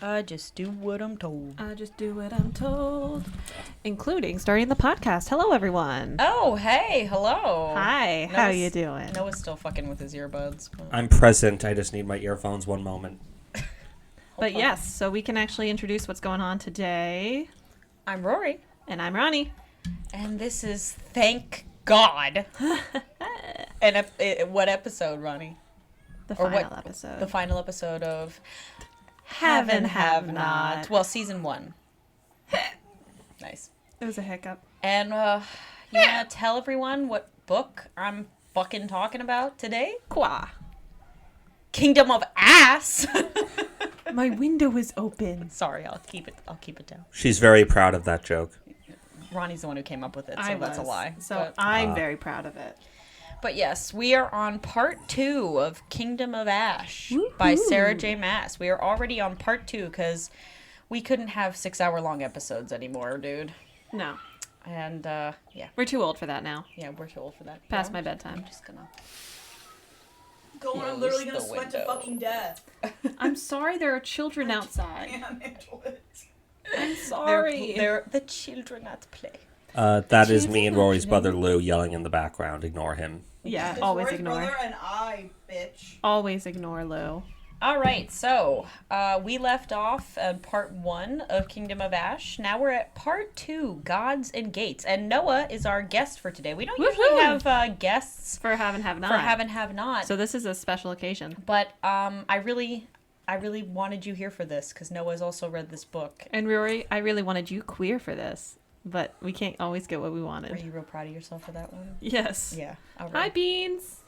I just do what I'm told. I just do what I'm told. Including starting the podcast. Hello, everyone. Oh, hey, hello. Hi, how you doing? Noah's still fucking with his earbuds. I'm present. I just need my earphones one moment. But yes, so we can actually introduce what's going on today. I'm Rory. And I'm Roni. And this is Thank God. What episode, Ronnie? The final episode. The final episode of Have and Have Not. Well, season 1. Nice. It was a hiccup. And you want to tell everyone what book I'm fucking talking about today? Qua. Kingdom of Ass. My window is open. Sorry, I'll keep it down. She's very proud of that joke. Ronnie's the one who came up with it, so that's a lie. So I'm very proud of it. But yes, we are on part 2 of Kingdom of Ash by Woo-hoo. Sarah J. Maas. We are already on part 2 because we couldn't have 6-hour-long episodes anymore, dude. No. And, yeah. We're too old for that now. Yeah, we're too old for that. Past my bedtime. I'm just gonna... I'm literally gonna sweat to fucking death. I'm sorry there are children outside. I can't handle it. I'm sorry. They're the children at play. That is me and Rory's brother Lou yelling in the background. Ignore him. Yeah, It's always Rory's ignore. brother and I, bitch. Always ignore Lou. All right, so we left off at part 1 of Kingdom of Ash. Now we're at part 2, Gods and Gates. And Noah is our guest for today. We don't usually have guests For have and have not. for Have and Have Not. So this is a special occasion. But I really wanted you here for this because Noah's also read this book. And Rory, I really wanted you queer for this, but we can't always get what we Are wanted. you real proud of yourself for that one? Yes. Yeah. All Hi, right. Beans.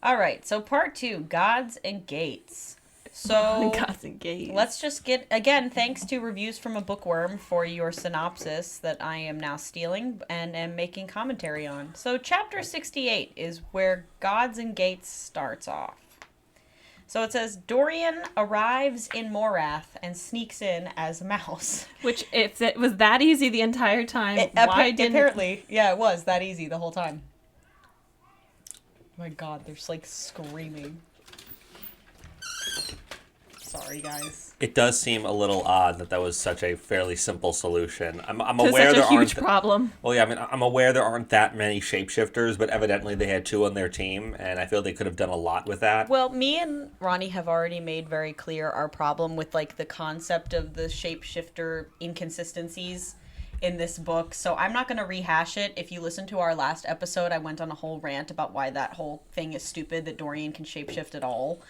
All right. So part 2, Gods and Gates. So Gods and Gates. let's just get, again, thanks to Reviews from a Bookworm for your synopsis that I am now stealing and am making commentary on. So chapter 68 is where Gods and Gates starts off. So it says, Dorian arrives in Morath and sneaks in as a mouse. Which, if it was that easy the entire time, why didn't... Apparently, yeah, it was that easy the whole time. My god, they're just like screaming. Sorry, guys. It does seem a little odd that was such a fairly simple solution. I'm To aware such a there huge aren't. problem. Well, yeah, I mean, I'm aware there aren't that many shapeshifters, but evidently they had 2 on their team, and I feel they could have done a lot with that. Well, me and Ronnie have already made very clear our problem with like the concept of the shapeshifter inconsistencies in this book. So I'm not going to rehash it. If you listen to our last episode, I went on a whole rant about why that whole thing is stupid that Dorian can shapeshift at all.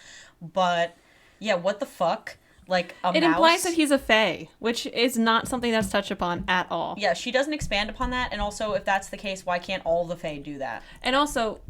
But yeah, what the fuck? Like a It mouse. implies that he's a fae, which is not something that's touched upon at all. Yeah, she doesn't expand upon that. And also, if that's the case, why can't all the Fae do that? And also,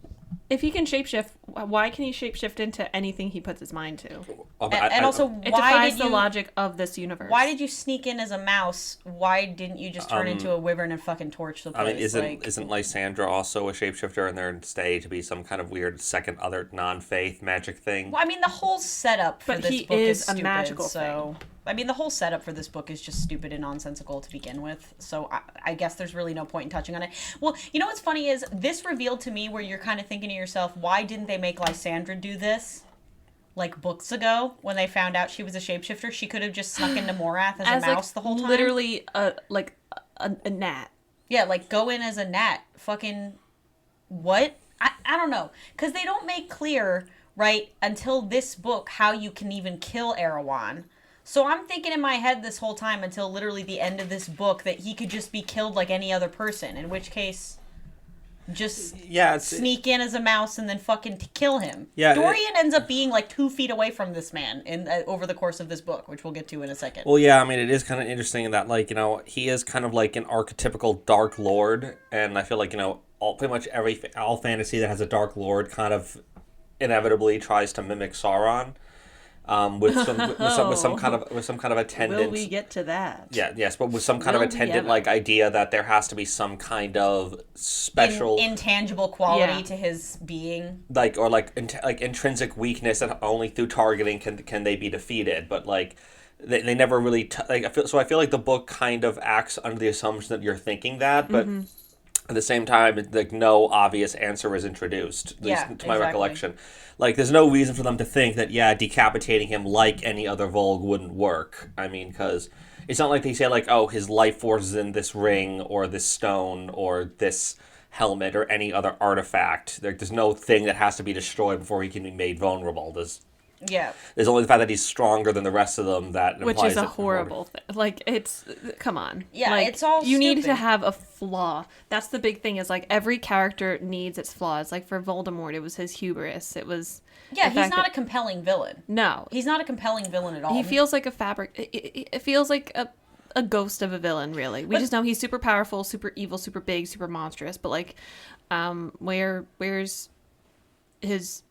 if he can shapeshift, why can he shapeshift into anything he puts his mind to? And also, It why defies did the you... logic of this universe. Why did you sneak in as a mouse? Why didn't you just turn into a wyvern and fucking torch the place? I mean, isn't Lysandra also a shapeshifter, and they're stay to be some kind of weird second other non-faith magic thing? Well, I mean, the whole setup for But this he book is is a stupid. magical so, I mean, the whole setup for this book is just stupid and nonsensical to begin with. So I guess there's really no point in touching on it. Well, you know what's funny is this revealed to me where you're kind of thinking to yourself, why didn't they make Lysandra do this? Like books ago, when they found out she was a shapeshifter, she could have just snuck into Morath as a mouse the whole time. Literally, a gnat. Yeah, like go in as a gnat. Fucking what? I don't know. Because they don't make clear, right, until this book how you can even kill Erewhon. So I'm thinking in my head this whole time until literally the end of this book that he could just be killed like any other person. In which case, just sneak in as a mouse and then fucking kill him. Yeah, Dorian ends up being like 2 feet away from this man in over the course of this book, which we'll get to in a second. Well, yeah, I mean, it is kind of interesting in that, like, you know, he is kind of like an archetypical Dark Lord, and I feel like, you know, pretty much all fantasy that has a Dark Lord kind of inevitably tries to mimic Sauron. With some kind of attendant. Will we get to that? Yeah, yes, but with some kind of Will we attendant ever? like idea that there has to be some kind of special intangible quality Yeah. to his being. like intrinsic weakness that only through targeting can they be defeated. But like they never really I feel like the book kind of acts under the assumption that you're thinking that, but. At the same time, like no obvious answer is introduced, at least Yeah, to my exactly. recollection. Like, there's no reason for them to think that, yeah, decapitating him like any other Volg wouldn't work. I mean, because it's not like they say, like, oh, his life force is in this ring, or this stone, or this helmet, or any other artifact. There's no thing that has to be destroyed before he can be made vulnerable. Yeah. There's only the fact that he's stronger than the rest of them that Which implies is a that- horrible thing. Like, it's, come on. Yeah, like, it's all you need to stupid. have a flaw. That's the big thing, is like every character needs its flaws. Like for Voldemort, it was his hubris. It was Yeah, the he's fact not that- a compelling villain. No. He's not a compelling villain at all. He feels like a fabric. It feels like a ghost of a villain, really. We just know he's super powerful, super evil, super big, super monstrous. But like, where's his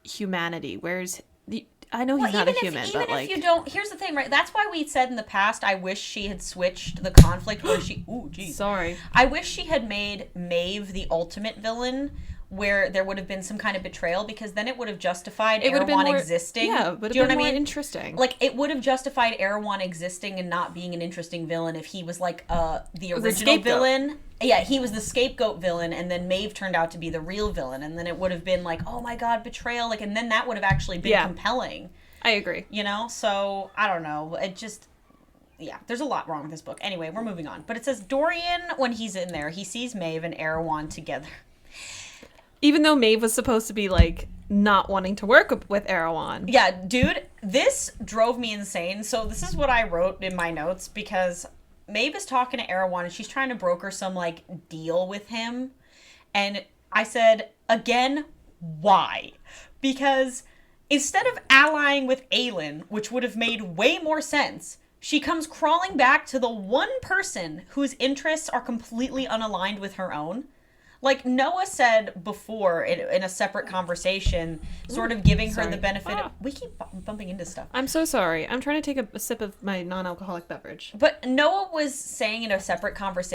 humanity? Where's the? I know he's not a human, but like, if you don't, here's the thing, right? That's why we said in the past, I wish she had switched the conflict where she. Ooh, geez. sorry. I wish she had made Maeve the ultimate villain, where there would have been some kind of betrayal, because then it would have justified It would have been Erewhon more existing. Yeah, but Do you know it what more I mean? interesting. Like, it would have justified Erewhon existing and not being an interesting villain if he was like the original scapegoat. villain. Yeah, he was the scapegoat villain, and then Maeve turned out to be the real villain, and then it would have been like, oh my god, betrayal, like, and then that would have actually been Yeah. compelling. I agree. You know, so I don't know. It just, yeah, there's a lot wrong with this book. Anyway, we're moving on. But it says Dorian, when he's in there, he sees Maeve and Erewhon together. Even though Maeve was supposed to be like not wanting to work with Erewhon. Yeah, dude, this drove me insane. So this is what I wrote in my notes, because Maeve is talking to Erewhon and she's trying to broker some like deal with him. And I said, again, why? Because instead of allying with Aelin, which would have made way more sense, she comes crawling back to the one person whose interests are completely unaligned with her own. Like Noah said before in a separate conversation, sort of giving her sorry. the benefit of... We keep bumping into stuff. I'm so sorry. I'm trying to take a sip of my non-alcoholic beverage. But Noah was saying in a separate conversation...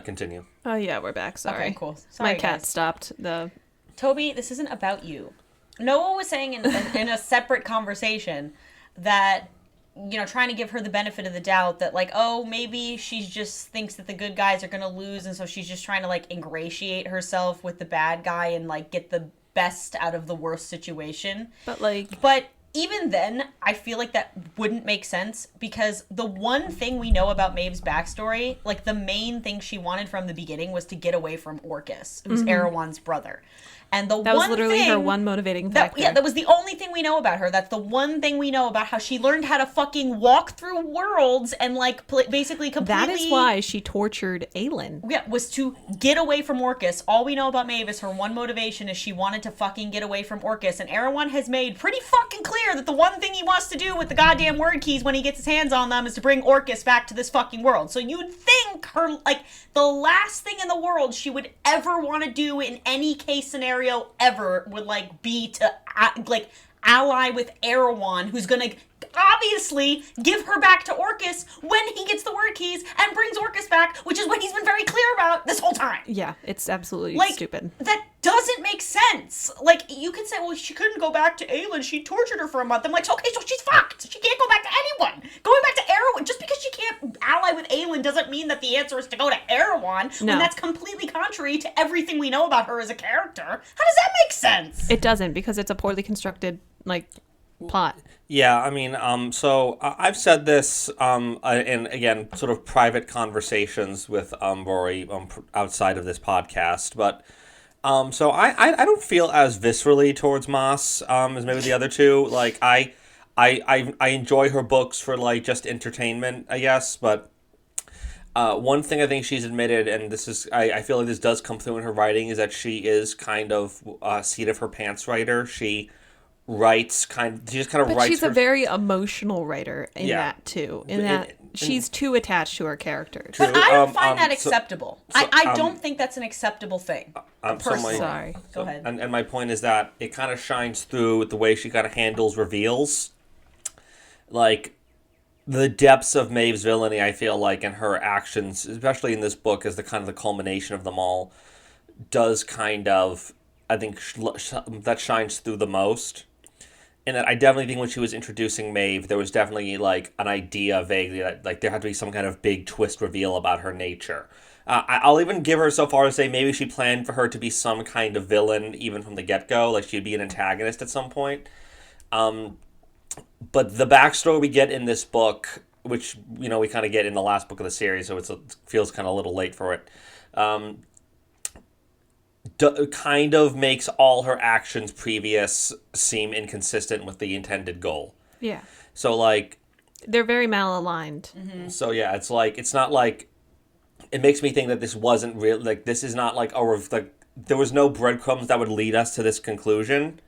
Continue. Oh yeah, we're back. Sorry. Okay, cool. Sorry, My cat guys. stopped the. Toby, this isn't about you. Noah was saying in a separate conversation that, you know, trying to give her the benefit of the doubt that, like, oh, maybe she just thinks that the good guys are going to lose, and so she's just trying to, like, ingratiate herself with the bad guy and, like, get the best out of the worst situation. But like. But even then, I feel like that wouldn't make sense, because the one thing we know about Maeve's backstory, like the main thing she wanted from the beginning, was to get away from Orcus, who's Erewhon's brother. And that was literally her one motivating factor. Yeah, that was the only thing we know about her. That's the one thing we know about how she learned how to fucking walk through worlds and like basically completely. That is why she tortured Aelin. Yeah, was to get away from Orcus. All we know about Maeve is her one motivation is she wanted to fucking get away from Orcus. And Erewhon has made pretty fucking clear that the one thing he wants to do with the goddamn word keys when he gets his hands on them is to bring Orcus back to this fucking world. So you'd think her, like, the last thing in the world she would ever want to do in any case scenario ever would, like, be to, like, ally with Erewhon, who's gonna obviously give her back to Orcus when he gets the word keys and brings Orcus back, which is what he's been very clear about this whole time. Yeah, it's absolutely Like, stupid. that doesn't make sense. Like, you could say, well, she couldn't go back to Aelin. She tortured her for a month. I'm like, so, okay, so she's fucked. She can't go back to anyone. Going back to Erewhon, just because she can't ally with Aelin doesn't mean that the answer is to go to Erewhon, No. when that's completely contrary to everything we know about her as a character. How does that make sense? It doesn't, because it's a poorly constructed like plot. Yeah, I mean, so I've said this in, again, sort of private conversations with Rory outside of this podcast, but so I don't feel as viscerally towards Moss as maybe the other two. Like, I enjoy her books for, like, just entertainment, I guess, but one thing I think she's admitted, and this is, I feel like this does come through in her writing, is that she is kind of a seat of her pants writer. She just kind of But writes she's her... a very emotional writer in Yeah. that too. In that she's too attached to her characters. But I don't find that so- acceptable. I don't think that's an acceptable thing. so Personally. Sorry. Go ahead. And my point is that it kind of shines through with the way she kind of handles reveals. Like, the depths of Maeve's villainy, I feel like, and her actions, especially in this book, as the kind of the culmination of them all, does kind of, I think, that shines through the most. And that I definitely think when she was introducing Maeve, there was definitely like an idea vaguely that like there had to be some kind of big twist reveal about her nature. I'll even give her so far as say maybe she planned for her to be some kind of villain even from the get go, like she'd be an antagonist at some point. But the backstory we get in this book, which we kind of get in the last book of the series, so it feels kind of a little late for it. Kind of makes all her actions previous seem inconsistent with the intended goal. Yeah. So like They're very malaligned. So yeah, it's like it's not like it makes me think that this wasn't real. Like this is not like there was no breadcrumbs that would lead us to this conclusion.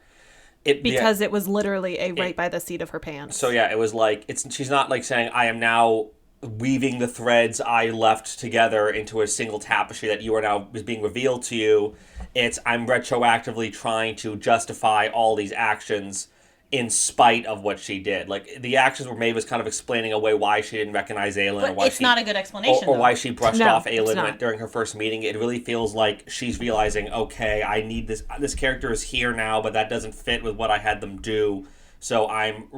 Because it was literally a right by the seat of her pants. So yeah, it was like she's not like saying I am now weaving the threads I left together into a single tapestry that you are now is being revealed to you. It's I'm retroactively trying to justify all these actions in spite of what she did. Like the actions were made was kind of explaining away why she didn't recognize Aelin, But or why it's not a good explanation, or though. why she brushed No, off it's Aelin not. during her first meeting. It really feels like she's realizing, okay, I need this. This character is here now, but that doesn't fit with what I had them do. So I'm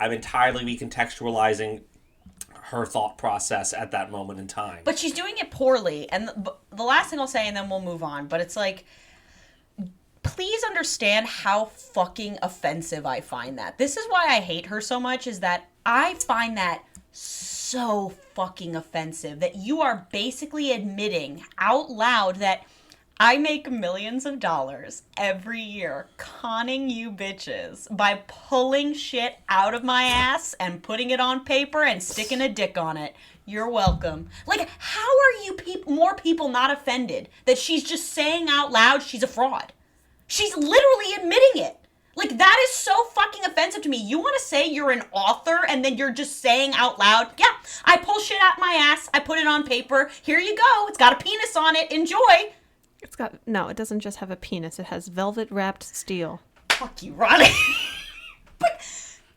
entirely recontextualizing her thought process at that moment in time. But she's doing it poorly. And the last thing I'll say, and then we'll move on, but it's like, please understand how fucking offensive I find that. This is why I hate her so much, is that I find that so fucking offensive that you are basically admitting out loud that I make millions of dollars every year conning you bitches by pulling shit out of my ass and putting it on paper and sticking a dick on it. You're welcome. Like, how are you more people not offended that she's just saying out loud she's a fraud? She's literally admitting it. Like, that is so fucking offensive to me. You want to say you're an author and then you're just saying out loud, yeah, I pull shit out my ass, I put it on paper, here you go, it's got a penis on it, enjoy. No, it doesn't just have a penis. It has velvet wrapped steel. Fuck you, Ronnie. But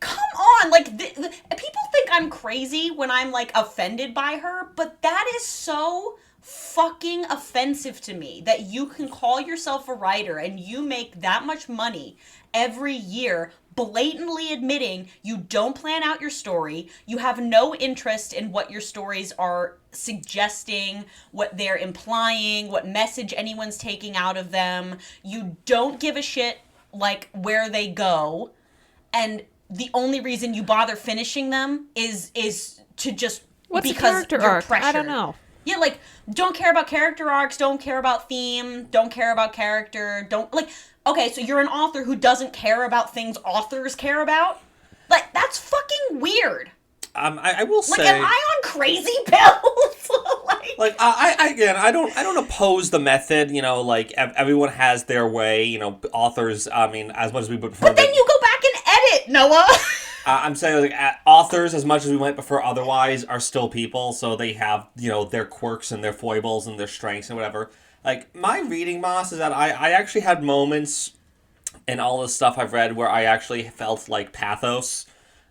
come on, like people think I'm crazy when I'm like offended by her, but that is so fucking offensive to me that you can call yourself a writer and you make that much money every year blatantly admitting you don't plan out your story, you have no interest in what your stories are suggesting, what they're implying, what message anyone's taking out of them, you don't give a shit like where they go, and the only reason you bother finishing them is to just What's a because character you're arc? I pressured. don't know. Yeah, like, don't care about character arcs, don't care about theme, don't care about character, don't, like, okay, so you're an author who doesn't care about things authors care about? Like, that's fucking weird. I will say, Like, am I on crazy pills? I don't oppose the method. Like everyone has their way. Authors. I mean, as much as we would prefer. But then you go back and edit, Noah. I'm saying like authors, as much as we might prefer otherwise, are still people. So they have their quirks and their foibles and their strengths and whatever. Like my reading, Moss, is that I actually had moments in all the stuff I've read where I actually felt like pathos.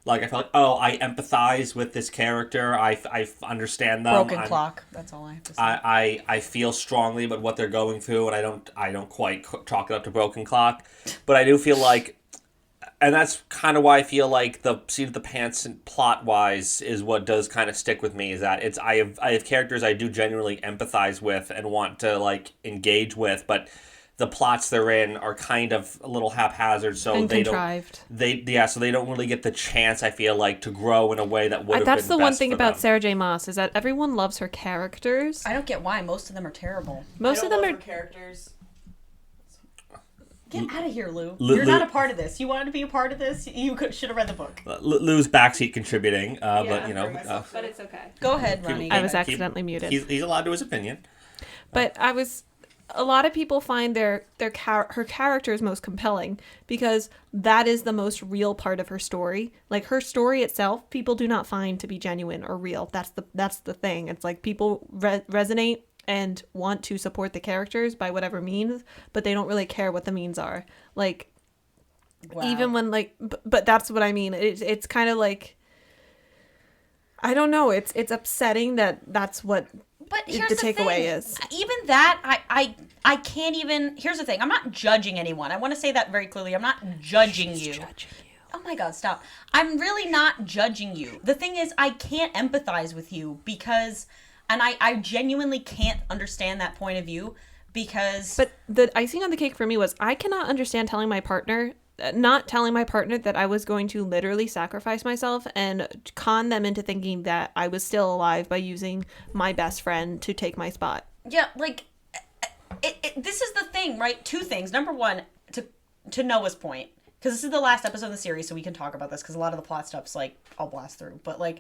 Like I felt like, oh, I empathize with this character. I understand them. Broken clock. That's all I have to say. I feel strongly about what they're going through, and I don't quite chalk it up to broken clock, but I do feel like, and that's kind of why I feel like the seat of the pants plot wise is what does kind of stick with me. Is that I have characters I do genuinely empathize with and want to like engage with, but the plots they're in are kind of a little haphazard, so And they contrived. so they don't really get the chance, I feel like, to grow in a way that would have been That's the one best thing for about them. Sarah J. Maas is that everyone loves her characters. I don't get why. Most of them are terrible. Most of them are. characters. Get out of here, Lou. Lou- You're not a part of this. You wanted to be a part of this? You should have read the book. Lou's backseat contributing, but But it's okay. Go ahead, Ronnie. I was accidentally muted. he's allowed to his opinion. But a lot of people find her characters most compelling because that is the most real part of her story. Like her story itself, people do not find to be genuine or real. That's the thing. It's like people resonate and want to support the characters by whatever means, but they don't really care what the means are. Like, Wow. even when like, but that's what I mean. It's kind of like, I don't know. It's upsetting that that's what But the here's the takeaway thing. is. Even that, I can't even. Here's the thing. I'm not judging anyone. I want to say that very clearly. I'm not judging you. Oh my God, stop. I'm really not judging you. The thing is, I can't empathize with you because, and I genuinely can't understand that point of view because. But the icing on the cake for me was I cannot understand not telling my partner that I was going to literally sacrifice myself and con them into thinking that I was still alive by using my best friend to take my spot. Yeah, like, this is the thing, right? Two things. Number one, to Noah's point, because this is the last episode of the series, so we can talk about this, because a lot of the plot stuff's, like, I'll blast through. But, like,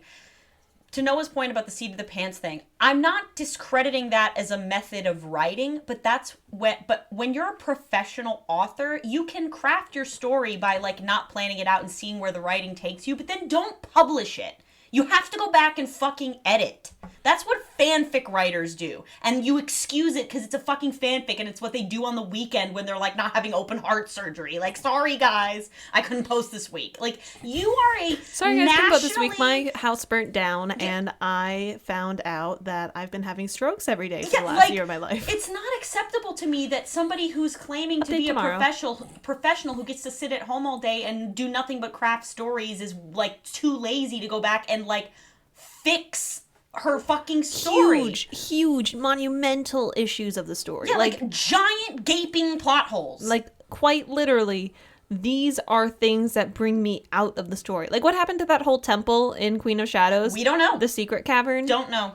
to Noah's point about the seat of the pants thing, I'm not discrediting that as a method of writing, but when you're a professional author, you can craft your story by, like, not planning it out and seeing where the writing takes you, but then don't publish it. You have to go back and fucking edit. That's what fanfic writers do. And you excuse it because it's a fucking fanfic and it's what they do on the weekend when they're, like, not having open heart surgery. Like, sorry, guys, I couldn't post this week. Like, you are a Sorry, guys, couldn't go this week. My house burnt down and I found out that I've been having strokes every day for the last year of my life. It's not acceptable to me that somebody who's claiming to be a professional who gets to sit at home all day and do nothing but craft stories is, like, too lazy to go back and, like, fix her fucking story. Huge, monumental issues of the story. Yeah, like giant gaping plot holes. Like, quite literally, these are things that bring me out of the story. Like, what happened to that whole temple in Queen of Shadows? We don't know. The secret cavern? Don't know.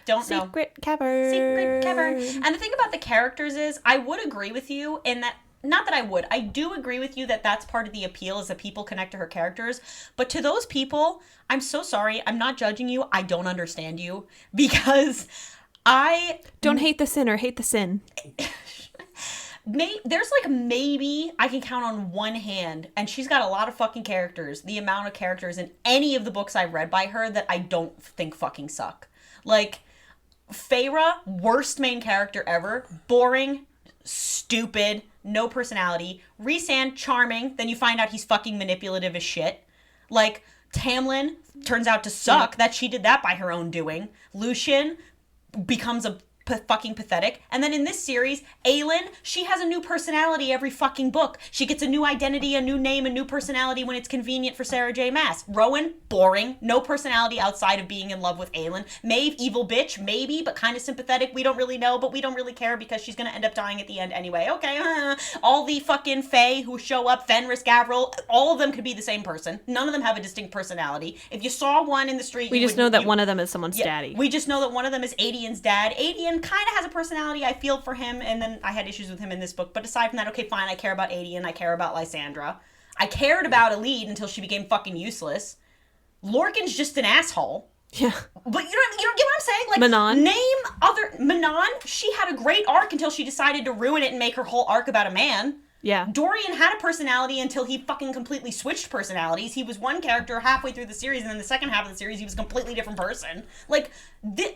Secret cavern. Secret cavern. And the thing about the characters is, I would agree with you in that, not that I would, I do agree with you that that's part of the appeal is that people connect to her characters. But to those people, I'm so sorry. I'm not judging you. I don't understand you because Don't hate the sinner, hate the sin. There's like maybe I can count on one hand, and she's got a lot of fucking characters, the amount of characters in any of the books I've read by her that I don't think fucking suck. Like, Feyre, worst main character ever, boring, stupid, no personality. Rhysand, charming, then you find out he's fucking manipulative as shit. Like, Tamlin turns out to suck, that she did that by her own doing. Lucien becomes a fucking pathetic. And then in this series, Aelin, she has a new personality every fucking book. She gets a new identity, a new name, a new personality when it's convenient for Sarah J. Maas. Rowan, boring, no personality outside of being in love with Aelin. Maeve, evil bitch, maybe, but kind of sympathetic. We don't really know, but we don't really care because she's gonna end up dying at the end anyway. Okay, all the fucking Fae who show up, Fenris, Gavril, all of them could be the same person. None of them have a distinct personality. If you saw one in the street, we just know that one of them is someone's daddy. We just know that one of them is Adian's dad. Adian kind of has a personality. I feel for him, and then I had issues with him in this book. But aside from that, okay, fine. I care about Adian. I care about Lysandra. I cared about Elide until she became fucking useless. Lorcan's just an asshole. Yeah. But you don't get what I'm saying? Like, Manon, she had a great arc until she decided to ruin it and make her whole arc about a man. Yeah. Dorian had a personality until he fucking completely switched personalities. He was one character halfway through the series, and then the second half of the series, he was a completely different person. Like, again,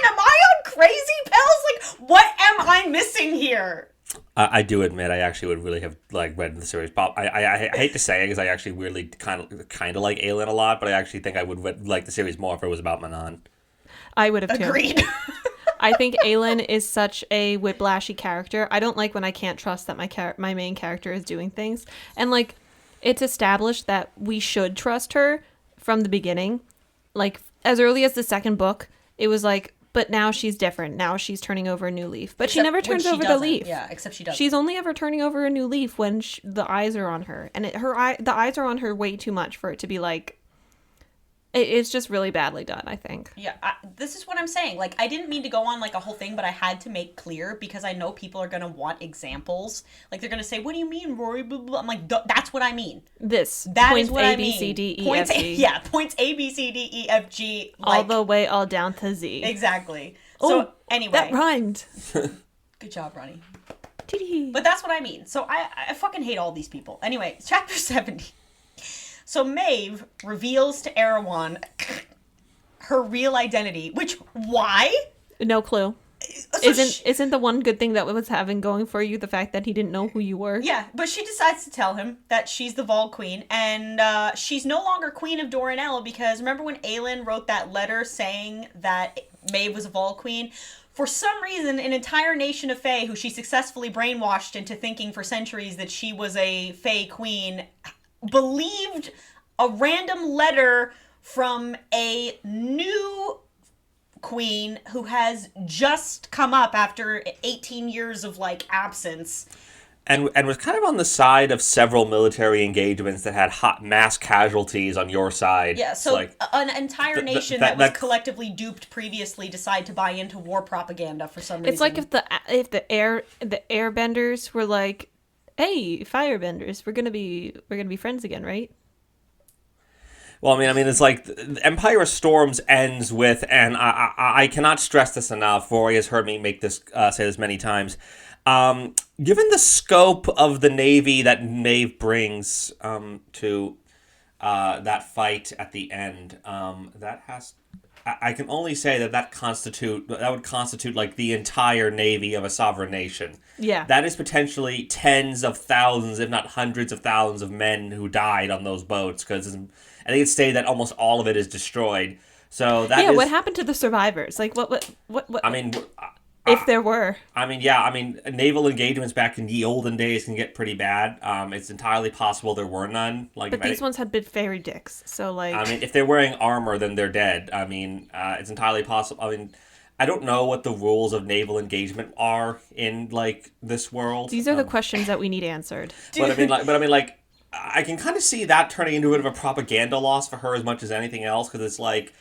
am I on crazy pills? Like, what am I missing here? I do admit I actually would really have like read the series. I hate to say it because I actually weirdly kind of like Aelin a lot, but I actually think I would like the series more if it was about Manon. I would have too. Agreed. I think Aelin is such a whiplashy character. I don't like when I can't trust that my main character is doing things. And like, it's established that we should trust her from the beginning. Like, as early as the second book, it was like, but now she's different. Now she's turning over a new leaf. But she never turns over the leaf. Yeah, except she doesn't. She's only ever turning over a new leaf when the eyes are on her. And the eyes are on her way too much for it to be like, it's just really badly done, I think. Yeah, this is what I'm saying. Like, I didn't mean to go on, like, a whole thing, but I had to make clear because I know people are going to want examples. Like, they're going to say, what do you mean, Rory? Blah, blah. I'm like, that's what I mean. That is what I mean. Points A, B, C, D, E, F, G. Yeah, points A, B, C, D, E, F, G. Like, all the way, all down to Z. Exactly. So, anyway. That rhymed. Good job, Ronnie. T-D. But that's what I mean. So, I fucking hate all these people. Anyway, chapter 70. So, Maeve reveals to Erewhon her real identity, which, why? No clue. So isn't the one good thing that was having going for you the fact that he didn't know who you were? Yeah, but she decides to tell him that she's the Vol Queen, and she's no longer Queen of Doranel because remember when Aelin wrote that letter saying that Maeve was a Volg queen. For some reason, an entire nation of Fae, who she successfully brainwashed into thinking for centuries that she was a Fae queen, believed a random letter from a new queen who has just come up after 18 years of, like, absence. And was kind of on the side of several military engagements that had hot mass casualties on your side. Yeah, so like, an entire nation that was collectively duped previously decide to buy into war propaganda for some reason. It's like if the airbenders were like, "Hey, firebenders, we're gonna be friends again, right?" Well, I mean, it's like Empire of Storms ends with, and I cannot stress this enough. Rory has heard me make this say this many times. Given the scope of the Navy that Maeve brings to that fight at the end, I can only say that would constitute like the entire Navy of a sovereign nation. Yeah. That is potentially tens of thousands, if not hundreds of thousands of men who died on those boats, because I think it's stated that almost all of it is destroyed. So that what happened to the survivors? Like what I mean, if there were? I mean, naval engagements back in the olden days can get pretty bad. It's entirely possible there were none. But these ones had big fairy dicks, so like. I mean, if they're wearing armor, then they're dead. I mean, it's entirely possible. I mean, I don't know what the rules of naval engagement are in like this world. These are the questions that we need answered. But I mean, like, I can kind of see that turning into a bit of a propaganda loss for her as much as anything else, because it's like,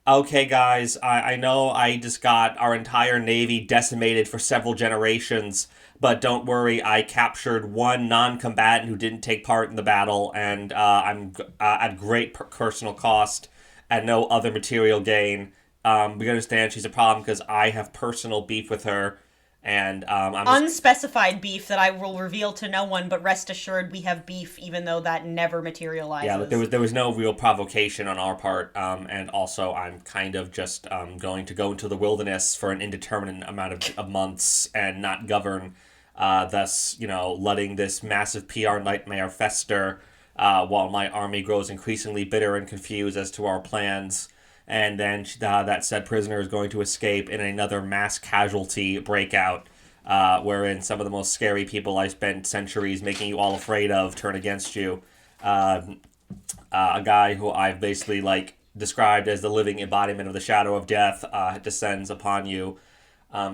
okay, guys, I know I just got our entire Navy decimated for several generations, but don't worry, I captured one non-combatant who didn't take part in the battle, and I'm at great personal cost and no other material gain. We understand she's a problem because I have personal beef with her. And unspecified beef that I will reveal to no one, but rest assured we have beef, even though that never materializes. Yeah, there was no real provocation on our part, and also I'm kind of just going to go into the wilderness for an indeterminate amount of months and not govern, thus, letting this massive PR nightmare fester while my army grows increasingly bitter and confused as to our plans. And then that said prisoner is going to escape in another mass casualty breakout, wherein some of the most scary people I spent centuries making you all afraid of turn against you. A guy who I've basically described as the living embodiment of the shadow of death descends upon you.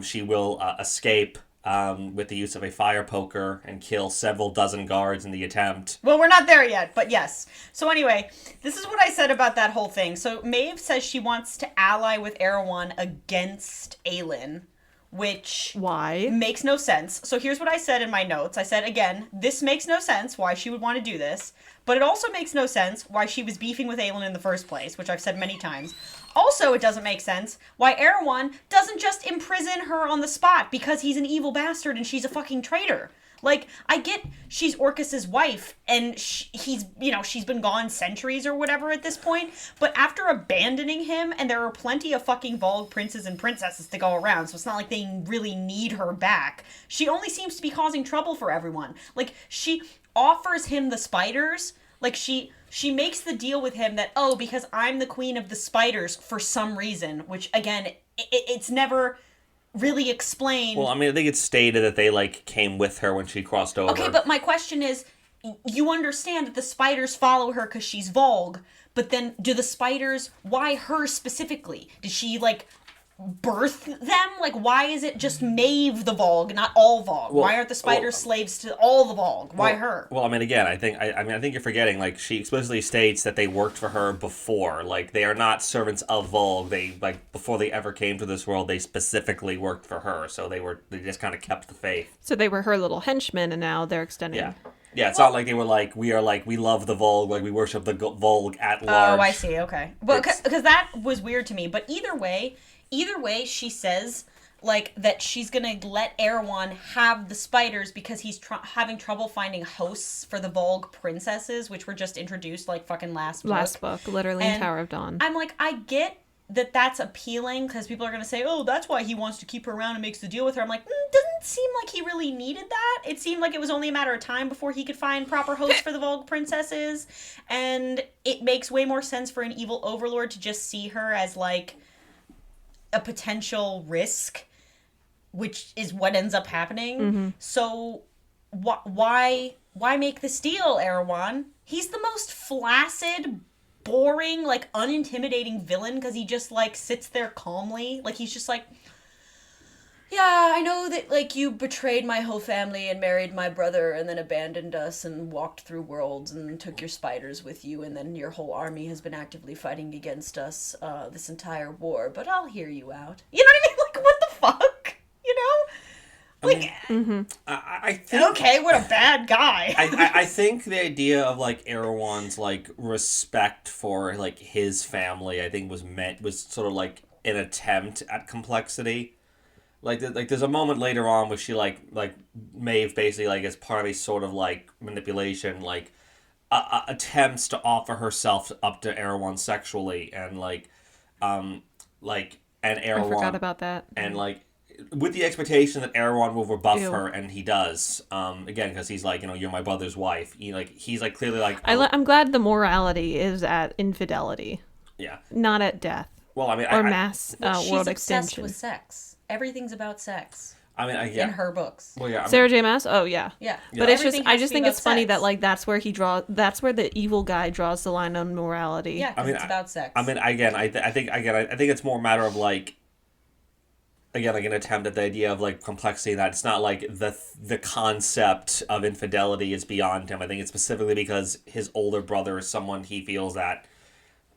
She will escape with the use of a fire poker and kill several dozen guards in the attempt. Well, we're not there yet, but yes. So anyway, this is what I said about that whole thing. So Maeve says she wants to ally with Erewhon against Aelin, which why makes no sense. So here's what I said in my notes. I said, again, this makes no sense why she would want to do this, but it also makes no sense why she was beefing with Aelin in the first place, which I've said many times. Also, it doesn't make sense why Erewhon doesn't just imprison her on the spot because he's an evil bastard and she's a fucking traitor. Like, I get she's Orcus's wife and she's been gone centuries or whatever at this point, but after abandoning him, and there are plenty of fucking Volg princes and princesses to go around, so it's not like they really need her back. She only seems to be causing trouble for everyone. Like, she offers him the spiders, like she makes the deal with him that, because I'm the queen of the spiders for some reason, which, again, it's never really explained. Well, I mean, I think it's stated that they, came with her when she crossed over. Okay, but my question is, you understand that the spiders follow her because she's Volg, but then do the spiders, why her specifically? Did she, birth them? Why is it just Maeve the Volg, not all Volg? Why aren't the spiders slaves to all the Volg? Why her? Well, I mean, again, I think you're forgetting. She explicitly states that they worked for her before. They are not servants of Volg. They before they ever came to this world, they specifically worked for her. So they just kind of kept the faith. So they were her little henchmen, and now they're extending. Yeah. Yeah, it's not like they were we love the Volg, we worship the Volg at large. Oh, I see. Okay, well, because that was weird to me. But either way, she says, that she's going to let Erewhon have the spiders because he's having trouble finding hosts for the Volg princesses, which were just introduced, fucking last book. Last book, literally in Tower of Dawn. I'm I get that that's appealing because people are going to say, that's why he wants to keep her around and makes the deal with her. I'm doesn't seem like he really needed that. It seemed like it was only a matter of time before he could find proper hosts for the Volg princesses. And it makes way more sense for an evil overlord to just see her as, a potential risk, which is what ends up happening. Mm-hmm. So why make this deal, Erewhon? He's the most flaccid, boring, like unintimidating villain because he just like sits there calmly. Like he's just like, yeah, I know that like you betrayed my whole family and married my brother and then abandoned us and walked through worlds and took your spiders with you, and then your whole army has been actively fighting against us this entire war, but I'll hear you out. You know what I mean? Like, what the fuck? You know? Like, I think okay, what a bad guy. I think the idea of like Erewhon's like respect for like his family, I think was sort of like an attempt at complexity. Like there's a moment later on where she like Maeve basically like as part of a sort of like manipulation like attempts to offer herself up to Erewhon sexually, and and Erewhon, I forgot about that. and like with the expectation that Erewhon will rebuff Ew. her, and he does. Again, because he's like, you're my brother's wife. He's like clearly like, I'm glad the morality is at infidelity, yeah. not at death Well, I mean, or mass She's world obsessed extension. with sex. Everything's about sex yeah. in her books. Well, yeah. Sarah J. Maas? Oh yeah. Yeah. But it's just Everything I has just to be think it's about funny sex. that like that's where the evil guy draws the line on morality. Yeah, because it's about sex. I mean, again, I think it's more a matter of like, again, like an attempt at the idea of like complexity, that it's not like the concept of infidelity is beyond him. I think it's specifically because his older brother is someone he feels that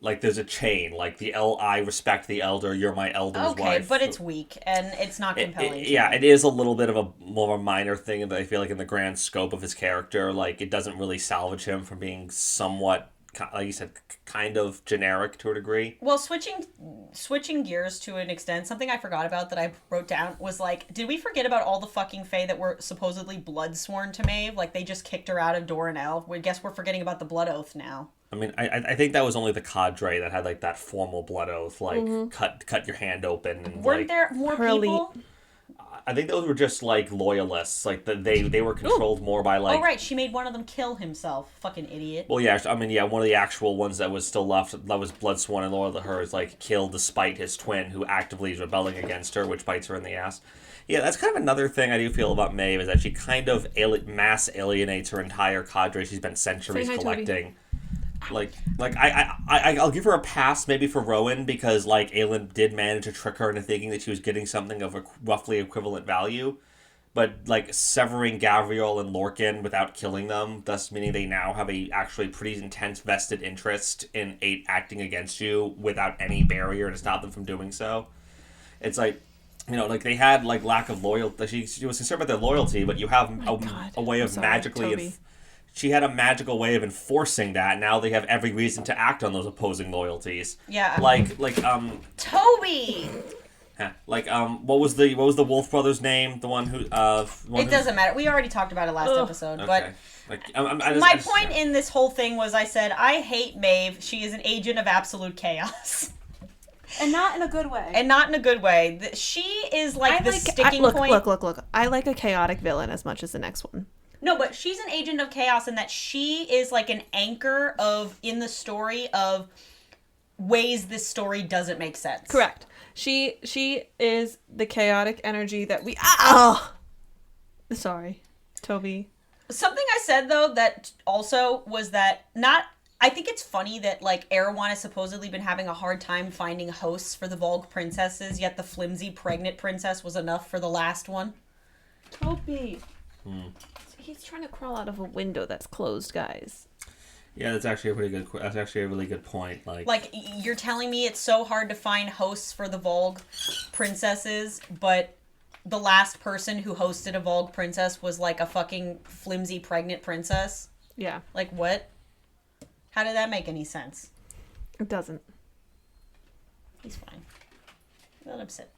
like there's a chain, like I respect the elder, you're my elder's okay, wife. but it's weak and it's not compelling. It is a little bit of a more of a minor thing that I feel like in the grand scope of his character, like it doesn't really salvage him from being somewhat, like you said, kind of generic to a degree. Well, switching gears to an extent, something I forgot about that I wrote down was like, did we forget about all the fucking Fae that were supposedly blood sworn to Maeve? Like they just kicked her out of Doranel. I guess we're forgetting about the blood oath now. I mean, I think that was only the cadre that had like that formal blood oath, like cut your hand open, and Weren't like there more Her people? I think those were just like loyalists, like they were controlled more by like. Oh right, she made one of them kill himself. Fucking idiot. Well, yeah, I mean, yeah, one of the actual ones that was still left that was blood sworn and loyal to her is like killed despite his twin, who actively is rebelling against her, which bites her in the ass. Yeah, that's kind of another thing I do feel about Maeve, is that she kind of mass alienates her entire cadre she's been centuries Say hi, collecting. I'll give her a pass maybe for Rowan, because like Aelin did manage to trick her into thinking that she was getting something of a roughly equivalent value, but like severing Gavriel and Lorcan without killing them, thus meaning they now have a actually pretty intense vested interest in acting against you without any barrier to stop them from doing so. It's like, like they had like lack of loyalty. She was concerned about their loyalty, but you have a way of magically. She had a magical way of enforcing that. Now they have every reason to act on those opposing loyalties. Yeah. Toby. What was the Wolf brothers' name? The one who It doesn't matter. We already talked about it last episode, okay. but my point in this whole thing was I said I hate Maeve. She is an agent of absolute chaos. And not in a good way. And not in a good way. She is like the sticking point. Look. I like a chaotic villain as much as the next one. No, but she's an agent of chaos in that she is like an anchor in the story of ways this story doesn't make sense. Correct. She is the chaotic energy that we... Sorry, Toby. Something I said, though, that also was that I think it's funny that, like, Erewhon has supposedly been having a hard time finding hosts for the Volg princesses, yet the flimsy pregnant princess was enough for the last one. Toby. He's trying to crawl out of a window that's closed, guys. Yeah, that's actually a really good point. Like you're telling me it's so hard to find hosts for the Volg princesses, but the last person who hosted a Volg princess was like a fucking flimsy pregnant princess? Yeah. Like what? How did that make any sense? It doesn't. He's fine. Let him sit.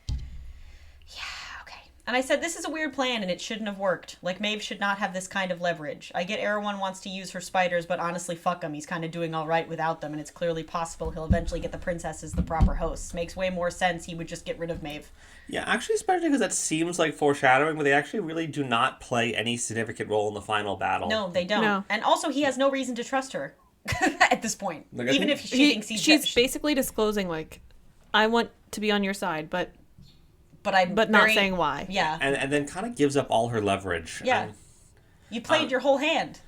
Yeah, okay. And I said, this is a weird plan and it shouldn't have worked. Like, Maeve should not have this kind of leverage. I get Erewhon wants to use her spiders, but honestly, fuck him. He's kind of doing all right without them, and it's clearly possible he'll eventually get the princesses the proper hosts. Makes way more sense he would just get rid of Maeve. Yeah, actually, especially because that seems like foreshadowing, but they actually really do not play any significant role in the final battle. No, they don't. No. And also, he has no reason to trust her at this point. Like, Even if she thinks she's basically disclosing, like, I want to be on your side, but but not very, saying why. Yeah. And then kind of gives up all her leverage. Yeah. And, You played your whole hand.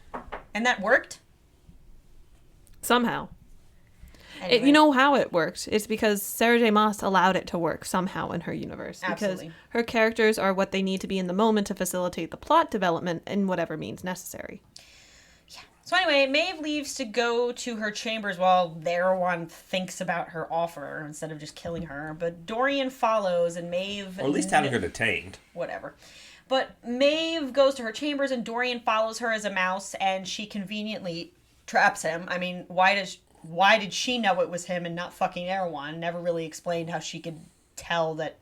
And that worked? Somehow. Anyway. You know how it worked. It's because Sarah J. Maas allowed it to work somehow in her universe. Absolutely. Because her characters are what they need to be in the moment to facilitate the plot development in whatever means necessary. So anyway, Maeve leaves to go to her chambers while Erewhon thinks about her offer instead of just killing her. But Dorian follows and Maeve... or at least having her detained. Whatever. But Maeve goes to her chambers and Dorian follows her as a mouse and she conveniently traps him. I mean, why did she know it was him and not fucking Erewhon? Never really explained how she could tell that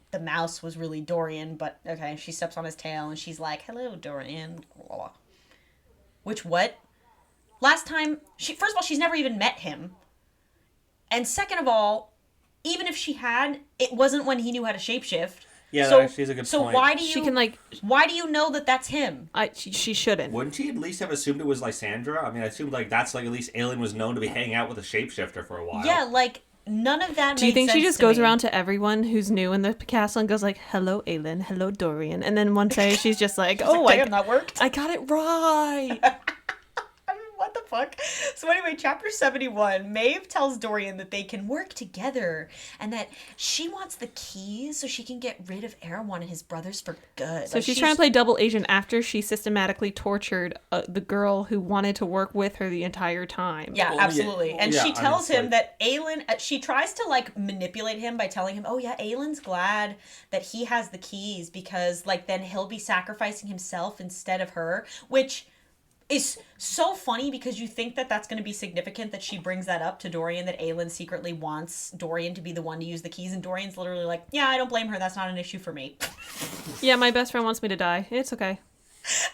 the mouse was really Dorian, but okay, she steps on his tail and she's like, "Hello, Dorian." Which, what? Last time, first of all, she's never even met him. And second of all, even if she had, it wasn't when he knew how to shapeshift. Yeah, so, that actually is a good so point. why do you... She can, like... Why do you know that that's him? She shouldn't. Wouldn't she at least have assumed it was Lysandra? I mean, I assumed, like, that's, like, at least Aelin was known to be hanging out with a shapeshifter for a while. Yeah, like, none of that Do you made think she sense just to goes me. around to everyone who's new in the castle and goes like, "Hello, Aelin. Hello, Dorian." And then one day she's just like, She's "Oh, like, damn, that worked. I got it right." I mean, what the fuck? So anyway, chapter 71, Maeve tells Dorian that they can work together and that she wants the keys so she can get rid of Erewhon and his brothers for good. So Like, she's trying to play double agent after she systematically tortured the girl who wanted to work with her the entire time. Yeah, Well, absolutely. yeah. And Yeah, she I mean, tells it's him like- that Aelin, she tries to like manipulate him by telling him, "Oh yeah, Aelin's glad that he has the keys because like then he'll be sacrificing himself instead of her," which is so funny because you think that that's going to be significant that she brings that up to Dorian, that Aelin secretly wants Dorian to be the one to use the keys, and Dorian's literally like, "Yeah, I don't blame her. That's not an issue for me." Yeah, my best friend wants me to die. It's okay.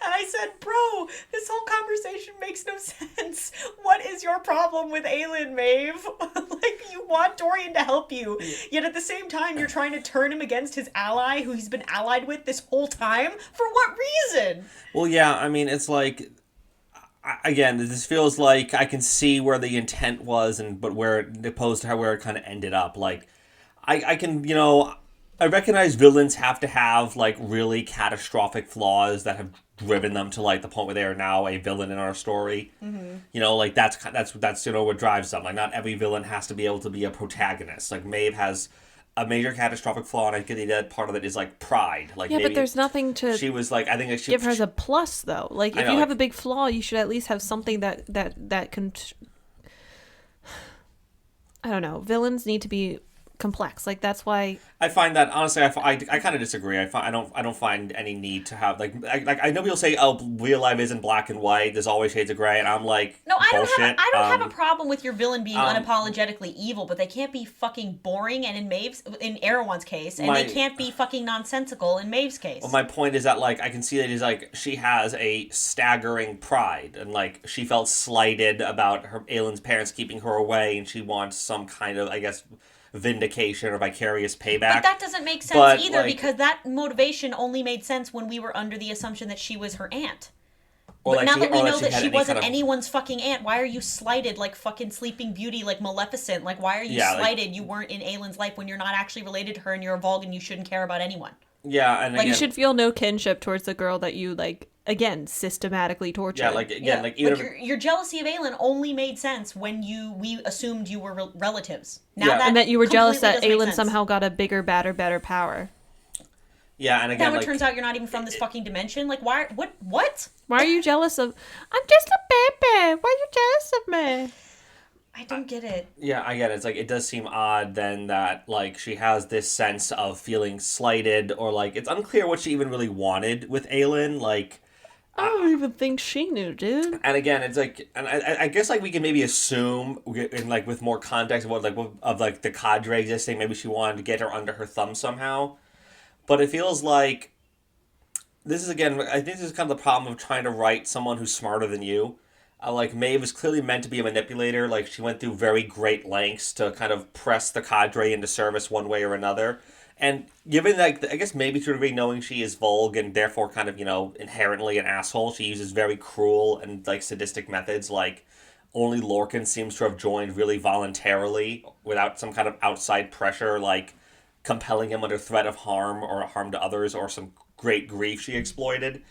And I said, "Bro, this whole conversation makes no sense. What is your problem with Aelin, Maeve? Like, you want Dorian to help you, yet at the same time, you're trying to turn him against his ally, who he's been allied with this whole time? For what reason?" Well, yeah, I mean, it's like... Again, this feels like I can see where the intent was, but where it opposed to where it kind of ended up. Like, I can, I recognize villains have to have like really catastrophic flaws that have driven them to like the point where they are now a villain in our story. Mm-hmm. Like that's what drives them. Like, not every villain has to be able to be a protagonist. Like, Maeve has a major catastrophic flaw, and I get that part of it is like pride. Like, Yeah, maybe but there's nothing to she was like, I think she give her as a plus, though. Like, if know, you have like- a big flaw, you should at least have something that can... I don't know. Villains need to be complex. Like, that's why... I find that, honestly, I kind of disagree. I don't find any need to have like I know people say, "Oh, real life isn't black and white. There's always shades of gray," and I'm like, No, I bullshit. don't have a problem with your villain being unapologetically evil, but they can't be fucking boring. And in Erewhon's case, and they can't be fucking nonsensical in Maeve's case. Well, my point is that like I can see that he's like she has a staggering pride, and like she felt slighted about her Aelin's parents keeping her away, and she wants some kind of, I guess, vindication or vicarious payback. But that doesn't make sense But, either, like- because that motivation only made sense when we were under the assumption that she was her aunt. Or But like now she- that we or know she that had she any wasn't kind of- anyone's fucking aunt, why are you slighted like fucking Sleeping Beauty, like Maleficent? Like, why are you Yeah, like- slighted? You weren't in Aelin's life when you're not actually related to her and you're a Vulg and you shouldn't care about anyone. Yeah, and Like, again, You should feel no kinship towards the girl that you, like, again, systematically tortured. yeah, like again, like even if, your jealousy of Aelin only made sense when we assumed you were relatives. Now Yeah. that and that you were jealous completely that doesn't make Aelin sense. somehow got a bigger, badder, better power. yeah, and again, Now it like turns out you're not even from this fucking dimension. Like, why? What? Why are you jealous of... I'm just a baby. Why are you jealous of me? I don't get it. yeah, I get it. It's like it does seem odd then that like she has this sense of feeling slighted, or like it's unclear what she even really wanted with Aelin. Like, I don't even think she knew, dude. and again, it's like, and I guess like we can maybe assume in like with more context of what like the cadre existing, maybe she wanted to get her under her thumb somehow. But it feels like this is, again, I think this is kind of the problem of trying to write someone who's smarter than you. Like, Maeve is clearly meant to be a manipulator. Like, she went through very great lengths to kind of press the cadre into service one way or another. And given, like, I guess maybe to a degree knowing she is Vulg and therefore kind of, inherently an asshole, she uses very cruel and, like, sadistic methods, like only Lorcan seems to have joined really voluntarily without some kind of outside pressure, like compelling him under threat of harm or harm to others or some great grief she exploited.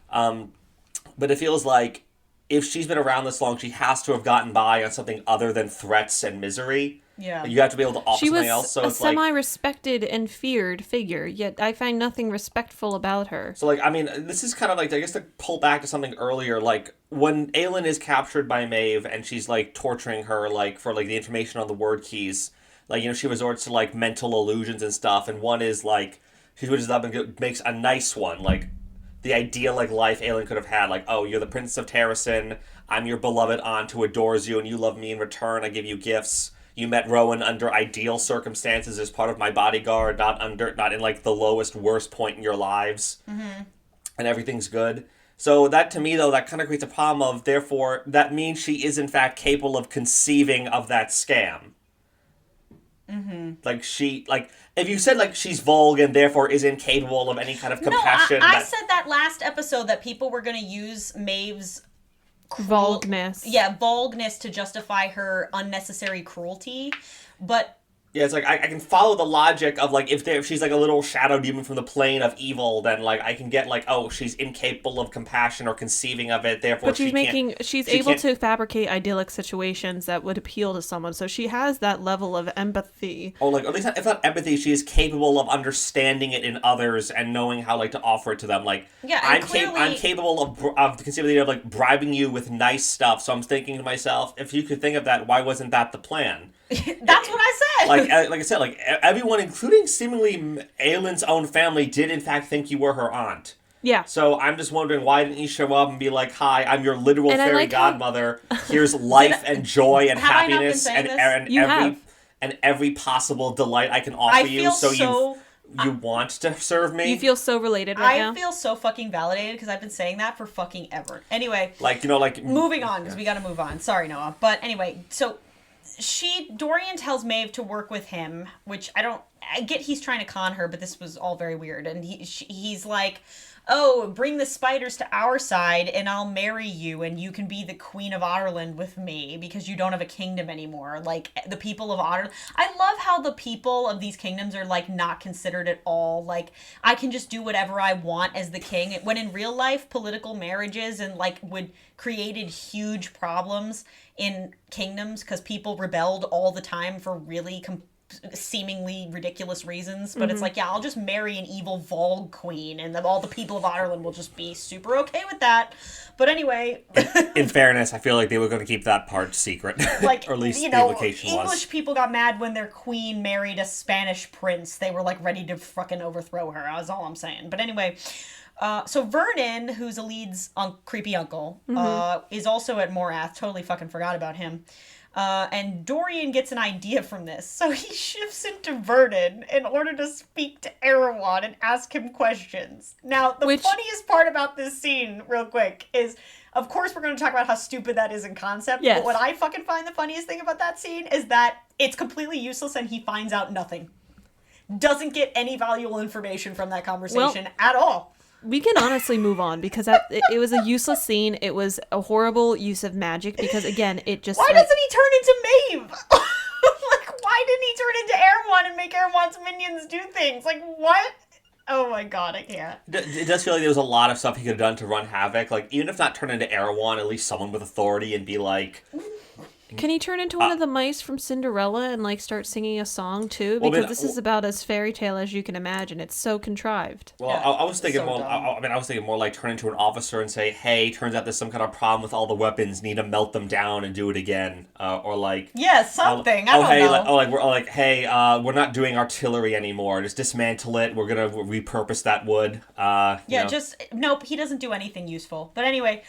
But it feels like if she's been around this long, she has to have gotten by on something other than threats and misery. Yeah. You have to be able to offer She was something else. So a it's like, semi-respected and feared figure, yet I find nothing respectful about her. so like, I mean, this is kind of like, I guess to pull back to something earlier, like when Aelin is captured by Maeve and she's like torturing her, like for like the information on the word keys, like, you know, she resorts to like mental illusions and stuff. And one is like, she switches up and makes a nice one, like the idyllic life Aelin could have had. Like, oh, you're the Princess of Terrasen. I'm your beloved aunt who adores you and you love me in return. I give you gifts. You met Rowan under ideal circumstances as part of my bodyguard, not in like the lowest, worst point in your lives. Mm-hmm. And everything's good. So that, to me, though, that kind of creates a problem of, therefore, that means she is, in fact, capable of conceiving of that scam. Mm-hmm. Like, if you said, like, she's Volg and therefore is incapable of any kind of compassion... No, I said that last episode that people were going to use Maeve's... Vulgness. Yeah, vulgness to justify her unnecessary cruelty, but... Yeah, it's like, I can follow the logic of, like, if she's, like, a little shadow demon from the plane of evil, then, like, I can get, like, oh, she's incapable of compassion or conceiving of it, therefore But she's able to fabricate idyllic situations that would appeal to someone, so she has that level of empathy. Or, like, at least, if not empathy, she is capable of understanding it in others and knowing how, like, to offer it to them. Like, yeah, I'm capable of conceiving the idea of, like, bribing you with nice stuff, so I'm thinking to myself, if you could think of that, why wasn't that the plan? That's what I said. Like I said, like, everyone, including seemingly Aelin's own family, did in fact think you were her aunt. Yeah. So I'm just wondering, why didn't you show up and be like, hi, I'm your literal And fairy godmother. Here's life and joy and happiness and every possible delight I can offer you. You want to serve me? You feel so related right now? I feel so fucking validated because I've been saying that for fucking ever. Anyway. Like, you know, like... Moving on, because we gotta move on. Sorry, Noah. But anyway, so... Dorian tells Maeve to work with him, which I get he's trying to con her, but this was all very weird. And he's like, oh, bring the spiders to our side and I'll marry you and you can be the Queen of Otterland with me because you don't have a kingdom anymore. Like, the people of Otterland. I love how the people of these kingdoms are, like, not considered at all. Like, I can just do whatever I want as the king. When in real life, political marriages and, like, created huge problems in kingdoms because people rebelled all the time for really seemingly ridiculous reasons. But it's like, yeah, I'll just marry an evil Volg queen and all the people of Otterland will just be super okay with that. But anyway... in fairness, I feel like they were going to keep that part secret. Like, or at least you the know, implication was. English people got mad when their queen married a Spanish prince. They were, like, ready to fucking overthrow her. That's all I'm saying. But anyway... so Vernon, who's Elid's creepy uncle, is also at Morath. Totally fucking forgot about him. And Dorian gets an idea from this. So he shifts into Vernon in order to speak to Erewhon and ask him questions. Now, the funniest part about this scene, real quick, is... Of course, we're going to talk about how stupid that is in concept. Yes. But what I fucking find the funniest thing about that scene is that it's completely useless and he finds out nothing. Doesn't get any valuable information from that conversation at all. We can honestly move on because it was a useless scene. It was a horrible use of magic because, again, it just... Why doesn't he turn into Maeve? Like, why didn't he turn into Erewhon and make Erewhon's minions do things? Like, what? Oh my god, I can't. It does feel like there was a lot of stuff he could have done to run havoc. Like, even if not turn into Erewhon, at least someone with authority and be like... Can he turn into one of the mice from Cinderella and, like, start singing a song, too? Because this is about as fairy tale as you can imagine. It's so contrived. Well, Yeah, I was thinking so more... dumb. I was thinking more like turn into an officer and say, hey, turns out there's some kind of problem with all the weapons, need to melt them down and do it again. Or like... Yeah, something. I don't know. We're not doing artillery anymore. Just dismantle it. We're going to repurpose that wood. Nope, he doesn't do anything useful. But anyway...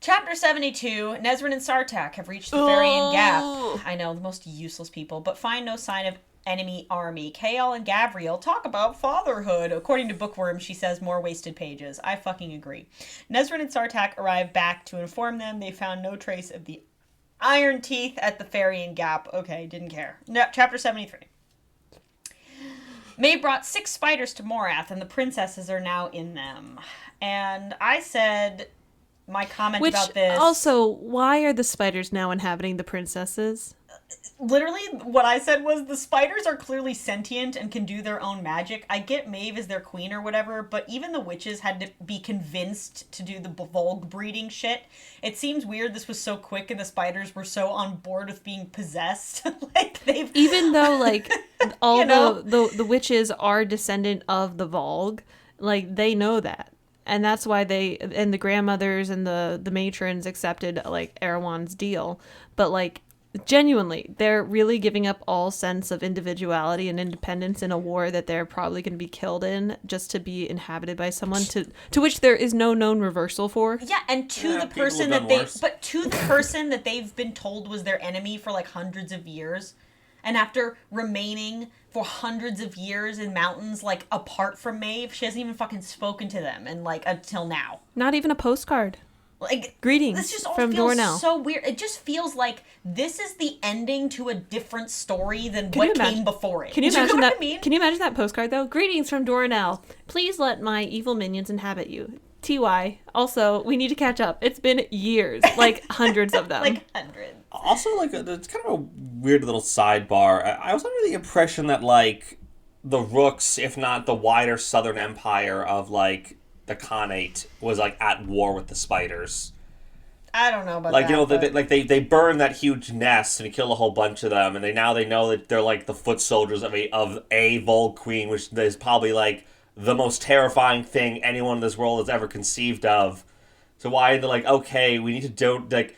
Chapter 72, Nezrin and Sartak have reached the Farian Gap. I know, the most useless people, but find no sign of enemy army. Kael and Gavriel talk about fatherhood. According to Bookworm, she says more wasted pages. I fucking agree. Nezrin and Sartak arrive back to inform them they found no trace of the Iron Teeth at the Farian Gap. Okay, didn't care. No, chapter 73. May brought 6 spiders to Morath, and the princesses are now in them. And I said... my comment Which about this. also, why are the spiders now inhabiting the princesses? Literally, what I said was the spiders are clearly sentient and can do their own magic. I get Maeve as their queen or whatever, but even the witches had to be convinced to do the Volg breeding shit. It seems weird this was so quick and the spiders were so on board with being possessed. Like, they've... Even though, like, all You know? the witches are descendant of the Volg, like, they know that. And that's why and the grandmothers and the matrons accepted, like, Erewhon's deal. But, like, genuinely, they're really giving up all sense of individuality and independence in a war that they're probably going to be killed in just to be inhabited by someone to which there is no known reversal for. Yeah, and to the person that to the person that they've been told was their enemy for like hundreds of years, and after remaining for hundreds of years in mountains like apart from Maeve, she hasn't even fucking spoken to them and like until now. Not even a postcard. Like, Greetings this just all from feels Dornell. so weird. It just feels like this is the ending to a different story than Can you what imagine- came before it. Can you Do imagine know that? what I mean? Can you imagine that postcard though? Greetings from Dornell. Please let my evil minions inhabit you. TY. Also, we need to catch up. It's been years, like hundreds of them. Like hundreds. Also, like, it's kind of a weird little sidebar. I was under the impression that, like, the Rooks, if not the wider southern empire of, like, the Khanate, was, like, at war with the spiders. I don't know about Like, that. you know, but... they burned that huge nest and killed a whole bunch of them, and they know that they're, like, the foot soldiers of a Volk Queen, which is probably, like, the most terrifying thing anyone in this world has ever conceived of. So why they're like, okay, we need to do, like...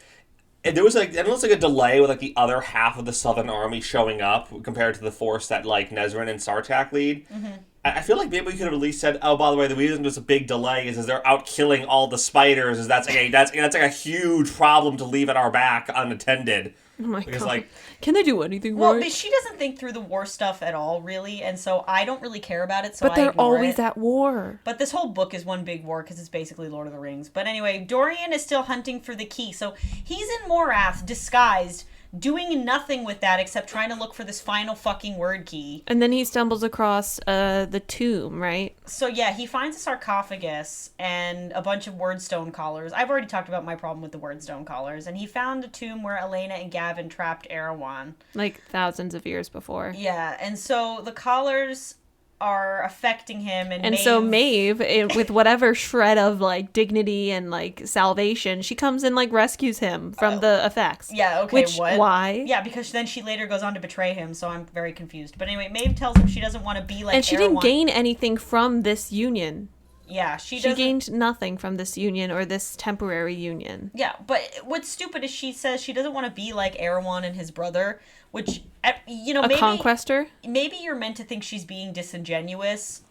And there was like a delay with like the other half of the Southern Army showing up compared to the force that like Nezrin and Sartak lead. Mm-hmm. I feel like maybe we could have at least said, oh, by the way, the reason there's a big delay is they're out killing all the spiders. Is that's like a huge problem to leave at our back unattended. Oh my Because, god. like, Can they do anything Well, right? but she doesn't think through the war stuff at all, really, and so I don't really care about it, so But I they're ignore always it. at war. But this whole book is one big war because it's basically Lord of the Rings. But anyway, Dorian is still hunting for the key. So he's in Morath, disguised, doing nothing with that except trying to look for this final fucking word key. And then he stumbles across the tomb, right? So yeah, he finds a sarcophagus and a bunch of wordstone collars. I've already talked about my problem with the wordstone collars. And he found a tomb where Elena and Gavin trapped Erewhon. Like thousands of years before. Yeah, and so the collars are affecting him, and So Maeve, with whatever shred of like dignity and like salvation, she comes and like rescues him from the effects. Yeah, okay, what? Why? Yeah, because then she later goes on to betray him, so I'm very confused. But anyway, Maeve tells him she doesn't want to be like And she Erewhon. didn't gain anything from this union. Yeah, she She doesn't... gained nothing from this union or this temporary union. Yeah, but what's stupid is she says she doesn't want to be like Erewhon and his brother, which, you know, A maybe... conquester? Maybe you're meant to think she's being disingenuous,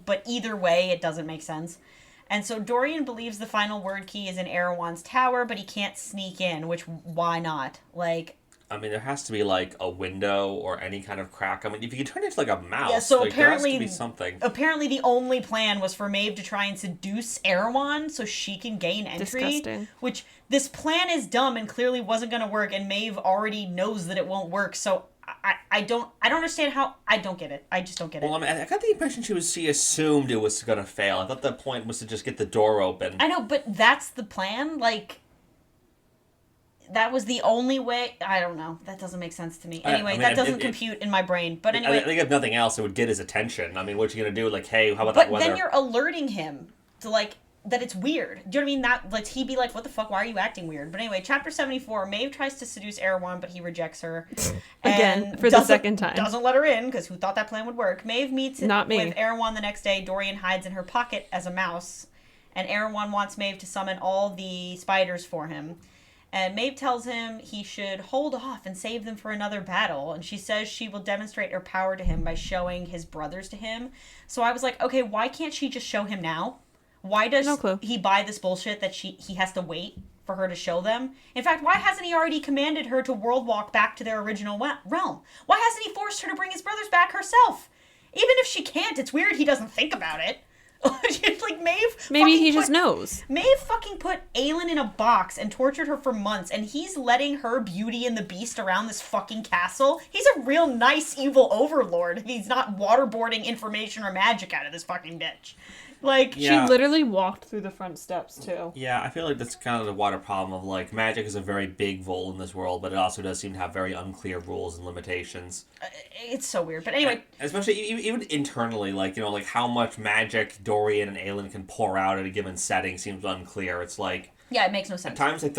but either way, it doesn't make sense. And so Dorian believes the final word key is in Erewhon's tower, but he can't sneak in, which, why not? Like... I mean, there has to be like a window or any kind of crack. I mean, if you could turn it into like a mouse, Yeah, so like, apparently, there has to be something. Apparently, the only plan was for Maeve to try and seduce Erewhon so she can gain entry. Disgusting. Which this plan is dumb and clearly wasn't going to work, and Maeve already knows that it won't work. So I don't understand how. I don't get it. I just don't get it. Well, I mean, I got the impression she assumed it was going to fail. I thought the point was to just get the door open. I know, but that's the plan. Like, that was the only way. I don't know. That doesn't make sense to me. Anyway, that doesn't compute in my brain. But anyway, I think if nothing else, it would get his attention. I mean, what you gonna do? Like, hey, how about but that weather? then you're alerting him to like that it's weird. Do you know what I mean? That lets he be like, "What the fuck? Why are you acting weird?" But anyway, chapter 74. Maeve tries to seduce Erewhon, but he rejects her Again, and for the second time. Doesn't let her in because who thought that plan would work? Maeve meets Not me. with Erewhon the next day. Dorian hides in her pocket as a mouse, and Erewhon wants Maeve to summon all the spiders for him. And Maeve tells him he should hold off and save them for another battle. And she says she will demonstrate her power to him by showing his brothers to him. So I was like, okay, why can't she just show him now? Why does No clue. he buy this bullshit that he has to wait for her to show them? In fact, why hasn't he already commanded her to world walk back to their original realm? Why hasn't he forced her to bring his brothers back herself? Even if she can't, it's weird he doesn't think about it. Like, Maeve... Maybe he just knows. Maeve fucking put Aelin in a box and tortured her for months, and he's letting her Beauty and the Beast around this fucking castle. He's a real nice evil overlord if he's not waterboarding information or magic out of this fucking bitch. Like, Yeah. She literally walked through the front steps, too. Yeah, I feel like that's kind of the wider problem of, like, magic is a very big role in this world, but it also does seem to have very unclear rules and limitations. it's so weird. But anyway, Especially even internally, like, like how much magic Dorian and Aelin can pour out at a given setting seems unclear. It's like, yeah, it makes no at sense. times it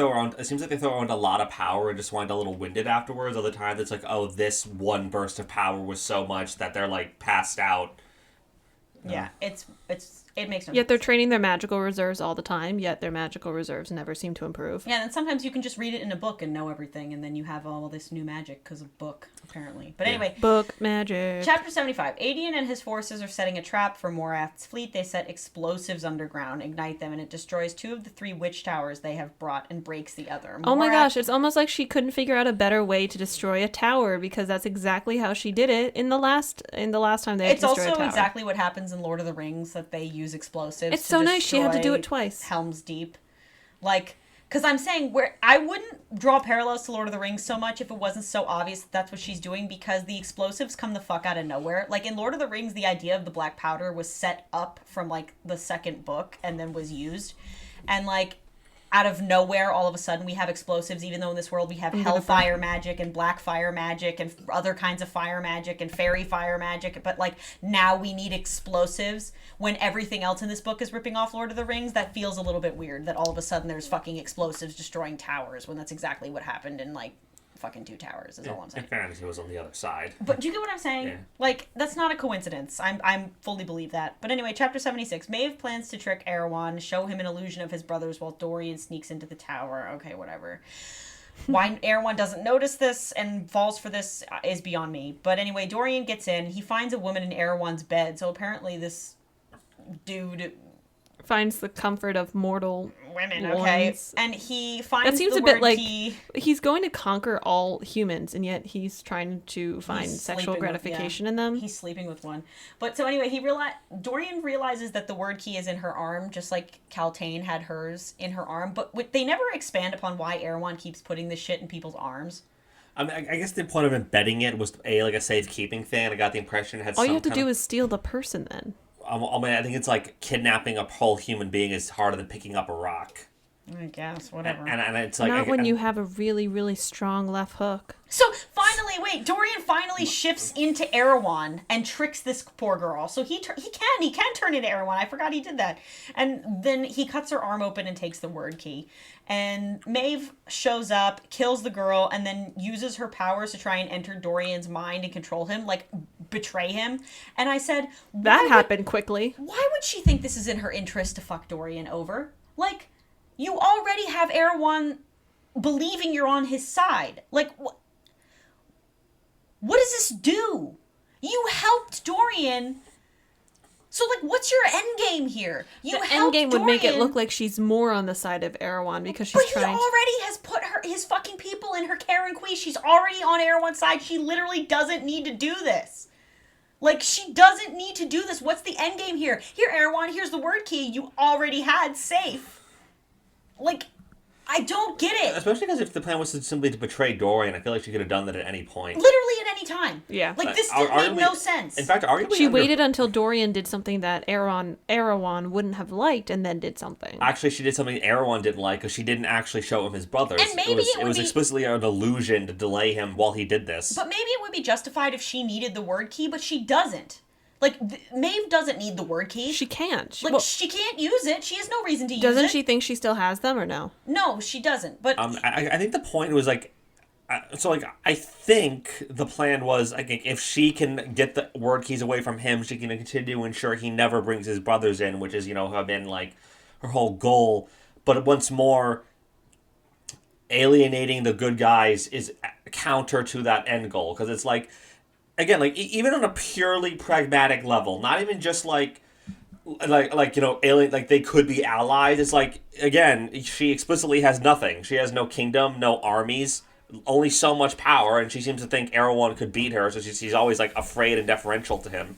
seems like they throw around a lot of power and just wind a little winded afterwards. Other times it's like, oh, this one burst of power was so much that they're, like, passed out. Yeah, it makes no Yet sense. they're training their magical reserves all the time, yet their magical reserves never seem to improve. Yeah, and sometimes you can just read it in a book and know everything, and then you have all this new magic because of book, apparently. But anyway, Book magic. Chapter 75. Adian and his forces are setting a trap for Morath's fleet. They set explosives underground, ignite them, and it destroys 2 of the 3 witch towers they have brought and breaks the other. Oh my Morath- gosh, it's almost like she couldn't figure out a better way to destroy a tower because that's exactly how she did it in the last time they had It's to destroy a also tower. exactly what happens in Lord of the Rings, that they use explosives. It's so nice she had to do destroy it twice. Helm's Deep. Like, because I'm saying where I wouldn't draw parallels to Lord of the Rings so much if it wasn't so obvious that that's what she's doing, because the explosives come the fuck out of nowhere. Like in Lord of the Rings, the idea of the black powder was set up from like the second book and then was used. And like out of nowhere, all of a sudden we have explosives, even though in this world we have hellfire magic and black fire magic and other kinds of fire magic and fairy fire magic. But like now we need explosives when everything else in this book is ripping off Lord of the Rings. That feels a little bit weird that all of a sudden there's fucking explosives destroying towers when that's exactly what happened in like fucking 2 towers is all I'm saying. In fairness, it was on the other side. But do you get what I'm saying? Yeah. Like, that's not a coincidence. I'm fully believe that. But anyway, chapter 76. Maeve plans to trick Erewhon, show him an illusion of his brothers while Dorian sneaks into the tower. Okay, whatever. Why Erewhon doesn't notice this and falls for this is beyond me. But anyway, Dorian gets in. He finds a woman in Erewhon's bed. So apparently this dude... Finds the comfort of mortal women, okay? loins. And he finds That seems the a bit word like key. he's going to conquer all humans, and yet he's trying to find He's sexual sleeping with- gratification yeah. in them. He's sleeping with one. But so anyway, Dorian realizes that the word key is in her arm, just like Kaltane had hers in her arm. But they never expand upon why Erewhon keeps putting this shit in people's arms. I mean, I guess the point of embedding it was like a safekeeping thing. I got the impression it had All some you have to kind do of... is steal the person then. I mean, I think it's like kidnapping a whole human being is harder than picking up a rock. I guess, whatever. And it's like... Not when you have a really, really strong left hook. So finally, Dorian finally shifts into Erewhon and tricks this poor girl. So he can turn into Erewhon. I forgot he did that. And then he cuts her arm open and takes the word key. And Maeve shows up, kills the girl, and then uses her powers to try and enter Dorian's mind and control him, like betray him. And I said, That happened quickly. why would she think this is in her interest to fuck Dorian over? Like, you already have Erewhon believing you're on his side. Like, what does this do? You helped Dorian. So, like, what's your end game here? You The helped endgame would make it Dorian, look like she's more on the side of Erewhon because she's but he trying. already has put his fucking people in her care and Quee. She's already on Erewhon's side. She literally doesn't need to do this. Like, she doesn't need to do this. What's the end game here? Here, Erewhon, here's the word key you already had safe. Like, I don't get it. Especially because if the plan was simply to betray Dorian, I feel like she could have done that at any point. Literally at any time. Yeah. Like, this made Arguably- no sense. In fact, arguably... She under- waited until Dorian did something that Erewhon wouldn't have liked, and then did something. Actually, she did something Erewhon didn't like because she didn't actually show him his brothers. And maybe it would was be- explicitly an illusion to delay him while he did this. But maybe it would be justified if she needed the word key, but she doesn't. Like, Maeve doesn't need the word key. She can't. Like, Well, she can't use it. She has no reason to use it. doesn't she think she still has them, or no? No, she doesn't. But I think the point was like, I think the plan was like if she can get the word keys away from him, she can continue to ensure he never brings his brothers in, which is have been like her whole goal. But once more, alienating the good guys is counter to that end goal because it's like, again, like even on a purely pragmatic level, not even just like alien, like they could be allies. It's like, again, she explicitly has nothing. She has no kingdom, no armies, only so much power, and she seems to think Erewhon could beat her, so she's always like afraid and deferential to him.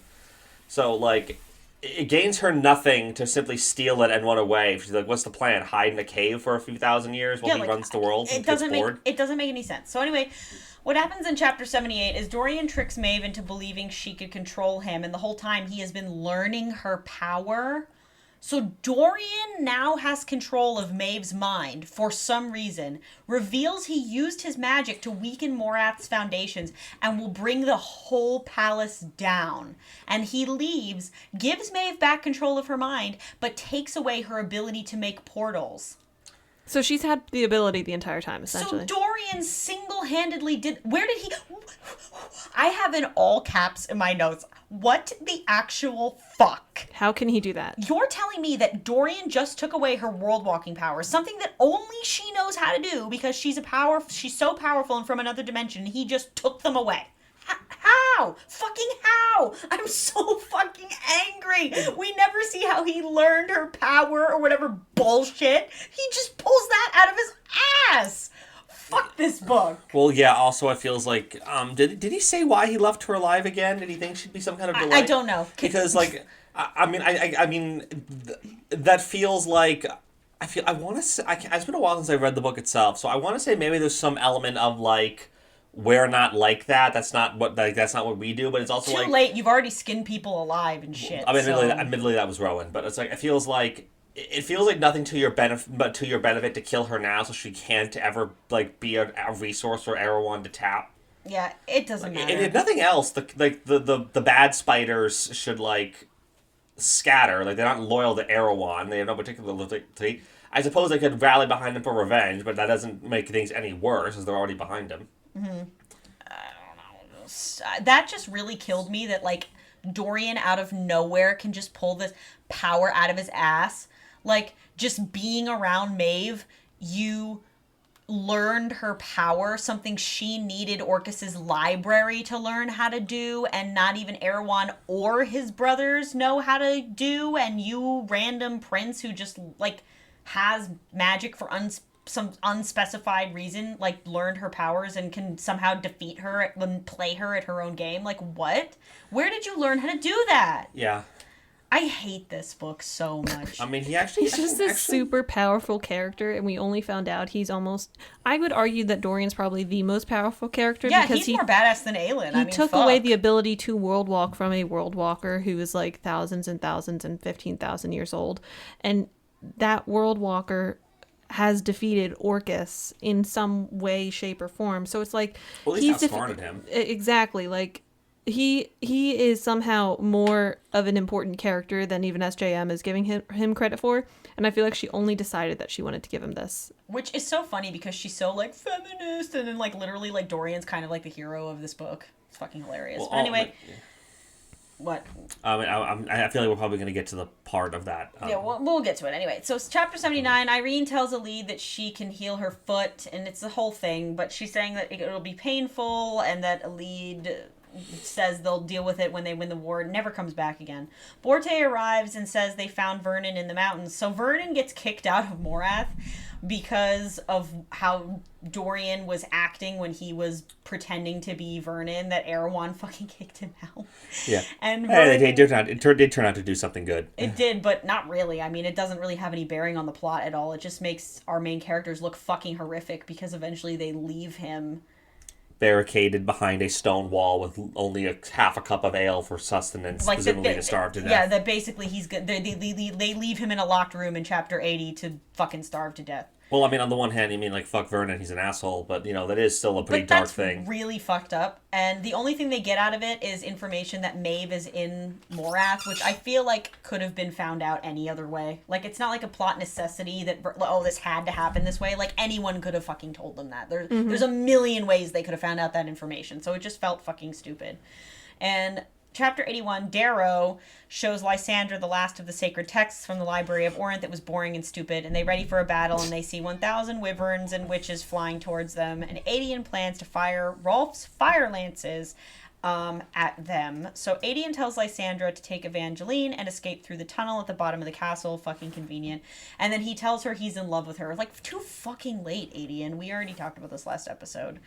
So like, it gains her nothing to simply steal it and run away. She's like, what's the plan? Hide in a cave for a few thousand years while he runs the world and gets bored? It doesn't make any sense. So anyway, what happens in chapter 78 is Dorian tricks Maeve into believing she could control him, and the whole time he has been learning her power So Dorian now has control of Maeve's mind for some reason, reveals he used his magic to weaken Morath's foundations and will bring the whole palace down. And he leaves, gives Maeve back control of her mind, but takes away her ability to make portals. So she's had the ability the entire time, essentially. So Dorian single-handedly did... Where did he... I have in all caps in my notes, what the actual fuck? How can he do that? You're telling me that Dorian just took away her world walking powers, something that only she knows how to do because she's so powerful and from another dimension, and he just took them away. How? Fucking how? I'm so fucking angry. We never see how he learned her power or whatever bullshit. He just pulls that out of his ass. Fuck this book. Well, yeah. Also, it feels like did he say why he left her alive again? Did he think she'd be some kind of delay? I don't know Because like I mean that feels like I want to say it's been a while since I read the book itself, so I want to say maybe there's some element of like we're not like that. That's not what we do. But it's also too late. You've already skinned people alive and shit. I mean, so. admittedly, that was Rowan, but it's like it feels like nothing to your benefit, but to your benefit to kill her now, so she can't ever like be a resource for Erewhon to tap. Yeah, it doesn't matter. If nothing else, the bad spiders should like scatter. Like they're not loyal to Erewhon. They have no particular loyalty. I suppose they could rally behind him for revenge, but that doesn't make things any worse, as they're already behind him. Mm-hmm. I don't know. That just really killed me that, like, Dorian out of nowhere can just pull this power out of his ass. Like, just being around Maeve, you learned her power, something she needed Orcus's library to learn how to do, and not even Erewhon or his brothers know how to do, and you, random prince who just, like, has magic for some unspecified reason, like, learned her powers and can somehow defeat her and play her at her own game. Like, what? Where did you learn how to do that? Yeah. I hate this book so much. I mean, he's just a super powerful character, and we only found out he's almost... I would argue that Dorian's probably the most powerful character. Yeah, because he's more badass than Aelin. He took away the ability to world walk from a world walker who is like thousands and thousands and 15,000 years old. And that world walker has defeated Orcus in some way, shape, or form. So it's like... Well, he's outsmarted him. Exactly. Like, he is somehow more of an important character than even SJM is giving him credit for. And I feel like she only decided that she wanted to give him this. Which is so funny because she's so, like, feminist, and then, like, literally, like, Dorian's kind of like the hero of this book. It's fucking hilarious. Well, but anyway... What? I feel like we're probably going to get to the part of that. Yeah, we'll get to it anyway. So chapter 79, Irene tells Alid that she can heal her foot, and it's the whole thing, but she's saying that it'll be painful, and that Alid says they'll deal with it when they win the war. It never comes back again. Borte arrives and says they found Vernon in the mountains. So Vernon gets kicked out of Morath because of how Dorian was acting when he was pretending to be Vernon, that Erewhon fucking kicked him out. Yeah. And Vernon, it did turn out to do something good. It did, but not really. I mean, it doesn't really have any bearing on the plot at all. It just makes our main characters look fucking horrific because eventually they leave him barricaded behind a stone wall with only half a cup of ale for sustenance, like presumably to starve to death. Yeah, that basically he's good. They leave him in a locked room in chapter 80 to fucking starve to death. Well, I mean, on the one hand, you mean, like, fuck Vernon, he's an asshole, but, you know, that is still a pretty dark thing. That's really fucked up, and the only thing they get out of it is information that Maeve is in Morath, which I feel like could have been found out any other way. Like, it's not like a plot necessity that, oh, this had to happen this way. Like, anyone could have fucking told them that. There's a million ways they could have found out that information, so it just felt fucking stupid. And... Chapter 81, Darrow shows Lysandra the last of the sacred texts from the Library of Orynth that was boring and stupid, and they ready for a battle, and they see 1,000 wyverns and witches flying towards them, and Adian plans to fire Rolf's fire lances at them. So Adian tells Lysandra to take Evangeline and escape through the tunnel at the bottom of the castle, fucking convenient, and then he tells her he's in love with her. Like, too fucking late, Adian. We already talked about this last episode.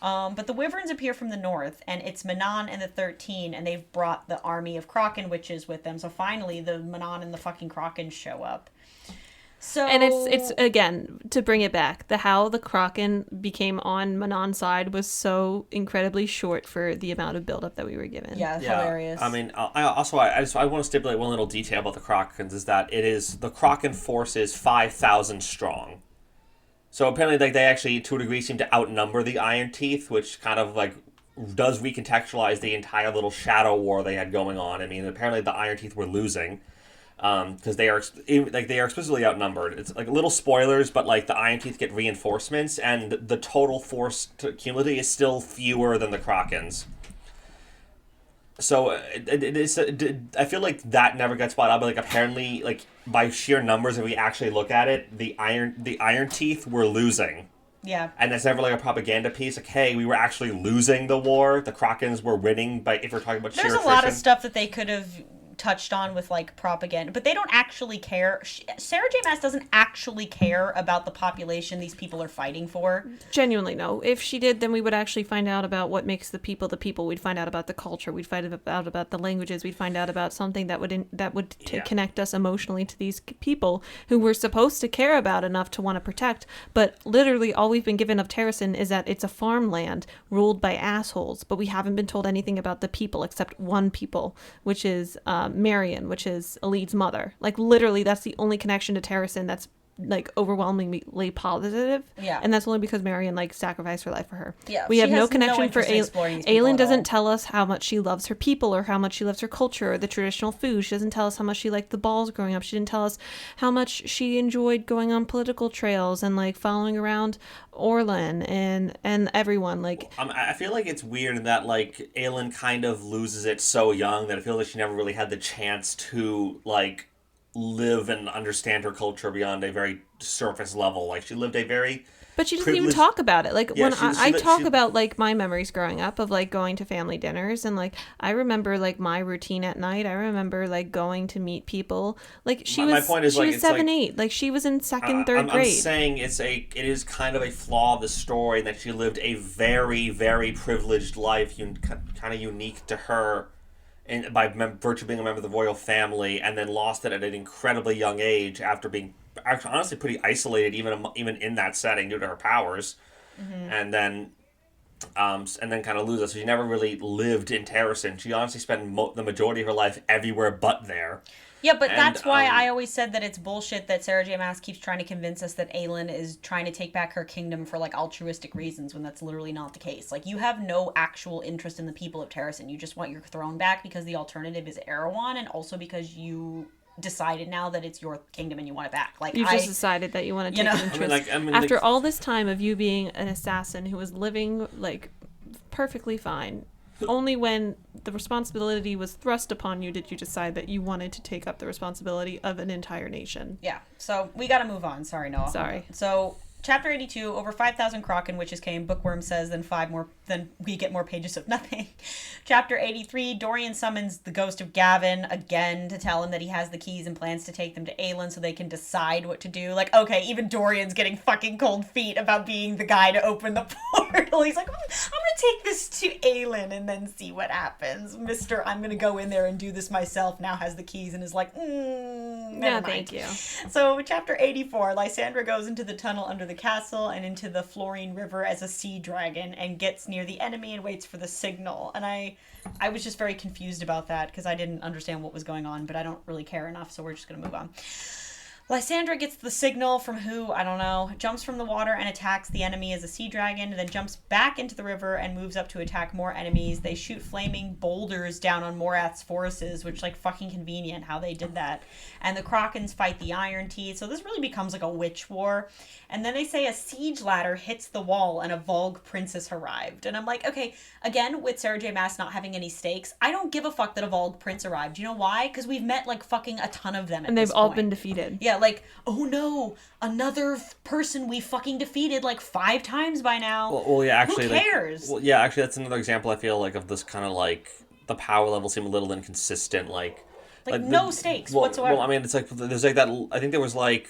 But the wyverns appear from the north, and it's Manon and the 13, and they've brought the army of Kraken witches with them. So finally, the Manon and the fucking Kraken show up. So And it's again, to bring it back, how the Kraken became on Manon's side was so incredibly short for the amount of buildup that we were given. yeah, hilarious. I mean, I want to stipulate one little detail about the Krakens is that the Kraken force is 5,000 strong. So apparently, like, they actually, to a degree, seem to outnumber the Iron Teeth, which kind of like does recontextualize the entire little shadow war they had going on. I mean, apparently the Iron Teeth were losing. Because they are explicitly outnumbered. It's like little spoilers, but like the Iron Teeth get reinforcements, and the total force cumulatively is still fewer than the Krakens. So it is. I feel like that never gets brought up. But like apparently, like by sheer numbers, if we actually look at it, the Iron Teeth were losing. Yeah. And that's never like a propaganda piece. Like, hey, we were actually losing the war. The Krakens were winning. By if we're talking about sheer There's a attrition. lot of stuff that they could have touched on with like propaganda, but they don't actually care. Sarah J. Maas doesn't actually care about the population these people are fighting for. Genuinely, no. If she did, then we would actually find out about what makes the people the people. We'd find out about the culture. We'd find out about the languages. We'd find out about something that would connect us emotionally to these people who we're supposed to care about enough to want to protect. But literally, all we've been given of Terrasen is that it's a farmland ruled by assholes. But we haven't been told anything about the people except one people, which is Marion, which is Elid's mother. Like, literally, that's the only connection to Terrasen that's like overwhelmingly positive. Yeah. And that's only because Marion like sacrificed her life for her. Yeah, we she have no has no connection for interest in exploring these people Aelin at doesn't all. tell us how much she loves her people or how much she loves her culture or the traditional food. She doesn't tell us how much she liked the balls growing up. She didn't tell us how much she enjoyed going on political trails and like following around Orlin and everyone. Like, I feel like it's weird that like Aelin kind of loses it so young that I feel like she never really had the chance to like live and understand her culture beyond a very surface level. Like, she lived a very but she doesn't even privileged- talk about it. Like, Yeah, when she- I she- talk she- about like my memories growing up of like going to family dinners and like I remember like my routine at night. I remember like going to meet people. Like, she My was point is, she like, was it's 7, like- 8. Like, she was in second, I'm third grade. saying it is kind of a flaw of the story that she lived a very, very privileged life, kind of unique to her, and by virtue of being a member of the royal family, and then lost it at an incredibly young age after being actually honestly pretty isolated, even in that setting due to her powers, and then kind of lose it. So she never really lived in Terrasen. She honestly spent the majority of her life everywhere but there. Yeah, but And, that's why I always said that it's bullshit that Sarah J. Maas keeps trying to convince us that Aelin is trying to take back her kingdom for, like, altruistic reasons when that's literally not the case. Like, you have no actual interest in the people of Terrasen. You just want your throne back because the alternative is Erewhon, and also because you decided now that it's your kingdom and you want it back. Like, You've just decided that you want to take an interest. After all this time of you being an assassin who was living, like, perfectly fine, only when the responsibility was thrust upon you did you decide that you wanted to take up the responsibility of an entire nation. Yeah, so we gotta move on. Sorry, Noah. Sorry. So, chapter 82, over 5,000 Kraken witches came. Bookworm says, then we get more pages of nothing. Chapter 83, Dorian summons the ghost of Gavin again to tell him that he has the keys and plans to take them to Aelin so they can decide what to do. Like, okay, even Dorian's getting fucking cold feet about being the guy to open the portal. He's like, I'm gonna take this to Aelin and then see what happens. Mr. I'm gonna go in there and do this myself now has the keys and is like, never Yeah, mind. thank you. So, chapter 84, Lysandra goes into the tunnel under the castle and into the Florine River as a sea dragon and gets near the enemy and waits for the signal. And I was just very confused about that because I didn't understand what was going on, but I don't really care enough, so we're just going to move on. Lysandra gets the signal from who, I don't know, jumps from the water and attacks the enemy as a sea dragon, then jumps back into the river and moves up to attack more enemies. They shoot flaming boulders down on Morath's forces, which, like, fucking convenient how they did that. And the Krakens fight the Iron Teeth, so this really becomes like a witch war. And then they say a siege ladder hits the wall and a Volg princess arrived. And I'm like, okay, again, with Sarah J. Maas not having any stakes, I don't give a fuck that a Volg prince arrived. You know why? Because we've met, like, fucking a ton of them at And they've this all point. been defeated. Yeah, like, oh no, another person we fucking defeated like 5 times by now. Well, yeah, actually, who cares? Actually, that's another example. I feel like of this kind of like the power level seem a little inconsistent. Like no stakes whatsoever. Well, I mean, it's like there's like that. I think there was like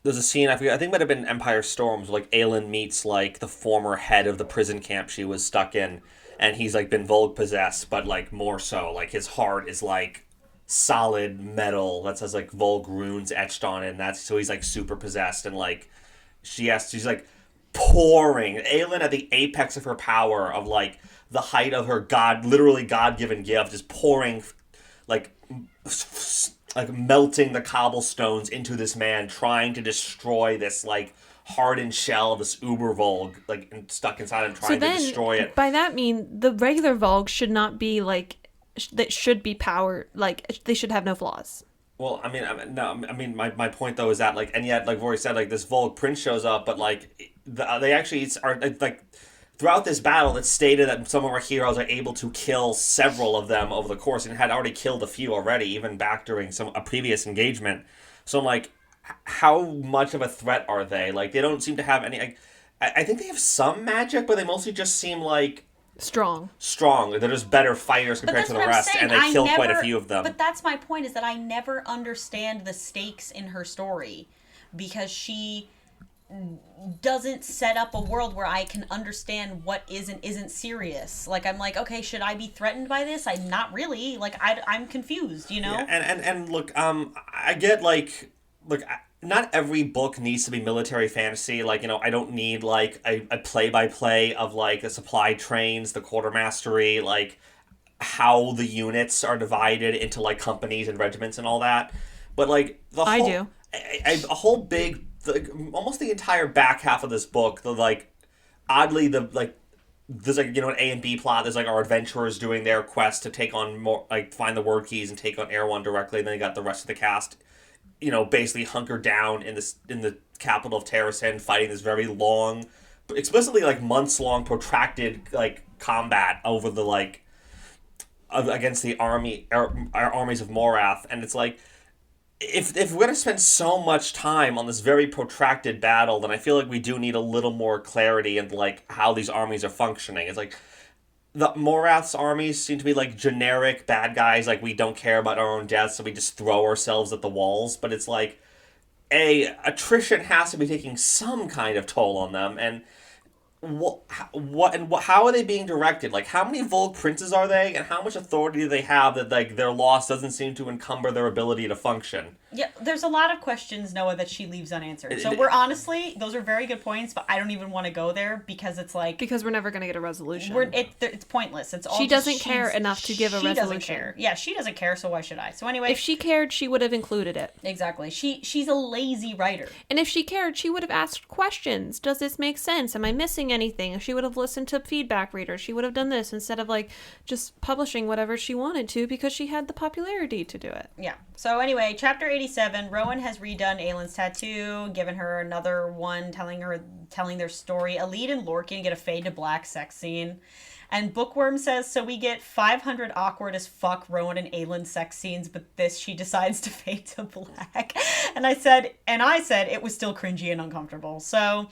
there's a scene. I forget. I think it might have been Empire Storms. Where, like, Aelin meets like the former head of the prison camp she was stuck in, and he's like been Volg possessed, but like more so. Like, his heart is like solid metal that says like Volg runes etched on it, and that's so he's like super possessed, and like she's like pouring Aelin at the apex of her power, of like the height of her literally god-given gift, is pouring like melting the cobblestones into this man, trying to destroy this like hardened shell of this uber Volg, like stuck inside him, trying to destroy it. By that mean the regular Volg should not be like that, should be power, like they should have no flaws. Well, my point though is that like, and yet like Rory said, like this Volg prince shows up, but like they actually are like throughout this battle, it's stated that some of our heroes are able to kill several of them over the course, and had already killed a few already, even back during a previous engagement. So I'm like, how much of a threat are they? Like, they don't seem to have any. Like, I think they have some magic, but they mostly just seem like strong. They're just better fighters compared to the rest, and they kill quite a few of them. But that's my point, is that I never understand the stakes in her story, because she doesn't set up a world where I can understand what is and isn't serious. Like, I'm like, okay, should I be threatened by this? I'm not really. Like, I'm confused, you know? Yeah, and look, I get, like, look, not every book needs to be military fantasy. Like, you know, I don't need, like, a play-by-play of, like, the supply trains, the quartermastery, like, how the units are divided into, like, companies and regiments and all that. But, like, I do. A whole big, almost the entire back half of this book, the, like, oddly, there's, like, you know, an A and B plot. There's, like, our adventurers doing their quest to take on more, like, find the word keys and take on Erewhon directly, and then you got the rest of the cast, you know, basically hunkered down in the capital of Terrasen, fighting this very long, explicitly, like, months-long, protracted, like, combat over the, like, against the armies of Morath, and it's like, if we're going to spend so much time on this very protracted battle, then I feel like we do need a little more clarity in, like, how these armies are functioning. It's like, the Morath's armies seem to be, like, generic bad guys, like, we don't care about our own deaths, so we just throw ourselves at the walls, but it's like, attrition has to be taking some kind of toll on them, and how are they being directed? Like, how many Volg princes are they, and how much authority do they have that, like, their loss doesn't seem to encumber their ability to function? Yeah, there's a lot of questions, Noah, that she leaves unanswered. So we're honestly, those are very good points, but I don't even want to go there, because it's like, because we're never going to get a resolution. It's pointless. It's all she doesn't care enough to give a resolution. She doesn't care. Yeah, she doesn't care, so why should I? So anyway, if she cared, she would have included it. Exactly. She's a lazy writer. And if she cared, she would have asked questions. Does this make sense? Am I missing anything? She would have listened to feedback readers. She would have done this instead of, like, just publishing whatever she wanted to, because she had the popularity to do it. Yeah. So anyway, chapter 87, Rowan has redone Aelin's tattoo, given her another one, telling their story. Elide and Lorcan get a fade to black sex scene. And Bookworm says, so we get 500 awkward as fuck Rowan and Aelin sex scenes, but this she decides to fade to black. And I said it was still cringy and uncomfortable. So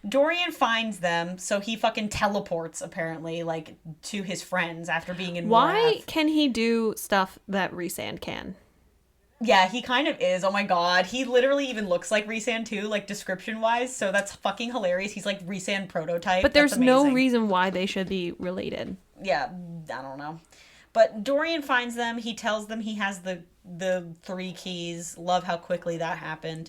Dorian finds them, so he fucking teleports, apparently, like, to his friends after being in Why Morath. can he do stuff that Rhysand can? Yeah, he kind of is. Oh my god. He literally even looks like Rhysand too, like, description-wise, so that's fucking hilarious. He's like Rhysand prototype. But there's no reason why they should be related. Yeah, I don't know. But Dorian finds them. He tells them he has the 3 keys. Love how quickly that happened.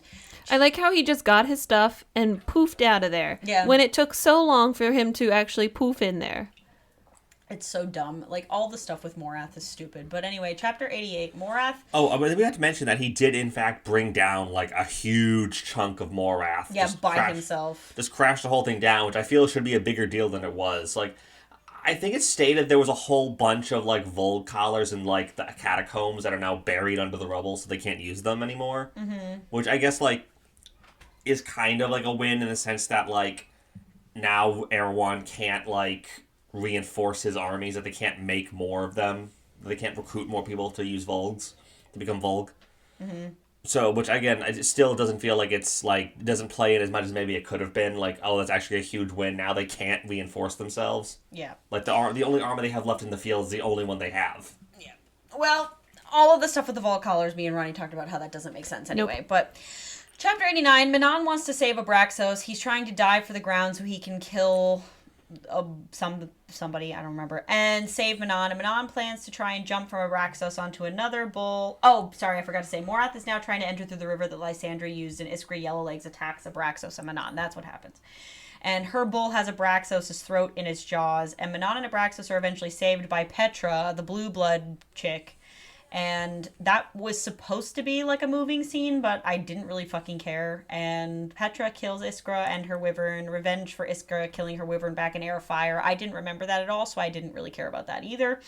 I like how he just got his stuff and poofed out of there. Yeah. When it took so long for him to actually poof in there. It's so dumb. Like, all the stuff with Morath is stupid. But anyway, chapter 88, Morath. Oh, but we have to mention that he did, in fact, bring down, like, a huge chunk of Morath. Yeah, by himself. Just crashed the whole thing down, which I feel should be a bigger deal than it was. Like, I think it's stated there was a whole bunch of, like, Volg collars in, like, the catacombs that are now buried under the rubble, so they can't use them anymore. Mm-hmm. Which I guess, like, is kind of, like, a win in the sense that, like, now Erewhon can't, like, reinforce his armies, that they can't make more of them. They can't recruit more people to use Volgs, to become Volg. Mm-hmm. So, which, again, it still doesn't feel like it's, like, it doesn't play in as much as maybe it could have been. Like, oh, that's actually a huge win. Now they can't reinforce themselves. Yeah. Like, the only armor they have left in the field is the only one they have. Yeah. Well, all of the stuff with the Vault collars, me and Ronnie talked about how that doesn't make sense anyway. Nope. But chapter 89, Manon wants to save Abraxos. He's trying to dive for the ground so he can kill somebody, I don't remember, and save Manon. And Manon plans to try and jump from Abraxos onto another bull. Oh, sorry, I forgot to say. Morath is now trying to enter through the river that Lysandra used, and Iskra Yellowlegs attacks Abraxos and Manon. That's what happens. And her bull has Abraxos' throat in its jaws, and Manon and Abraxos are eventually saved by Petra, the blue blood chick. And that was supposed to be like a moving scene, but I didn't really fucking care. And Petra kills Iskra and her wyvern, revenge for Iskra killing her wyvern back in Air Fire. I didn't remember that at all, so I didn't really care about that either.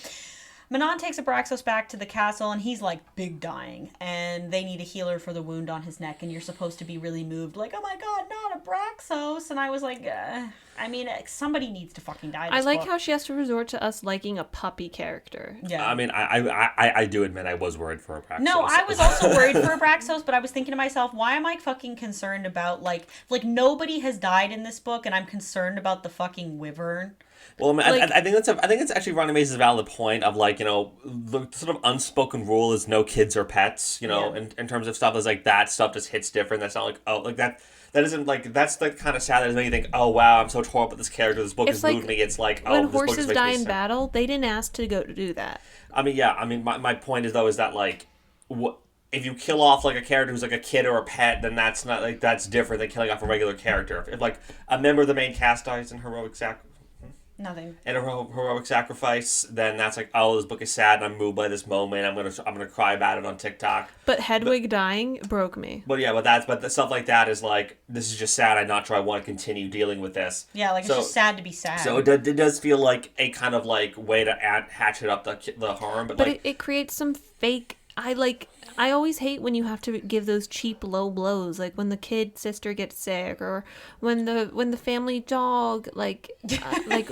Manon takes Abraxos back to the castle, and he's like big dying, and they need a healer for the wound on his neck, and you're supposed to be really moved, like, oh my god, not Abraxos. And I was like, I mean, somebody needs to fucking die. I like how she has to resort to us liking a puppy character. Yeah. I mean, I do admit I was worried for Abraxos. No, I was also worried for Abraxos, but I was thinking to myself, why am I fucking concerned about, like nobody has died in this book, and I'm concerned about the fucking wyvern. Well, I mean, Like- I think it's actually Ronnie Mace's valid point of, like, you know, the sort of unspoken rule is no kids or pets, you know, Yeah. in terms of stuff is like that stuff just hits different. That's not like, oh, like that isn't like, that's like kind of sad that doesn't make you think, oh wow, I'm so torn up with this character, this book It's has like moved me. It's like, oh, when this book horses just makes die me in sick. battle, they didn't ask to go to do that. I mean, yeah, I mean, my point is though is that, like, what if you kill off like a character who's like a kid or a pet, then that's not like, that's different than killing off a regular character. If like a member of the main cast dies in heroic Nothing. heroic sacrifice, then that's like, oh, this book is sad and I'm moved by this moment. I'm gonna cry about it on TikTok. But Hedwig dying broke me. But yeah, but the stuff like that is like, this is just sad. I'm not sure I want to continue dealing with this. Yeah, like, So- it's just sad to be sad. So it does feel like a kind of like way to hatchet up the harm, but But like it creates some fake. I always hate when you have to give those cheap low blows, like when the kid sister gets sick, or when the family dog like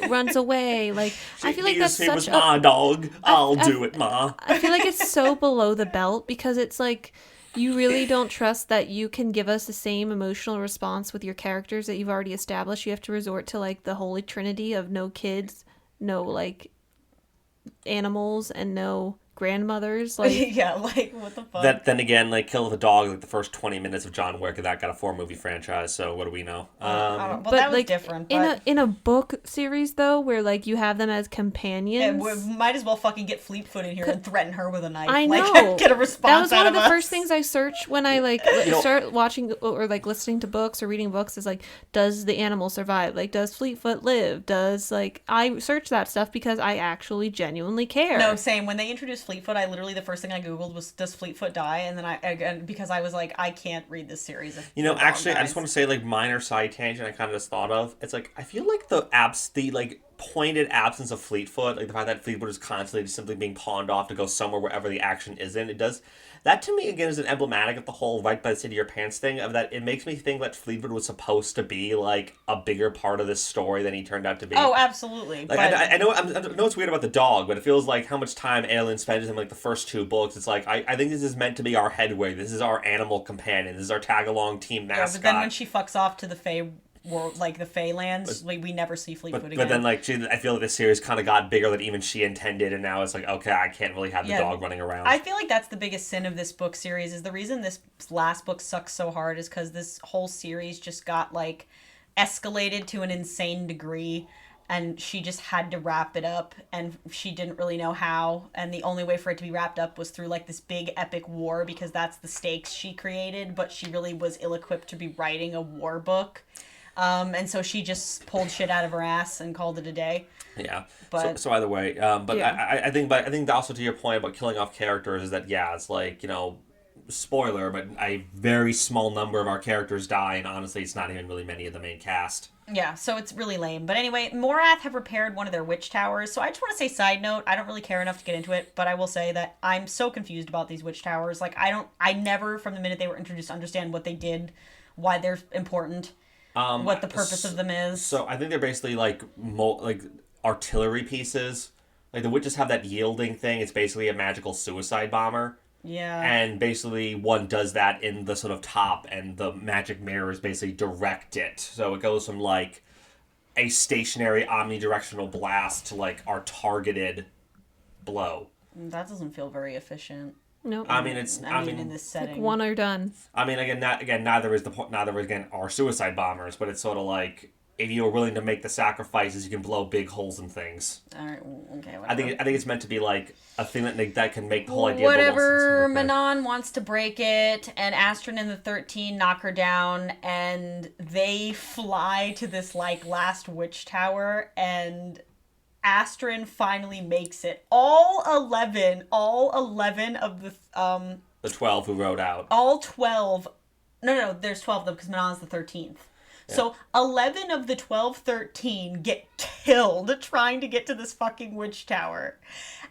runs away. Like, I feel like that's he was such my a. dog. I'll do it, ma. I feel like it's so below the belt because it's like you really don't trust that you can give us the same emotional response with your characters that you've already established. You have to resort to like the holy trinity of no kids, no like animals, and no grandmothers. Like, yeah, like, what the fuck? Then again, like, Kill the Dog, like the first 20 minutes of John Wick, that got a 4-movie franchise. So what do we know? Well, but that was like different. in But a book series though, where like you have them as yeah, companions. we might as well fucking get Fleetfoot in here and threaten her with a knife. I Like, know. get a That response was one out of the us. first things I search when I like start watching or like listening to books or reading books is like, does the animal survive? Like, does Fleetfoot live? Does like I search that stuff because I actually genuinely care. No, same. When they introduced Fleetfoot, I literally, the first thing I Googled was, does Fleetfoot die? And then because I was like, I can't read this series. If You know, the dog actually, I dies. just want to say, like, minor side tangent I kind of just thought of. It's like, I feel like the like, pointed absence of Fleetfoot, like the fact that Fleetfoot is constantly just simply being pawned off to go somewhere wherever the action isn't, it does, that to me, again, is an emblematic of the whole right by the seat of your pants thing, of that it makes me think that Fleetfoot was supposed to be, like, a bigger part of this story than he turned out to be. Oh, absolutely. Like, but I know it's weird about the dog, but it feels like how much time Aelin spends in like the first 2 books. It's like I think this is meant to be our Hedwig. This is our animal companion. This is our tag along team yeah, mascot. but then when she fucks off to the Fae world, like the Fae lands, we never see Fleetfoot again. but then like I feel like this series kind of got bigger than even she intended, and now it's like, okay, I can't really have the Yeah. dog running around. I feel like that's the biggest sin of this book series, is the reason this last book sucks so hard is because this whole series just got like escalated to an insane degree, and she just had to wrap it up, and she didn't really know how, and the only way for it to be wrapped up was through like this big epic war, because that's the stakes she created, but she really was ill-equipped to be writing a war book. And so she just pulled shit out of her ass and called it a day. Yeah. But- so either way, but Yeah. I think also to your point about killing off characters is that, yeah, it's like, you know, spoiler, but a very small number of our characters die, and honestly, it's not even really many of the main cast. Yeah, so it's really lame. But anyway, Morath have repaired one of their witch towers. So I just want to say, side note, I don't really care enough to get into it, but I will say that I'm so confused about these witch towers. Like, I never, from the minute they were introduced, understand what they did, why they're important, what the purpose of them is. So I think they're basically like artillery pieces. Like the witches have that yielding thing. It's basically a magical suicide bomber. Yeah. And basically one does that in the sort of top, and the magic mirrors basically direct it. So it goes from like a stationary omnidirectional blast to like our targeted blow. That doesn't feel very efficient. Nope. I mean, it's I mean, in this setting. One are done. I mean, neither is our suicide bombers, but it's sort of like if you are willing to make the sacrifices, you can blow big holes in things. All right, okay, whatever. I think it's meant to be like a thing that can make the whole idea. Whatever. Okay. Manon wants to break it, and Astrid and the 13 knock her down, and they fly to this like last witch tower, and Astrid finally makes it. All 11 of The 12 who rode out. all 12. No, there's 12 of them because Manon's the 13th. So 11 of the 13 get killed trying to get to this fucking witch tower.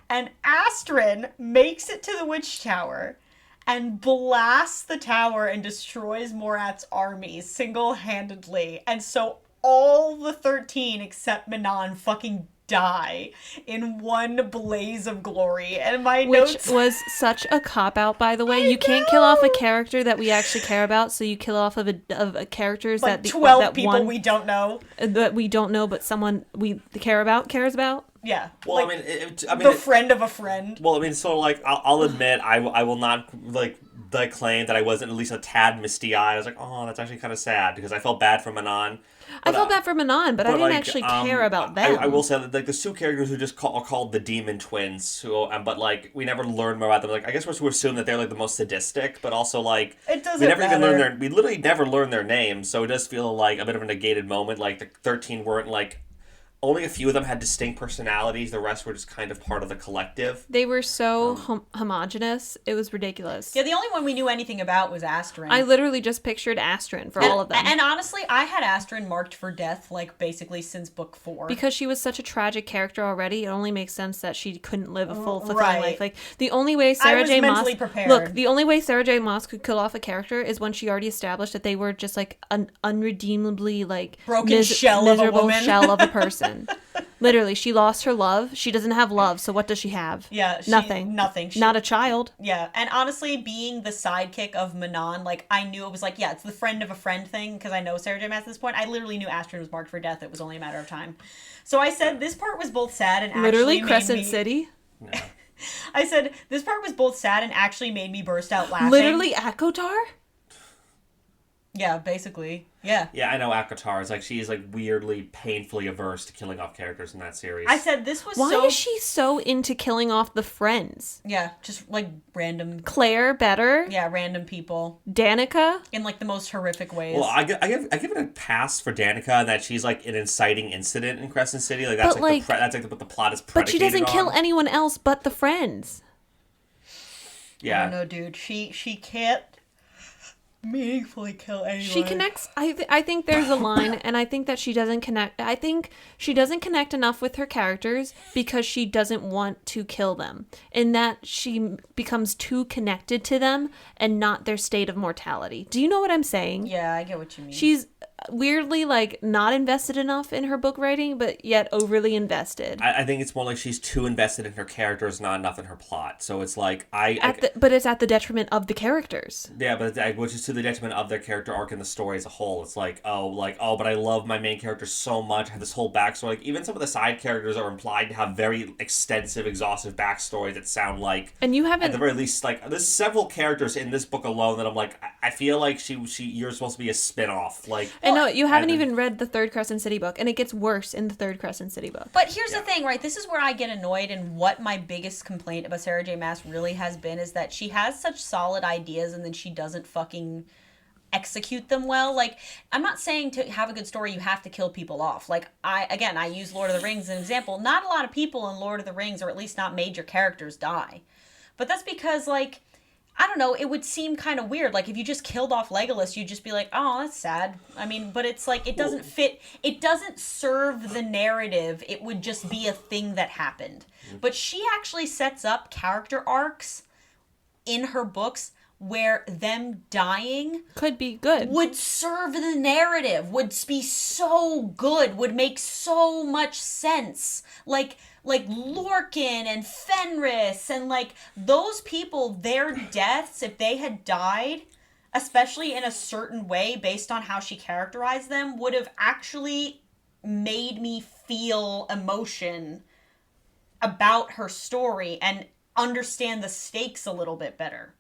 And Astrid makes it to the witch tower and blasts the tower and destroys Morat's army single-handedly. And so all the 13 except Manon fucking die in one blaze of glory. And my Which notes... was such a cop-out, by the way. You can't kill off a character that we actually care about, so you kill off of a characters like that 12 that people one we don't know. that we don't know, but someone we cares about. Yeah. Well, like, I mean, the friend of a friend. Well, I mean, so like, I'll admit, I will not like claim that I wasn't at least a tad misty-eyed. I was like, oh, that's actually kind of sad because I felt bad for Manon. I felt bad for Manon, but I didn't like, actually care about them. I will say that like the two characters who just are called the Demon Twins, who but like we never learn more about them. Like I guess we're to assume that they're like the most sadistic, but also like It doesn't we never even matter. learn we literally never learn their names, so it does feel like a bit of a negated moment. Like the 13 weren't like. Only a few of them had distinct personalities. The rest were just kind of part of the collective. They were so homogenous. It was ridiculous. Yeah, the only one we knew anything about was Astrid. I literally just pictured Astrid for all of them. And honestly, I had Astrid marked for death, like, basically since book 4. Because she was such a tragic character already, it only makes sense that she couldn't live a full, fulfilling Right. life. Like, the only way Sarah was J. mentally Maas... prepared. Look, the only way Sarah J. Maas could kill off a character is when she already established that they were just, like, an unredeemably, like... Broken shell of a miserable woman. shell of a person. Literally, she lost her love. She doesn't have love, so what does she have? Yeah, Nothing. Nothing. Not a child. Yeah, and honestly, being the sidekick of Manon, like, I knew it was like, yeah, it's the friend of a friend thing, because I know Sarah J. Maas at this point. I literally knew Astrid was marked for death. It was only a matter of time. So I said this part was both sad and actually Literally, made Crescent me... City. I said this part was both sad and actually made me burst out laughing. Literally, Akotar? Yeah, basically. Yeah. Yeah, I know Akatar is like she is like weirdly, painfully averse to killing off characters in that series. I said this was Why so... is she so into killing off the friends? Yeah, just, like, random... Claire better? Yeah, random people. Danica? In, like, the most horrific ways. Well, I give it a pass for Danica that she's like an inciting incident in Crescent City. Like that's But, like, like- that's like what the plot is But predicated she doesn't on. kill anyone else but the friends. I Yeah, don't know, dude. She can't meaningfully kill anyone. She connects. I think there's a line, and I think that she doesn't connect. I think she doesn't connect enough with her characters because she doesn't want to kill them, in that she becomes too connected to them and not their state of mortality. Do you know what I'm saying? Yeah, I get what you mean. She's weirdly like not invested enough in her book writing, but yet overly invested. I think it's more like she's too invested in her characters, not enough in her plot. So it's like But it's at the detriment of the characters. yeah, but which is to the detriment of their character arc and the story as a whole. It's like but I love my main character so much. I have this whole backstory. Like even some of the side characters are implied to have very extensive, exhaustive backstories that sound like. And you At haven't. the very least, like there's several characters in this book alone that I'm like, I feel like you're supposed to be a spin-off. Like I know you haven't and then- even read the third Crescent City book, and it gets worse in the third Crescent City book. But here's the thing, right? This is where I get annoyed, and what my biggest complaint about Sarah J. Maas really has been is that she has such solid ideas and then she doesn't fucking execute them well. Like, I'm not saying to have a good story you have to kill people off. Like, I use Lord of the Rings as an example. Not a lot of people in Lord of the Rings, or at least not major characters, die. But that's because, like, I don't know, it would seem kind of weird. Like, if you just killed off Legolas, you'd just be like, oh, that's sad. I mean, but it's like, it doesn't fit. It doesn't serve the narrative. It would just be a thing that happened. But she actually sets up character arcs in her books where them dying Could be good. would serve the narrative, would be so good, would make so much sense. Like Lorcan and Fenris and like those people, their deaths, if they had died, especially in a certain way based on how she characterized them, would have actually made me feel emotion about her story and understand the stakes a little bit better.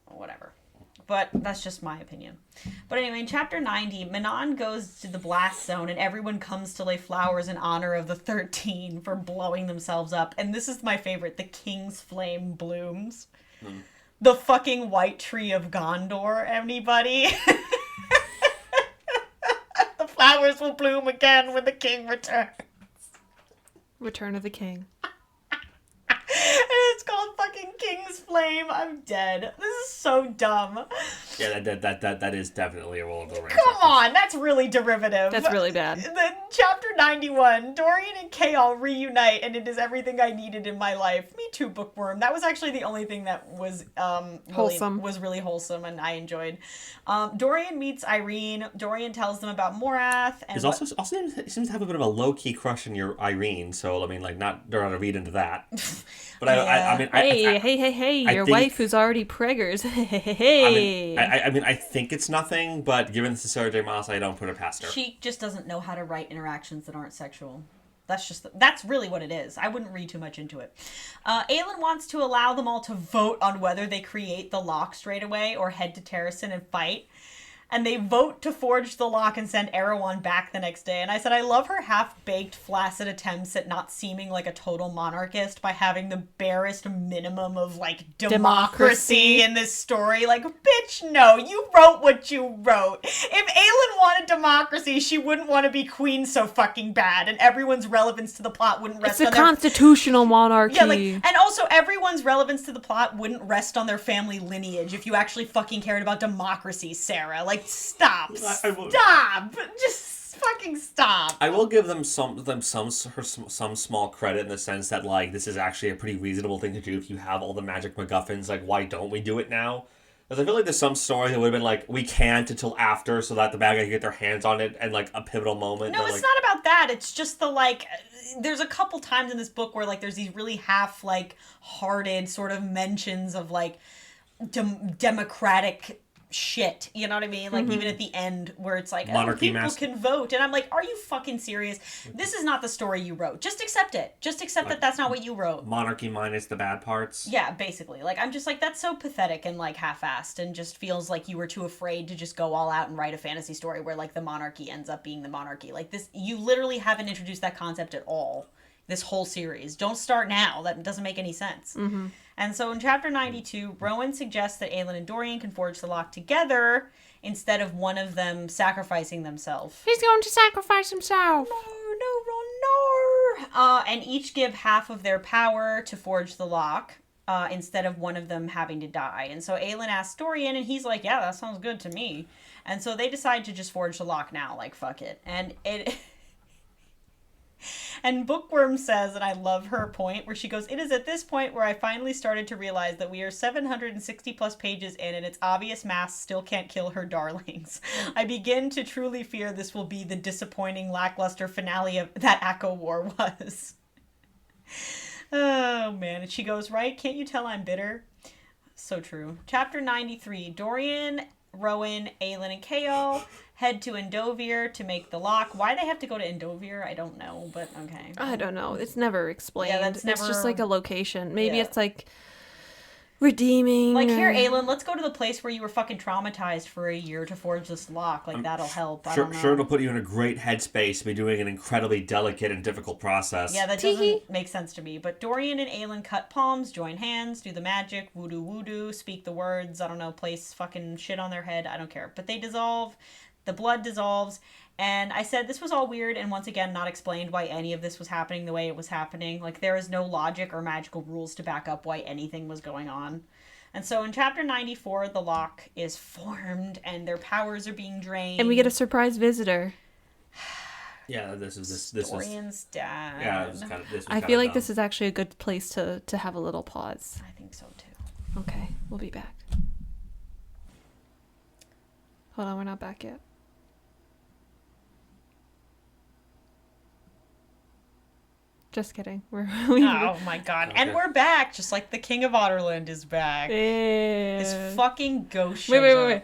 Whatever. But that's just my opinion. But anyway, in chapter 90, Manon goes to the blast zone and everyone comes to lay flowers in honor of the 13 for blowing themselves up. And this is my favorite. The King's Flame blooms. The fucking white tree of Gondor, anybody? The flowers will bloom again when the king returns. Return of the King. It's called fucking King's Flame. I'm dead. This is so dumb. Yeah, that is definitely a Lord of the Rings. Come on, that's really derivative. That's really bad. Then chapter 91, Dorian and Chaol reunite, and it is everything I needed in my life. Me too, Bookworm. That was actually the only thing that was wholesome. Really wholesome, and I enjoyed. Dorian meets Irene. Dorian tells them about Morath. And He's also seems to have a bit of a low key crush on your Irene. So I mean, like, don't read into that. But I mean, Hey! Your wife who's already preggers. Hey. Mm. I mean, I think it's nothing, but given this is Sarah J. Maas, I don't put it past her. She just doesn't know how to write interactions that aren't sexual. That's really what it is. I wouldn't read too much into it. Aelin wants to allow them all to vote on whether they create the lock straight away or head to Terrasen and fight. And they vote to forge the lock and send Erewhon back the next day. And I said, I love her half-baked, flaccid attempts at not seeming like a total monarchist by having the barest minimum of, like, democracy in this story. Like, bitch, no, you wrote what you wrote. If Aelin wanted democracy, she wouldn't want to be queen so fucking bad, and everyone's relevance to the plot wouldn't rest on It's a constitutional monarchy. Yeah, like, and also everyone's relevance to the plot wouldn't rest on their family lineage if you actually fucking cared about democracy, Sarah. Like, stop. Stop. Just fucking stop. I will give them some small credit in the sense that, like, this is actually a pretty reasonable thing to do if you have all the magic MacGuffins. Like, why don't we do it now? Because I feel like there's some story that would have been like, we can't until after so that the bad guy can get their hands on it and, like, a pivotal moment. No, it's not about that. It's just the, like, there's a couple times in this book where, like, there's these really half, like, hearted sort of mentions of, like, democratic shit, you know what I mean? Like, even at the end where it's like, people can vote, and I'm like, are you fucking serious? This is not the story you wrote. Just accept it. Just accept that that's not what you wrote. Monarchy minus the bad parts. Yeah, basically. Like, I'm just like, that's so pathetic and, like, half-assed, and just feels like you were too afraid to just go all out and write a fantasy story where, like, the monarchy ends up being the monarchy. Like, this, you literally haven't introduced that concept at all this whole series. Don't start now. That doesn't make any sense. Mm-hmm. And so in chapter 92, Rowan suggests that Aelin and Dorian can forge the lock together instead of one of them sacrificing themselves. He's going to sacrifice himself. No. And each give half of their power to forge the lock instead of one of them having to die. And so Aelin asks Dorian, and he's like, yeah, that sounds good to me. And so they decide to just forge the lock now. Like, fuck it. And it... And Bookworm says, and I love her point, where she goes, it is at this point where I finally started to realize that we are 760 plus pages in and it's obvious Mass still can't kill her darlings. I begin to truly fear this will be the disappointing, lackluster finale of that Echo War was. Oh, man. And she goes, right? Can't you tell I'm bitter? So true. Chapter 93, Dorian, Rowan, Aelin, and Chaol head to Endovir to make the lock. Why they have to go to Endovir, I don't know, but okay. I don't know. It's never explained. Yeah, that's never... It's just like a location. Maybe it's like redeeming. Like, here, Aelin, let's go to the place where you were fucking traumatized for a year to forge this lock. Like, that'll help. I don't know. Sure, it'll put you in a great headspace to be doing an incredibly delicate and difficult process. Yeah, that doesn't make sense to me. But Dorian and Aelin cut palms, join hands, do the magic, voodoo, speak the words, I don't know, place fucking shit on their head, I don't care. But they dissolve, the blood dissolves, and I said this was all weird and once again not explained why any of this was happening the way it was happening. Like, there is no logic or magical rules to back up why anything was going on. And so in chapter 94, the lock is formed and their powers are being drained. And we get a surprise visitor. Yeah, this is Dorian's dad. Yeah, this was kind of I feel like this is actually a good place to have a little pause. I think so too. Okay, we'll be back. Hold on, we're not back yet. Just kidding. Oh my god. Okay. And we're back, just like the King of Otterland is back. Yeah. His fucking ghost shows wait. up.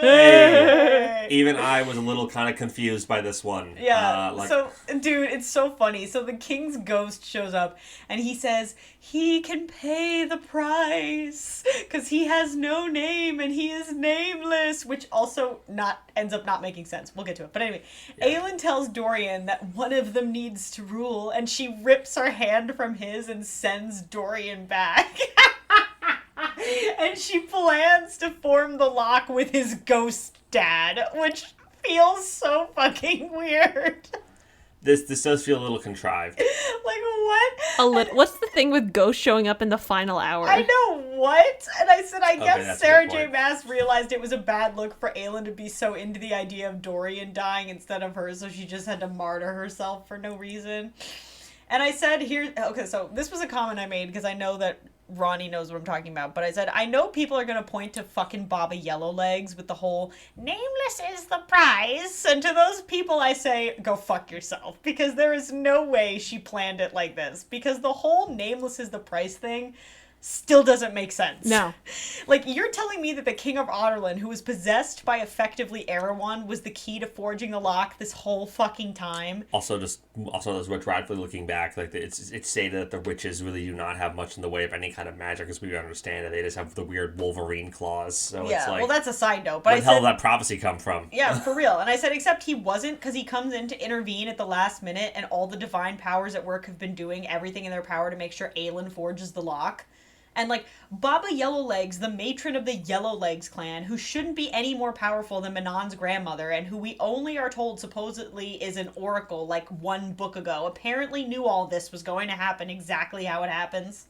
Hey. right. Even I was a little kind of confused by this one. Yeah, so, dude, it's so funny. So the king's ghost shows up, and he says he can pay the price, because he has no name, and he is nameless, which also ends up not making sense. We'll get to it. But anyway, Aelin tells Dorian that one of them needs to rule, and she rips her hand from his and sends Dorian back. And she plans to form the lock with his ghost dad, which feels so fucking weird. This does feel a little contrived. Like, what? What's the thing with ghosts showing up in the final hour? I know, what? And I said, I guess that's a Sarah good J. point. Maas realized it was a bad look for Aelin to be so into the idea of Dorian dying instead of her, so she just had to martyr herself for no reason. And I said, okay, so this was a comment I made because I know that Ronnie knows what I'm talking about, but I said, I know people are going to point to fucking Baba Yellowlegs with the whole, nameless is the prize, and to those people I say, go fuck yourself, because there is no way she planned it like this, because the whole nameless is the price thing still doesn't make sense. No. Like, you're telling me that the King of Otterlin, who was possessed by effectively Erewhon, was the key to forging the lock this whole fucking time? Also, as retroactively looking back, like it's stated that the witches really do not have much in the way of any kind of magic, as we understand it. They just have the weird Wolverine claws. So Yeah, it's like, well, that's a side note. But where the hell did that prophecy come from? Yeah, for real. And I said, except he wasn't, because he comes in to intervene at the last minute, and all the divine powers at work have been doing everything in their power to make sure Aelin forges the lock. And, like, Baba Yellowlegs, the matron of the Yellowlegs clan, who shouldn't be any more powerful than Manon's grandmother, and who we only are told supposedly is an oracle, like, one book ago, apparently knew all this was going to happen exactly how it happens.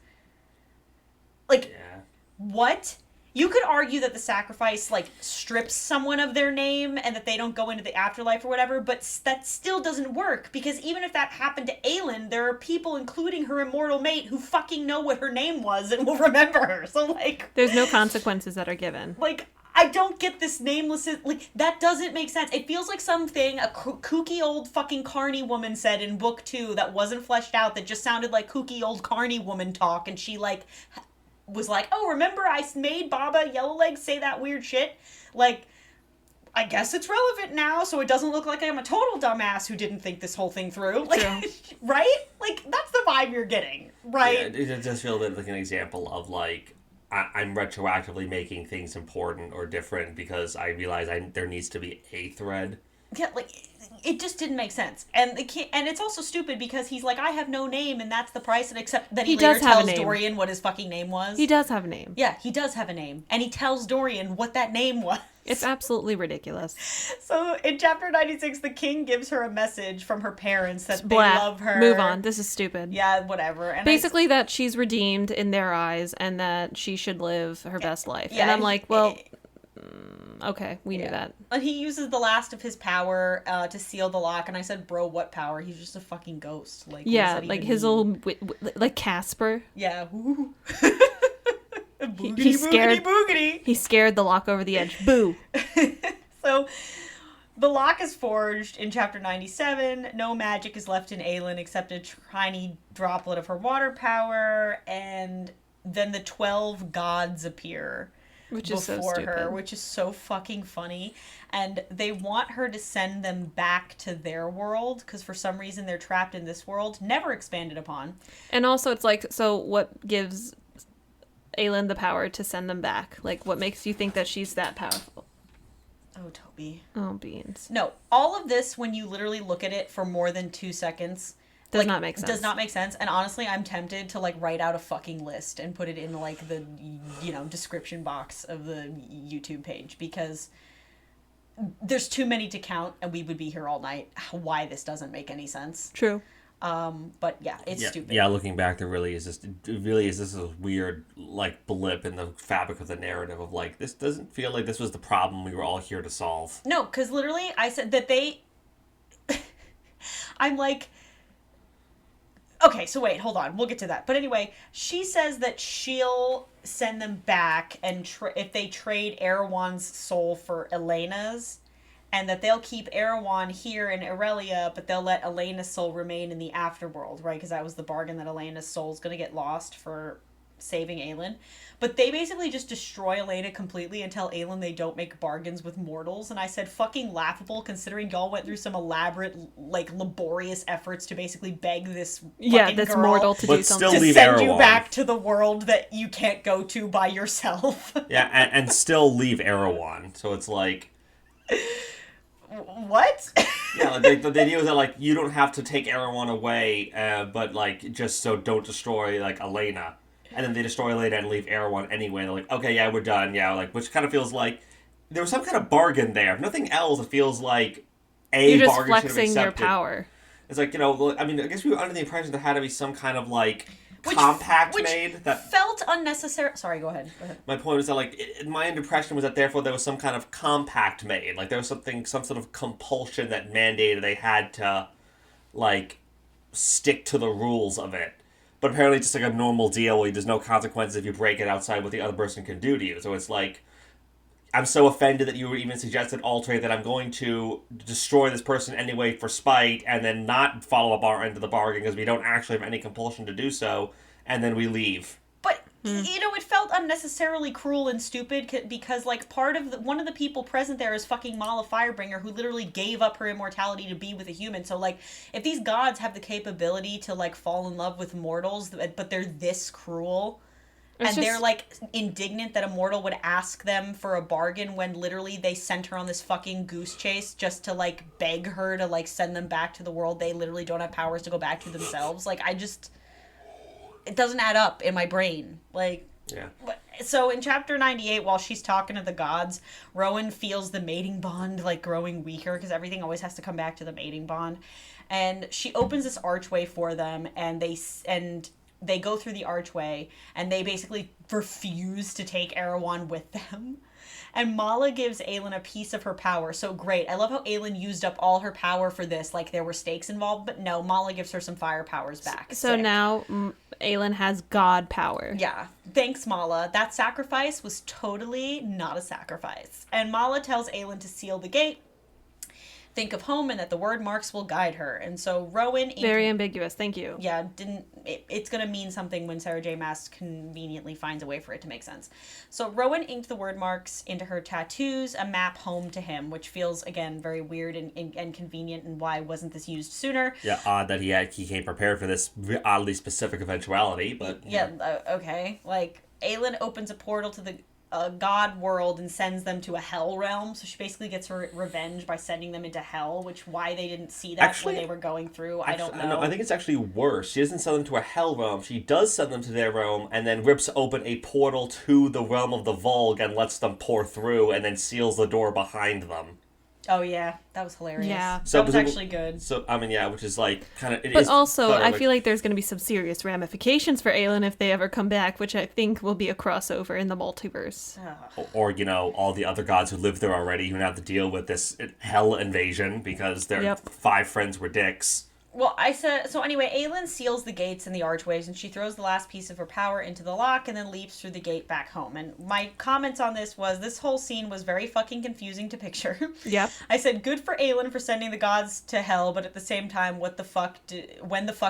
Like, Yeah. what? You could argue that the sacrifice, like, strips someone of their name and that they don't go into the afterlife or whatever, but that still doesn't work, because even if that happened to Aelin, there are people, including her immortal mate, who fucking know what her name was and will remember her. So, like... There's no consequences that are given. Like, I don't get this nameless... Like, that doesn't make sense. It feels like something a kooky old fucking carny woman said in book 2 that wasn't fleshed out, that just sounded like kooky old carny woman talk, and she, like... was like, oh, remember I made Baba Yellowlegs say that weird shit? Like, I guess it's relevant now, so it doesn't look like I'm a total dumbass who didn't think this whole thing through. Like, right? Like, that's the vibe you're getting, right? Yeah, it does feel a bit like an example of, like, I'm retroactively making things important or different because I realize there needs to be a thread. Yeah, like, it just didn't make sense. And it's also stupid because he's like, I have no name, and that's the price, and except that he later tells Dorian what his fucking name was. He does have a name. Yeah, he does have a name. And he tells Dorian what that name was. It's absolutely ridiculous. So, in chapter 96, the king gives her a message from her parents that they love her. Move on. This is stupid. Yeah, whatever. And basically that she's redeemed in their eyes and that she should live her best life. Yeah, and I'm like, well... okay, we knew that. And he uses the last of his power to seal the lock, and I said, bro, what power? He's just a fucking ghost. Like, yeah, like his old, like Casper. Yeah. He scared, boogity. He scared the lock over the edge. Boo. So, the lock is forged in chapter 97. No magic is left in Aelin except a tiny droplet of her water power, and then the 12 gods appear. Which is so before stupid. her, which is so fucking funny. And they want her to send them back to their world, because for some reason they're trapped in this world, never expanded upon. And also it's like, so what gives Aelin the power to send them back? Like, what makes you think that she's that powerful? Oh, Toby. Oh, beans. No, all of this, when you literally look at it for more than 2 seconds... Does not make sense. Does not make sense. And honestly, I'm tempted to, like, write out a fucking list and put it in, like, the, description box of the YouTube page, because there's too many to count, and we would be here all night. Why this doesn't make any sense. True. But yeah, it's stupid. Yeah, looking back, there really is this weird, like, blip in the fabric of the narrative of, like, this doesn't feel like this was the problem we were all here to solve. No, because literally, I said that they... I'm like... Okay, so wait, hold on. We'll get to that. But anyway, she says that she'll send them back and if they trade Erewhon's soul for Elena's, and that they'll keep Erewhon here in Aurelia, but they'll let Elena's soul remain in the afterworld, right? Because that was the bargain, that Elena's soul's going to get lost for saving Aelin. But they basically just destroy Elena completely and tell Aelin they don't make bargains with mortals. And I said, fucking laughable, considering y'all went through some elaborate, like, laborious efforts to basically beg this fucking this girl mortal to But do still something. to leave send you Erewhon. back to the world that you can't go to by yourself. Yeah, and still leave Erewhon. So it's like, What? yeah, like, the idea was that, like, you don't have to take Erewhon away, but, like, just so don't destroy, like, Elena. And then they destroy Elena and leave Erewhon anyway. They're like, okay, yeah, we're done. Yeah, like, which kind of feels like there was some kind of bargain there. If nothing else, it feels like You're just bargain should have flexing your accepted. power. It's like, I mean, I guess we were under the impression there had to be some kind of, like, compact which made that felt unnecessary. Sorry, go ahead. my point was that, like, my impression was that therefore there was some kind of compact made, like there was some sort of compulsion that mandated they had to, like, stick to the rules of it. But apparently it's just like a normal deal where there's no consequences if you break it outside what the other person can do to you. So it's like, I'm so offended that you even suggested alternate that I'm going to destroy this person anyway for spite and then not follow up our end of the bargain because we don't actually have any compulsion to do so, and then we leave. But it felt unnecessarily cruel and stupid because, like, one of the people present there is fucking Mala Firebringer, who literally gave up her immortality to be with a human. So, like, if these gods have the capability to, like, fall in love with mortals, but they're this cruel, they're, like, indignant that a mortal would ask them for a bargain when literally they sent her on this fucking goose chase just to, like, beg her to, like, send them back to the world they literally don't have powers to go back to themselves. Like, it doesn't add up in my brain. Like, yeah. So in chapter 98, while she's talking to the gods, Rowan feels the mating bond, like, growing weaker because everything always has to come back to the mating bond. And she opens this archway for them, and they go through the archway, and they basically refuse to take Erewhon with them. And Mala gives Aelin a piece of her power. So great. I love how Aelin used up all her power for this. Like, there were stakes involved. But no, Mala gives her some fire powers back. So Sick. now Aelin has god power. Yeah. Thanks, Mala. That sacrifice was totally not a sacrifice. And Mala tells Aelin to seal the gate, think of home, and that the word marks will guide her. And so Rowan... Very ambiguous. Thank you. Yeah, it's going to mean something when Sarah J. Maas conveniently finds a way for it to make sense. So Rowan inked the word marks into her tattoos, a map home to him, which feels, again, very weird and convenient, and why wasn't this used sooner? Yeah, odd that he came prepared for this oddly specific eventuality, but... Yeah, okay. Like, Aelin opens a portal to the god world and sends them to a hell realm, so she basically gets her revenge by sending them into hell, which why they didn't see that when they were going through, I don't know. I think it's actually worse. She doesn't send them to a hell realm. She does send them to their realm and then rips open a portal to the realm of the Volg and lets them pour through and then seals the door behind them. Oh yeah, that was hilarious. Yeah. So that was actually good. So, I mean, yeah, which is like kind of... But also, I feel like there's going to be some serious ramifications for Aelin if they ever come back, which I think will be a crossover in the multiverse. Or, all the other gods who live there already who have to deal with this hell invasion because their 5 friends were dicks. Well, so anyway, Aelin seals the gates and the archways, and she throws the last piece of her power into the lock and then leaps through the gate back home. And my comments on this was, this whole scene was very fucking confusing to picture. Yep. I said, good for Aelin for sending the gods to hell, but at the same time, when the fuck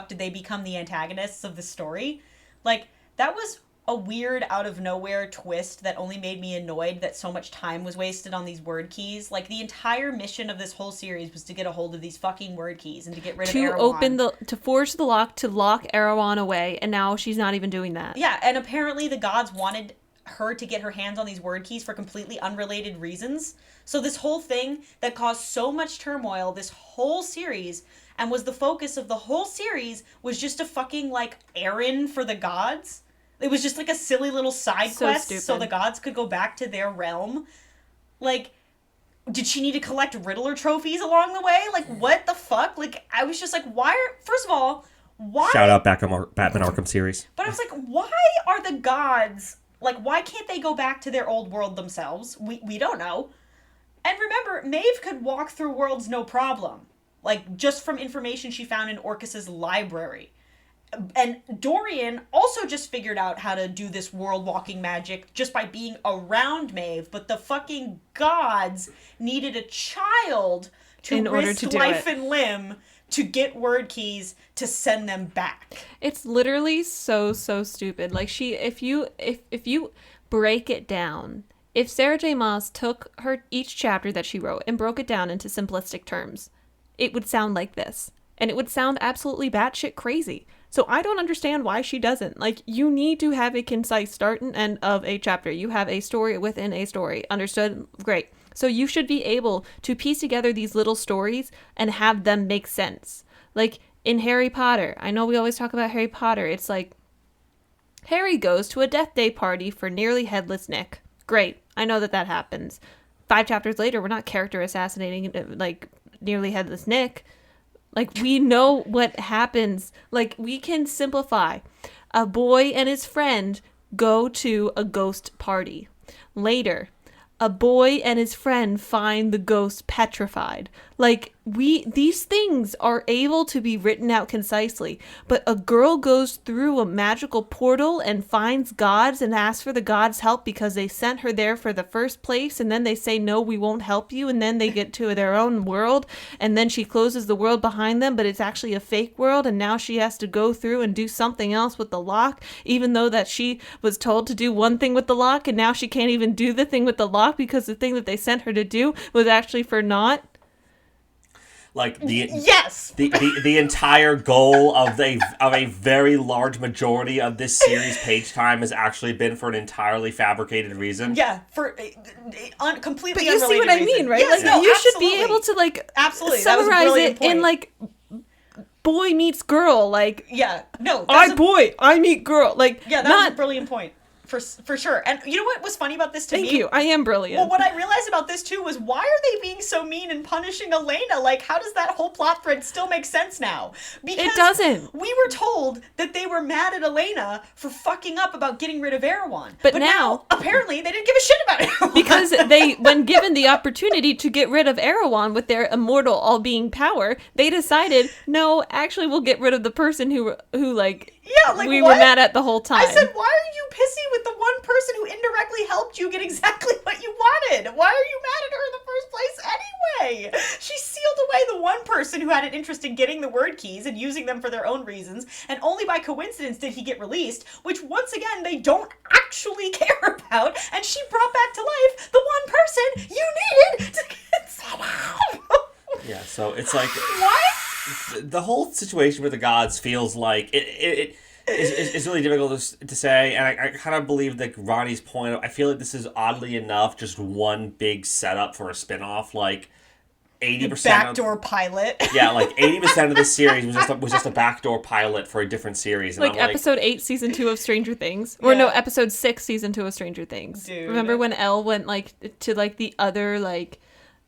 did they become the antagonists of the story? Like, that was a weird out-of-nowhere twist that only made me annoyed that so much time was wasted on these word keys. Like, the entire mission of this whole series was to get a hold of these fucking word keys and to get rid of Erewhon. To forge the lock to lock Erewhon away, and now she's not even doing that. Yeah, and apparently the gods wanted her to get her hands on these word keys for completely unrelated reasons. So this whole thing that caused so much turmoil, this whole series, and was the focus of the whole series, was just a fucking, like, errand for the gods. It was just like a silly little side quest so the gods could go back to their realm. Like, did she need to collect Riddler trophies along the way? Like, what the fuck? Like, I was just like, first of all, why... Shout out Batman Arkham series. But I was like, why are the gods... Like, why can't they go back to their old world themselves? We don't know. And remember, Maeve could walk through worlds no problem. Like, just from information she found in Orcus's library. And Dorian also just figured out how to do this world-walking magic just by being around Maeve, but the fucking gods needed a child to risk life and limb to get word keys to send them back. It's literally so stupid. Like if you break it down, if Sarah J. Maas took her each chapter that she wrote and broke it down into simplistic terms, it would sound like this. And it would sound absolutely batshit crazy. So I don't understand why she doesn't. Like, you need to have a concise start and end of a chapter. You have a story within a story. Understood? Great. So you should be able to piece together these little stories and have them make sense. Like in Harry Potter, I know we always talk about Harry Potter. It's like, Harry goes to a death day party for nearly headless Nick. Great. I know that happens. 5 chapters later, we're not character assassinating like nearly headless Nick. Like, we know what happens. Like, we can simplify. A boy and his friend go to a ghost party. Later, a boy and his friend find the ghost petrified. Like, these things are able to be written out concisely, but a girl goes through a magical portal and finds gods and asks for the gods' help because they sent her there for the first place, and then they say, no, we won't help you, and then they get to their own world, and then she closes the world behind them, but it's actually a fake world, and now she has to go through and do something else with the lock, even though that she was told to do one thing with the lock, and now she can't even do the thing with the lock because the thing that they sent her to do was actually for naught. Like yes, the entire goal of a very large majority of this series page time has actually been for an entirely fabricated reason. Yeah, for completely. But you see what I mean, right? Yes, like no, you absolutely. should be able to like absolutely summarize it in like boy meets girl. Like boy, I meet girl. Like that's a brilliant point. For sure. And you know what was funny about this to me? Thank you. I am brilliant. Well, what I realized about this too was, why are they being so mean and punishing Elena? Like, how does that whole plot thread still make sense now? Because it doesn't. We were told that they were mad at Elena for fucking up about getting rid of Erewhon. But now apparently they didn't give a shit about Erewhon. Because when given the opportunity to get rid of Erewhon with their immortal all-being power, they decided, no, actually we'll get rid of the person who like we were mad at the whole time. I said, why are you pissy with the one person who indirectly helped you get exactly what you wanted? Why are you mad at her in the first place anyway? She sealed away the one person who had an interest in getting the word keys and using them for their own reasons, and only by coincidence did he get released, which once again they don't actually care about, and she brought back to life the one person you needed to get set up. Yeah, so it's like... What? The whole situation with the gods feels like it's really difficult to say, and I kind of believe that Ronnie's point. I feel like this is oddly enough just one big setup for a spinoff. Like 80% backdoor pilot. Yeah, like 80% of the series was just a backdoor pilot for a different series. And like episode 8, season 2 of Stranger Things, or no, episode 6, season 2 of Stranger Things. Dude. Remember when Elle went like to like the other like.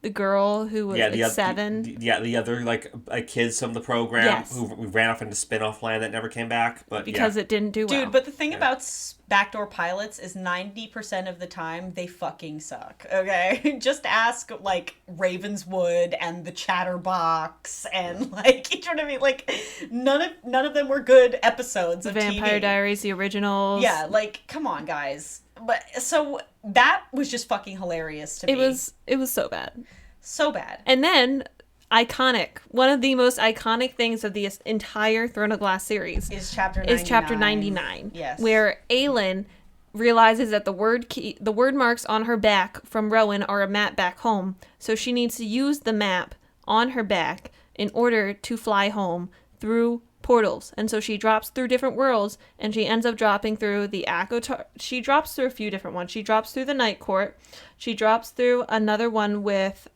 The girl who was 7. The other kids from the program yes. who ran off into spin-off land that never came back. But because it didn't do well. Dude, but the thing about backdoor pilots is 90% of the time they fucking suck. Okay, just ask like Ravenswood and the Chatterbox and like you know what I mean. Like none of them were good episodes of Vampire TV. Diaries, the originals. Yeah, like come on, guys. But so that was just fucking hilarious to me. It was so bad. So bad. And then iconic. One of the most iconic things of the entire Throne of Glass series is chapter 99. Yes. Where Aelin realizes that the word marks on her back from Rowan are a map back home, so she needs to use the map on her back in order to fly home through portals. And so she drops through different worlds, and she ends up dropping through the Akotar. She drops through a few different ones. She drops through the Night Court. She drops through another one with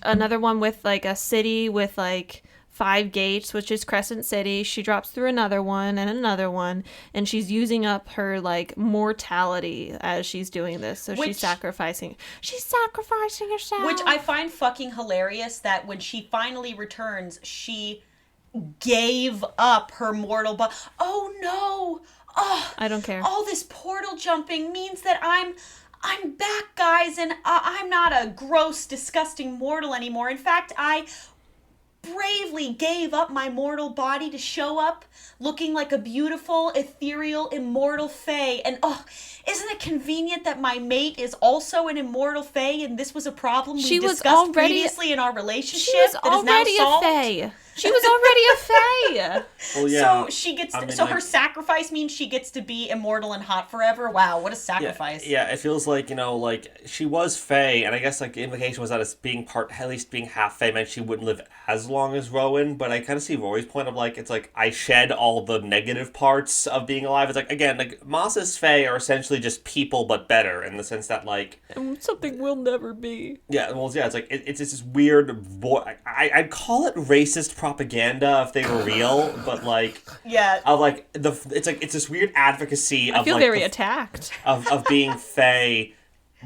another one with like a city with like 5 gates, which is Crescent City. She drops through another one, and she's using up her like mortality as she's doing this. So she's sacrificing herself. Which I find fucking hilarious that when she finally returns, she gave up her mortal body. Oh no! Oh, I don't care. All this portal jumping means that I'm back, guys, and I'm not a gross, disgusting mortal anymore. In fact, I bravely gave up my mortal body to show up looking like a beautiful, ethereal, immortal fae. And isn't it convenient that my mate is also an immortal fae, and this was a problem we discussed previously in our relationship She was that is now already solved? a fae. She was already a fae. Well, yeah. So she gets I mean, her sacrifice means she gets to be immortal and hot forever. Wow, what a sacrifice. Yeah, it feels like, like she was Fae, and I guess like the implication was that it's being at least being half Fae meant she wouldn't live as long as Rowan, but I kind of see Rory's point of like, it's like I shed all the negative parts of being alive. It's like, again, like Moss's Fae are essentially just people but better in the sense that like Something we'll never be. yeah, well, yeah, it's like it's this weird. I'd call it racist propaganda if they were real, but like, Yeah. of like it's this weird advocacy. I of feel like very attacked. of being Fae,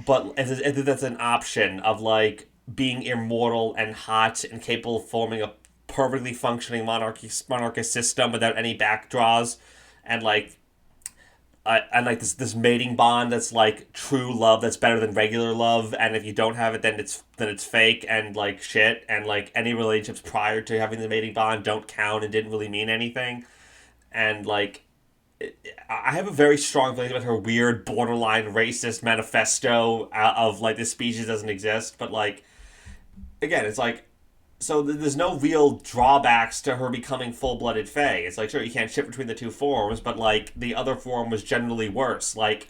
but as that's an option of like being immortal and hot and capable of forming a perfectly functioning monarchist system without any backdraws, and like. And like this mating bond that's like true love that's better than regular love, and if you don't have it then it's fake and like shit, and like any relationships prior to having the mating bond don't count and didn't really mean anything. And like I have a very strong feeling about her weird borderline racist manifesto of like this species doesn't exist, but like again it's like so there's no real drawbacks to her becoming full-blooded Fae. It's like, sure, you can't shift between the two forms, but, like, the other form was generally worse. Like...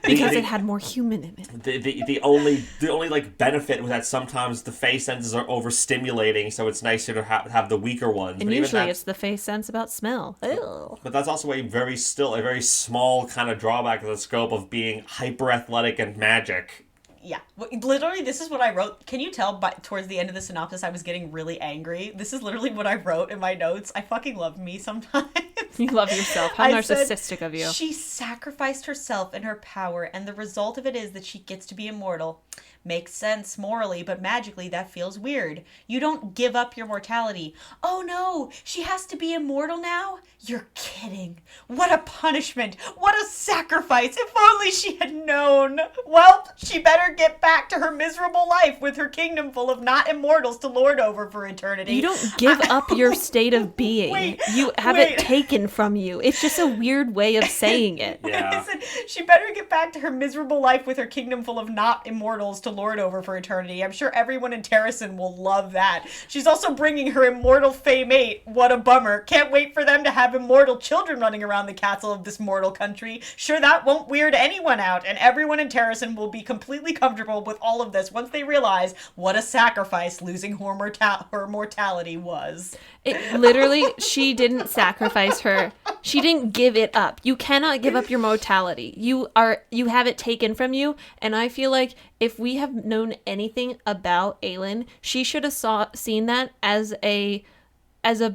because it had more human in it. The only like, benefit was that sometimes the Fae senses are overstimulating, so it's nicer to have the weaker ones. And usually it's the Fae sense about smell. Ew. But that's also a very small kind of drawback of the scope of being hyper-athletic and magic. Yeah, literally, this is what I wrote. Can you tell towards the end of the synopsis I was getting really angry? This is literally what I wrote in my notes. I fucking love me sometimes. You love yourself. How narcissistic of you. She sacrificed herself and her power, and the result of it is that she gets to be immortal. Makes sense morally, but magically that feels weird. You don't give up your mortality. Oh no, she has to be immortal now? You're kidding. What a punishment. What a sacrifice. If only she had known. Well, she better get back to her miserable life with her kingdom full of not immortals to lord over for eternity. You don't give up your state of being. You have it taken from you. It's just a weird way of saying it. Yeah. Listen, she better get back to her miserable life with her kingdom full of not immortals to lord over for eternity. I'm sure everyone in Terrasen will love that. She's also bringing her immortal Fae mate. What a bummer. Can't wait for them to have immortal children running around the castle of this mortal country. Sure, that won't weird anyone out, and everyone in Terrasen will be completely comfortable with all of this once they realize what a sacrifice losing her mortality was. It literally, she didn't sacrifice her. She didn't give it up. You cannot give up your mortality. You have it taken from you, and I feel like if we have known anything about Aelin, she should have seen that as a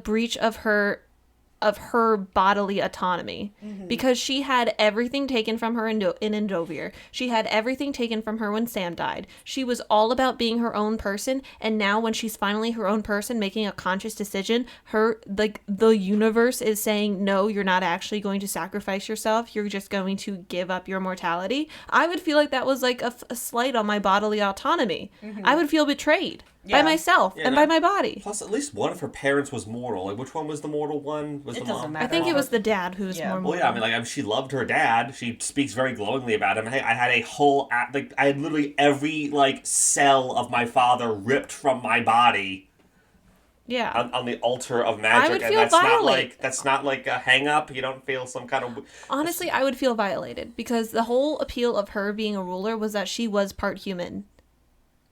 breach of her bodily autonomy, because she had everything taken from her in Endovir. She had everything taken from her when Sam died. She was all about being her own person, and now when she's finally her own person making a conscious decision, the universe is saying, no, you're not actually going to sacrifice yourself, you're just going to give up your mortality. I would feel like that was like a slight on my bodily autonomy. I would feel betrayed. By myself and by my body. Plus, at least one of her parents was mortal. Like, which one was the mortal one? Was It the doesn't mom? matter. I think it was the dad who was more Well, yeah, I mean, like, she loved her dad. She speaks very glowingly about him. Hey, I had a whole, I had literally every, like, cell of my father ripped from my body. Yeah. On the altar of magic. I would and feel that's not like a hang up. You don't feel some kind of... Honestly, I would feel violated, because the whole appeal of her being a ruler was that she was part human.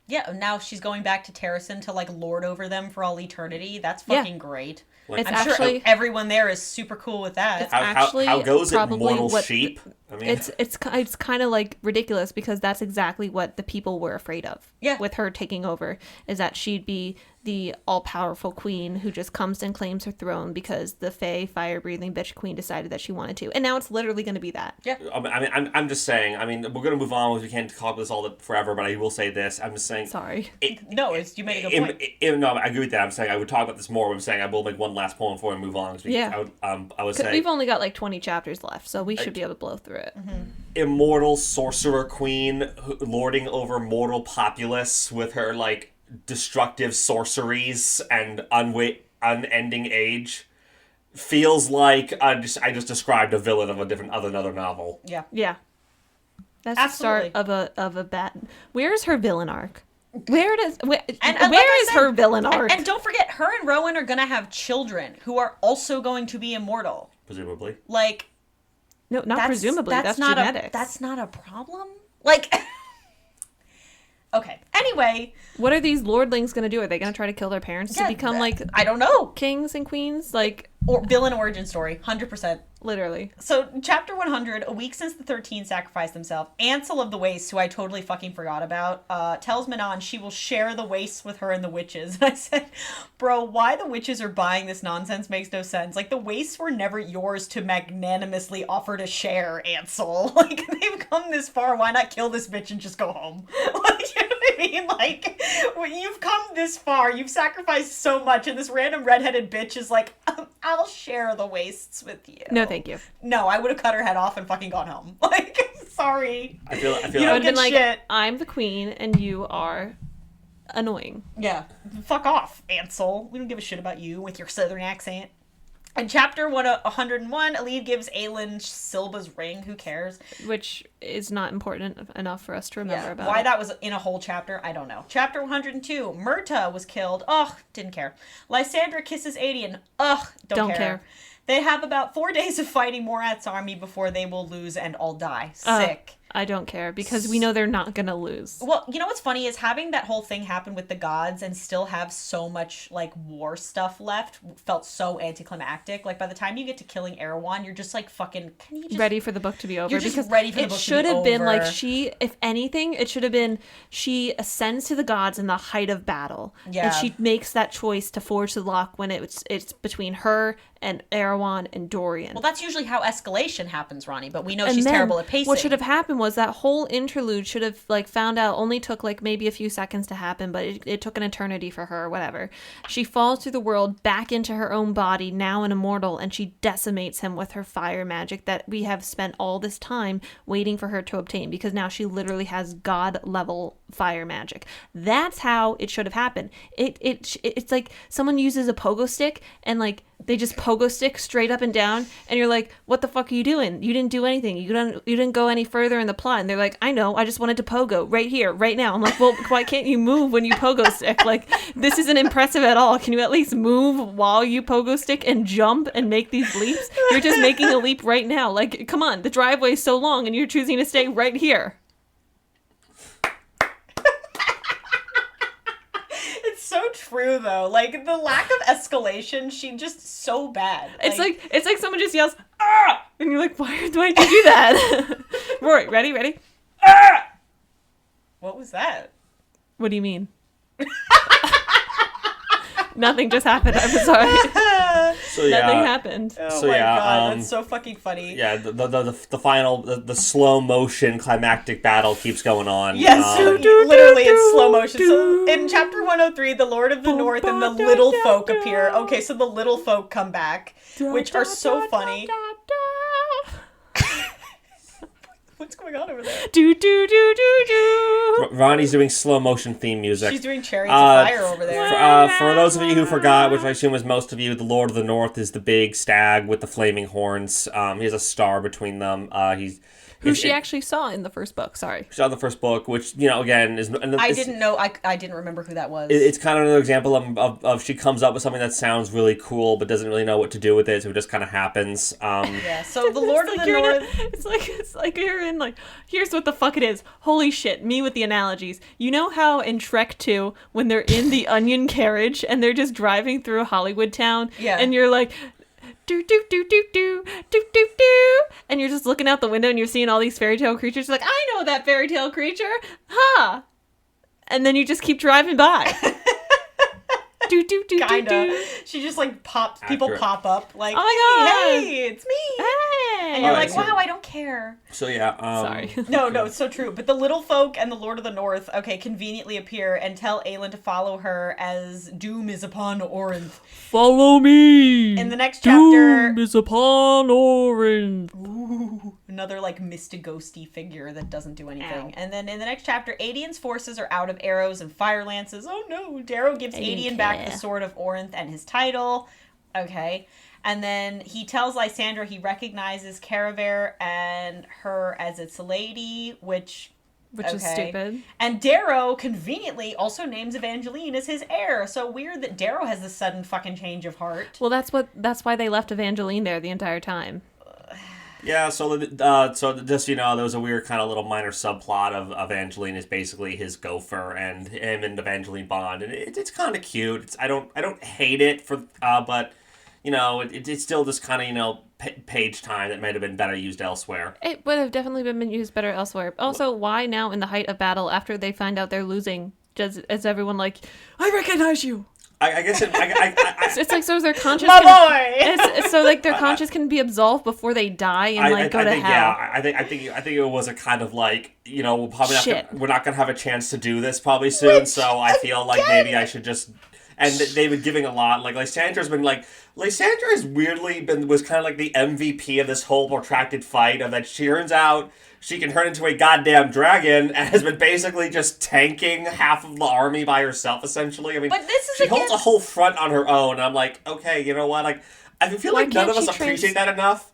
Yeah, now she's going back to Terrasen to, like, lord over them for all eternity. That's fucking great. It's I'm actually sure everyone there is super cool with that. It's actually how goes it, probably mortal what sheep? I mean, it's kind of like ridiculous, because that's exactly what the people were afraid of. Yeah. With her taking over, is that she'd be the all-powerful queen who just comes and claims her throne because the Fae fire-breathing bitch queen decided that she wanted to, and now it's literally going to be that. Yeah. I mean, I'm just saying. I mean, we're gonna move on because we can't talk about this all forever. But I will say this. I'm just saying. Sorry. You made a good point. No, I agree with that. I'm saying I would talk about this more. But I'm saying I will make one last point before we move on. Yeah. I would say We've only got like 20 chapters left, so we should be able to blow through it. immortal sorcerer queen lording over mortal populace with her like destructive sorceries and unending age feels like I just described a villain of another novel. Yeah. Yeah. That's Absolutely. the start of a bad. Where's her villain arc? Where is like where I is said, her villain arc? And don't forget, her and Rowan are gonna have children who are also going to be immortal. Presumably. Like, No, not presumably. That's not genetics. That's not a problem. Like, okay. Anyway, What are these lordlings going to do? Are they going to try to kill their parents to become like I don't know. kings and queens? Like, Or villain origin story, 100%. literally. So, chapter 100, a week since the 13 sacrificed themselves, Ansel of the Wastes, who I totally fucking forgot about, tells Manon she will share the wastes with her and the witches. And I said, bro, why the witches are buying this nonsense makes no sense. Like, the wastes were never yours to magnanimously offer to share, Ansel. Like, they've come this far, why not kill this bitch and just go home? Like, you know what I mean? Like, when you've come this far, you've sacrificed so much, and this random redheaded bitch is like, I'll share the wastes with you. No, thank you. No, I would have cut her head off and fucking gone home. Like, sorry. I feel You I don't would like have been get like, shit. I'm the queen and you are annoying. Yeah. Fuck off, Ansel. We don't give a shit about you with your southern accent. In chapter 101, Alid gives Aelin Silba's ring. Who cares? Which is not important enough for us to remember about. Why it. that was in a whole chapter, I don't know. Chapter 102, Myrta was killed. Ugh, didn't care. Lysandra kisses Aedion. Ugh, don't care. They have about 4 days of fighting Morat's army before they will lose and all die. Sick. I don't care because we know they're not going to lose. Well, you know what's funny is having that whole thing happen with the gods and still have so much, like, war stuff left felt so anticlimactic. Like, by the time you get to killing Erewhon, you're just like, fucking, can you just... Ready for the book to be over. You're just because ready for the it book to should be have been like over. she, if anything, it should have been she ascends to the gods in the height of battle. Yeah. And she makes that choice to forge the lock when it's between her and Erewhon and Dorian. Well, that's usually how escalation happens, Ronnie, but we know And she's then terrible at pacing. What should have happened was that whole interlude should have like found out only took like maybe a few seconds to happen, but it took an eternity for her or whatever. She falls through the world back into her own body, now an immortal, and she decimates him with her fire magic that we have spent all this time waiting for her to obtain because now she literally has god level fire magic. That's how it should have happened. It's like someone uses a pogo stick and like they just pogo stick straight up and down, and you're like, what the fuck are you doing? You didn't do anything. You didn't go any further in the plot. And they're like, I know, I just wanted to pogo right here, right now. I'm like, well, why can't you move when you pogo stick? Like, this isn't impressive at all. Can you at least move while you pogo stick and jump and make these leaps? You're just making a leap right now. Like, come on, the driveway's so long and you're choosing to stay right here. So true though, like the lack of escalation, she just so bad. It's like someone just yells, ah! And you're like, why'd you do that? Rory, ready? Ah! What was that? What do you mean? Nothing just happened. I'm sorry. So yeah, Nothing happened. Oh So, my yeah, god, that's so fucking funny. yeah. The final the slow motion climactic battle keeps going on. Yes, literally it's slow motion. So in chapter 103, the Lord of the North and the Little Folk appear. Okay, so the Little Folk come back, which are so funny. What's going on over there? Do do do do do. Ronnie's doing slow motion theme music. She's doing Chariots of Fire over there. For those of you who forgot, which I assume is most of you, the Lord of the North is the big stag with the flaming horns. He has a star between them. Who she actually saw in the first book. Sorry. She saw the first book, which, you know, again is. And I didn't know. I didn't remember who that was. It's kind of another example of she comes up with something that sounds really cool, but doesn't really know what to do with it, so it just kind of happens. Yeah. So the Lord of the North. It's like you're in like. Here's what the fuck it is. Holy shit! Me with the analogies. You know how in Shrek 2 when they're in the onion carriage and they're just driving through Hollywood town, Yeah. and you're like. Do do do do do do do do, and you're just looking out the window and you're seeing all these fairy tale creatures. Like, I know that fairy tale creature, huh? And then you just keep driving by. Do do do do Kinda. do. She just like pops. People Accurate. pop up like, Oh my God. hey, it's me. Hey. And you're Alright, like, so- wow, I don't care. So yeah. Sorry. No, it's so true. But the Little Folk and the Lord of the North, okay, conveniently appear and tell Aelin to follow her as doom is upon Orinth. Follow me. In the next chapter... Doom is upon Orinth. Ooh, Another, like, mystic ghosty figure that doesn't do anything. Ow. And then in the next chapter, Adian's forces are out of arrows and fire lances. Oh no, Darrow gives Adian back the Sword of Orinth and his title. Okay. And then he tells Lysandra he recognizes Caraver and her as its lady, which is stupid. And Darrow conveniently also names Evangeline as his heir. So weird that Darrow has this sudden fucking change of heart. Well, that's why they left Evangeline there the entire time. Yeah, so just, you know, there was a weird kind of little minor subplot of Evangeline is basically his gopher, and him and Evangeline bond, and it's kind of cute. I don't hate it but you know, it's still this kind of, you know, page time that might have been better used elsewhere. It would have definitely been used better elsewhere. Also, why now in the height of battle, after they find out they're losing, is everyone like, I recognize you? I guess It's like so their conscience. My boy. It's so like their conscience can be absolved before they die and go to hell. Yeah, I think it was a kind of like, you know, we're not gonna have a chance to do this probably soon. So I feel like maybe I should just. And they've been giving a lot. Like, Lysandra's been like... Lysandra has weirdly was kind of like the MVP of this whole protracted fight, of that she turns out she can turn into a goddamn dragon and has been basically just tanking half of the army by herself, essentially. I mean, but this is she holds a whole front on her own. I'm like, okay, you know what? Like, I feel like none of us appreciate that enough.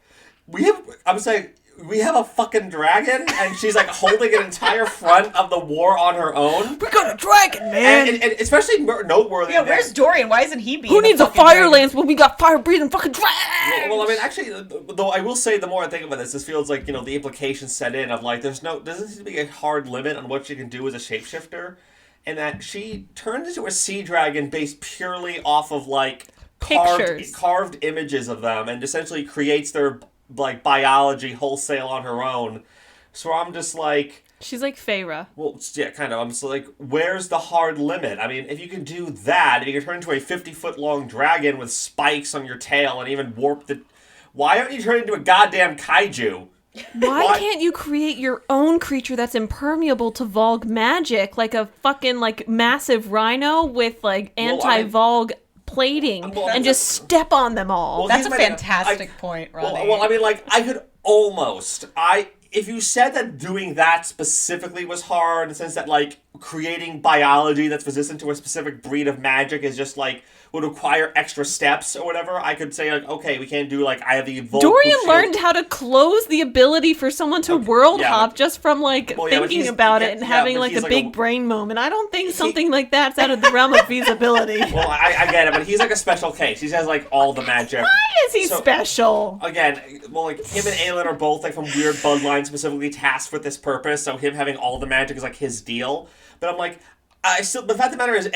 We have a fucking dragon, and she's like holding an entire front of the war on her own. We got a dragon, man! And especially noteworthy. Yeah, where's Dorian? Why isn't he being Who needs a fire lance when we got fire-breathing fucking dragons? Well, I mean, actually, though I will say, the more I think about this feels like, you know, the implications set in of like, doesn't seem to be a hard limit on what she can do as a shapeshifter, and that she turns into a sea dragon based purely off of like carved images of them, and essentially creates their like biology wholesale on her own. So I'm just like, she's like Feyre. Well, yeah, kind of. I'm just like, where's the hard limit? I mean, if you can do that, if you can turn into a 50-foot long dragon with spikes on your tail and even warp the... Why aren't you turning into a goddamn kaiju? Why can't you create your own creature that's impermeable to Vogue magic, like a fucking like massive rhino with like anti-Vogue plating, and just step on them all? Well, that's a fantastic point, Ronnie. Well, I mean, like, I could almost... If you said that doing that specifically was hard, in the sense that, like, creating biology that's resistant to a specific breed of magic is just, like, would require extra steps or whatever, I could say, like, okay, we can't do, like, I have the evolved... Dorian learned how to close the ability for someone to world hop just from, like, thinking about it and having, like, a big brain moment. I don't think something like that's out of the realm of feasibility. Well, I get it, but he's, like, a special case. He has, like, all the magic. Why is he special? Again, well, like, him and Aelin are both, like, from weird bloodlines specifically tasked with this purpose, so him having all the magic is, like, his deal. But I'm like... the fact of the matter is,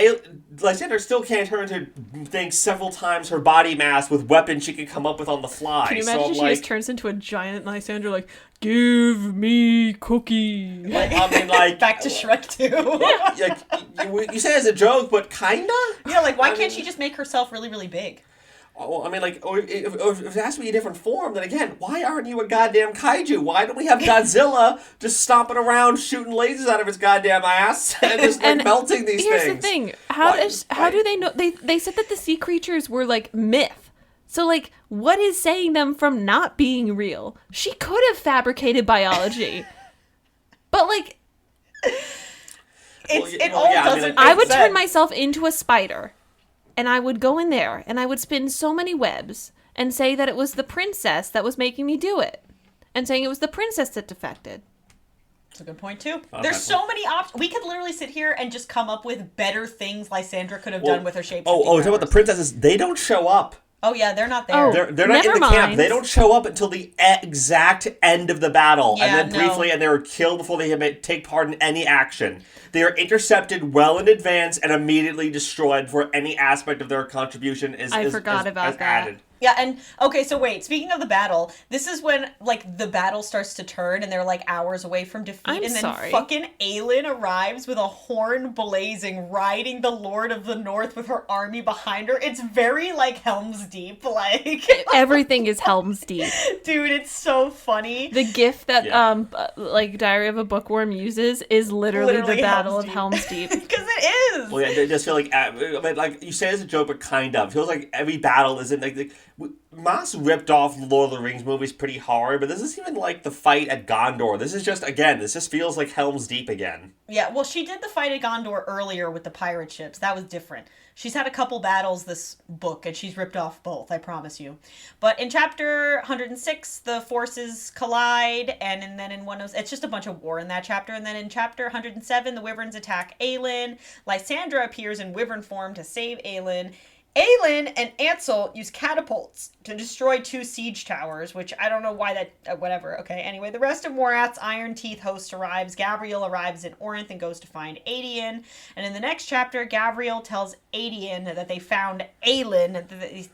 Lysandra still can't turn into things several times her body mass with weapons she can come up with on the fly. Can you imagine just turns into a giant Lysandra, like, give me cookie? Like, I mean, like... Back to Shrek 2. you say it as a joke, but kinda? Yeah, like, why can't she just make herself really, really big? Well, I mean, like, if it has to be a different form, then again, why aren't you a goddamn kaiju? Why don't we have Godzilla just stomping around, shooting lasers out of his goddamn ass, and just like, melting these things? Here's the thing: how do they know? They said that the sea creatures were like myth. So, like, what is saying them from not being real? She could have fabricated biology, but like, I would turn myself into a spider. And I would go in there, and I would spin so many webs, and say that it was the princess that was making me do it. And saying it was the princess that defected. That's a good point, too. There's so many options. We could literally sit here and just come up with better things Lysandra could have done with her shape. Talking about the princesses, they don't show up. Oh, yeah, they're not there. Oh, they're not in the camp. They don't show up until the exact end of the battle. Yeah, and then briefly, and they were killed before they take part in any action. They are intercepted well in advance and immediately destroyed before any aspect of their contribution is added. Yeah, and, okay, so wait, speaking of the battle, this is when, like, the battle starts to turn, and they're, like, hours away from defeat, and then fucking Aelin arrives with a horn blazing, riding the Lord of the North with her army behind her. It's very, like, Helm's Deep, like... Everything is Helm's Deep. Dude, it's so funny. The gif that, like, Diary of a Bookworm uses is literally the Battle of Helm's Deep. Because it is! Well, yeah, I just feel like, you say it as a joke, but kind of. It feels like every battle isn't, like Moss ripped off the Lord of the Rings movies pretty hard, but this isn't even like the fight at Gondor. This is just, again, this just feels like Helm's Deep again. Yeah, well, she did the fight at Gondor earlier with the pirate ships. That was different. She's had a couple battles this book, and she's ripped off both, I promise you. But in chapter 106, the forces collide, and then in it's just a bunch of war in that chapter. And then in chapter 107, the Wyverns attack Aelin. Lysandra appears in Wyvern form to save Aelin. Aelin and Ansel use catapults to destroy 2 siege towers, which I don't know why that... whatever. Okay, anyway, the rest of Morath's Iron Teeth host arrives. Gavriel arrives in Orinth and goes to find Aedion. And in the next chapter, Gavriel tells Aedion that they found Aelin,